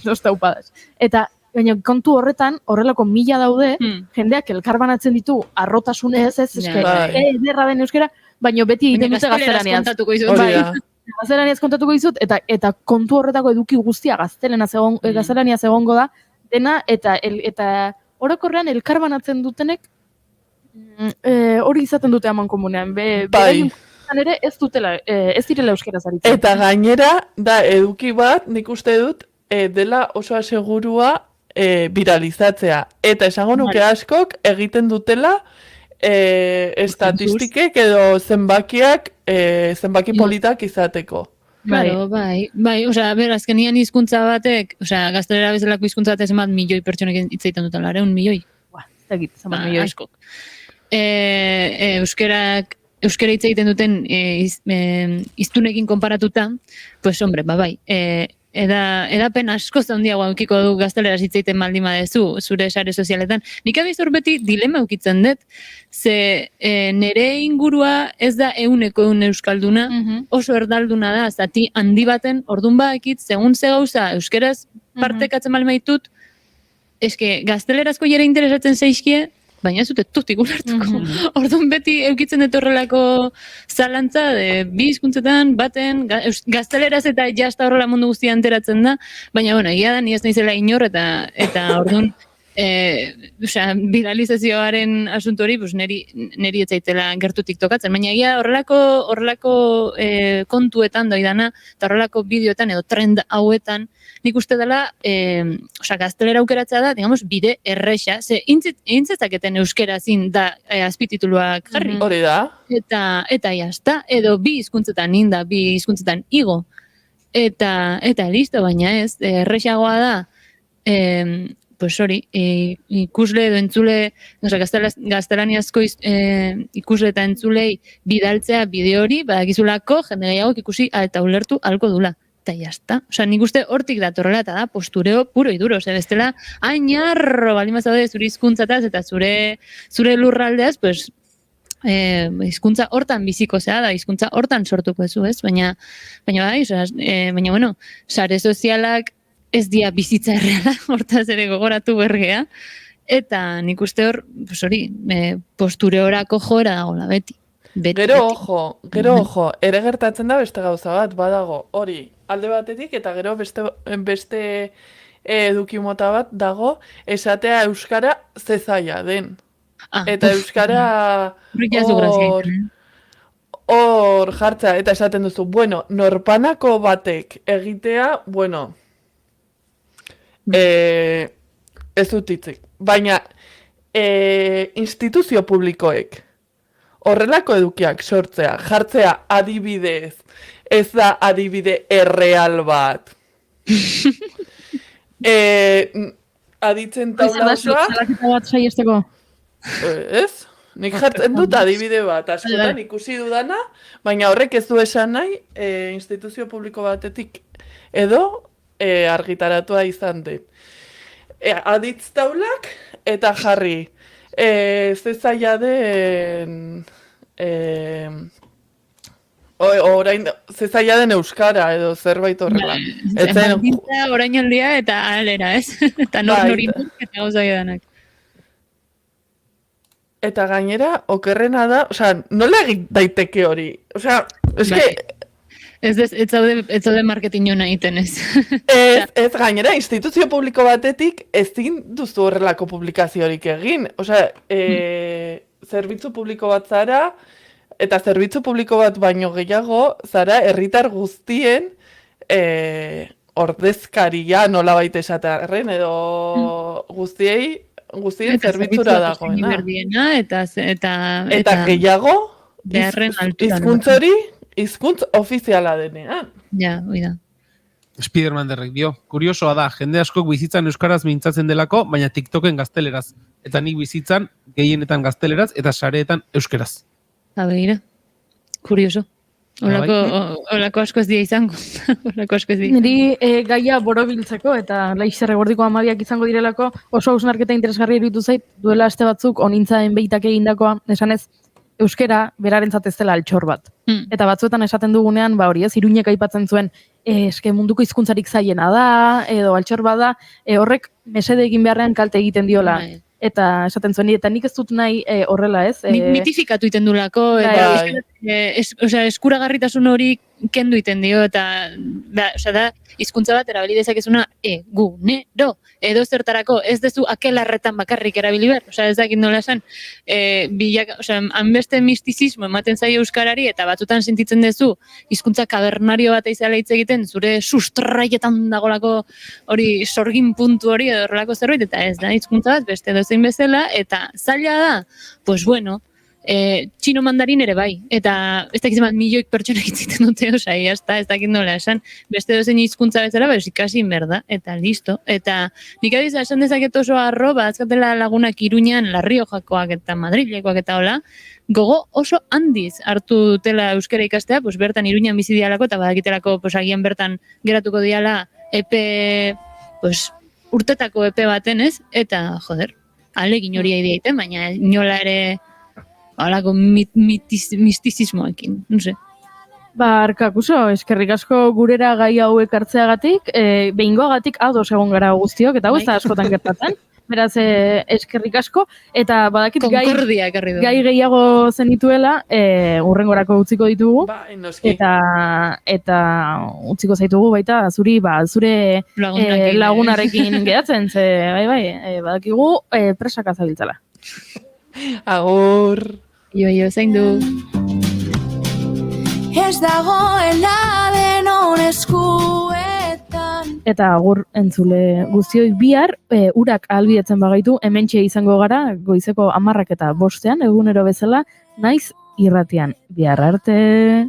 dos taupadas. Eta baina kontu horretan, horrelako mila daude, jendeak elkarbanatzen ditu arrotasunez, ederra den euskera, baina beti egiten dute gaztelaniaz. Gaztelaniaz kontatuko dizut, eta kontu horretako eduki guztia gaztelaniaz egongo da, dena, eta orokorrean elkarbanatzen dutenek, hori izaten dute aman komunean. Ere ez direla euskera zaritzen. Eta gainera, da eduki bat, nik uste dut, dela oso asegurua viralizatzea. Eta esango nuke askok egiten dutela estatistikek edo zenbakiak, zenbaki politak izateko. Claro, bai, osea, azkenian hizkuntza batek, osea, gaztelera bezalako hizkuntza batek zenbat milioi pertsonek hitz egiten dutela, 1 milioi. Zenbat milioi. Askok. Euskera hitz egiten duten hiztunekin konparatuta, pues hombre, bai, edapen askoz handiagoa eukiko du gazteleraz hitz egiten baldin badezu zure sare sozialetan. Nik abizur beti dilema eukitzen dut, ze nere ingurua ez da 100% euskalduna, oso erdalduna da, zati handi baten, ordun bakit, segun ze gauza euskeraz partekatzen baldin baitut, eske gaztelerazko jere interesatzen zaizkie, baina ez dute tutik ulertuko. Orduan beti eukitzen dut horrelako zalantza, bi hizkuntzetan baten, gazteleraz eta jazta horrela mundu guztia enteratzen da, baina, bueno, egia da, ni ez naizela inor, eta orduan, viralizazioaren asuntu hori, niri ez zaitela gertutik tokatzen, baina egia horrelako kontuetan doidana, eta horrelako bideoetan edo trend hauetan, nik uste dela, gaztelera aukeratzea da, digamos, bide erresa, ze intzezaketen euskerazin da azpitituluak jarri. Hori da. Eta jazta, edo bi hizkuntzetan inda, bi hizkuntzetan igo. Eta listo, baina ez, erresagoa da, pues hori, ikusle edo entzule, gaztelaniazko ikusle eta entzulei bidaltzea bideo hori, badakizulako jende gehiagok ikusi eta ulertu alko dula. Eta jazta. Osa, nik uste hortik datorrela eta da postureo puro iduro. Ose, bestela, ainarro balima zaude zure hizkuntzataz eta zure lurraldeaz, pues, hizkuntza hortan biziko zea da, hizkuntza hortan sortuko ezu, ez? Baina bueno, sare sozialak ez dia bizitza erreala, hortaz ere gogoratu bergea, eta nik uste hor, pues hori, postureorako jora dagoela beti. Gero ojo, ere gertatzen da beste gauza bat, badago, hori, alde batetik, eta gero beste eduki mota bat dago, esatea euskara zezaia den. Eta euskara hor jartza, eta esaten duzu, bueno, norpanako batek egitea, bueno, ez dut hitzik. Baina, instituzio publikoek horrelako edukiak sortzea, jartzea adibidez, ez da adibide erreal bat. Aditzen taula osoa... Salaketa bat saiesteko. Ez? Nik jartzen dut adibide bat, askotan ikusi dudana, baina horrek ez du esan nahi instituzio publiko batetik edo argitaratua izan den. Aditz taulak eta jarri ze zaila den orain ze zaila den euskara edo zerbait horrela. Emantzintza orainaldia eta alera, ez? Eta norinak eta gauza danak. Eta gainera, okerrena da, nola egin daiteke hori? Ez zaude marketing hona egiten ez. Ez gainera, instituzio publiko batetik ezin duzu horrelako publikaziorik egin. Zerbitzu publiko bat zara, eta zerbitzu publiko bat baino gehiago, zara herritar guztien ordezkaria nola baita esatearren, edo guztien zerbitzura dagoena. Eta gehiago, hizkuntz hori, hizkuntz ofiziala denean. Ja, oida. Spiderman derrek dio. Kuriosoa da, jende askok bizitzan euskaraz mintzatzen delako, baina TikToken gazteleraz. Eta nik bizitzan gehienetan gazteleraz eta sareetan euskeraz. Begira, kurioso. Olako asko ez dira izango. Niri gaia borobiltzeko eta laixer egordiko amabiak izango direlako oso hausnarketa interesgarri iruditu zait, duela aste batzuk onintzaen behitak egindakoa, esanez, euskera berarentzat ez dela altxor bat. Eta batzuetan esaten dugunean, hori ez, Iruñek aipatzen zuen, eske munduko hizkuntzarik zaiena da, edo altxor bada, horrek mesede egin beharrean kalte egiten diola. Eta esaten zuen, eta nik ez dut nahi horrela ez. Mitifikatu iten dulako, eta eskuragarritasun hori kendu iten dio, eta da, hizkuntza bat erabili dezakezuna egunero, edo zertarako, ez dezu akelarretan bakarrik erabili behar, ez dakit nola esan, hanbeste mistizismo ematen zaio euskarari, eta batzutan sentitzen dezu, hizkuntza kabernario bat izala hitz egiten, zure sustraietan dagolako hori sorgin puntu hori, edo horrelako zerbait, eta ez da, hizkuntza bat, beste dozein bezala, eta zaila da, pues bueno, txino mandarin ere bai, eta ez dakit bat milioik pertsonak itziten dute, ez dakit nola esan, beste dozen hizkuntza bezala, ikasi berda, eta listo. Eta nik adiz esan dezaket oso arro, azkatela lagunak Iruñan, La Riojakoak eta Madrilekoak eta hola, gogo oso handiz hartu dutela euskara ikastea, bertan Iruñan bizi dialako, eta badakitelako agian bertan geratuko diala epe, urtetako epe baten ez, eta joder, alegin hori aideaiten, baina inola ere halako mistizismoekin, no se. Arkakuso, eskerrik asko gurera gai hauek hartzeagatik, behingoagatik ados egon gara guztiok, eta hau ez da askotan gertatzen. Beraz, eskerrik asko, eta badakit gai gehiago zenituela, urrengorako utziko ditugu, eta utziko zaitugu baita, zure lagunarekin geratzen, badakigu presaka zabiltzala. Agur! Jo, zein du. Ez dagoela denon eskuetan. Eta agur entzule guztioi bihar, urak ahalbidetzen bagaitu, hementxe izango gara, goizeko 10:05 egunero bezala, naiz irratian. Bihar arte!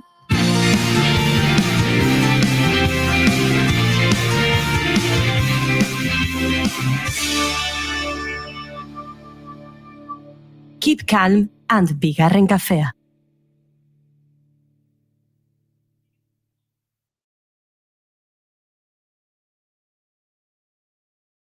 Keep calm and bigarren kafea.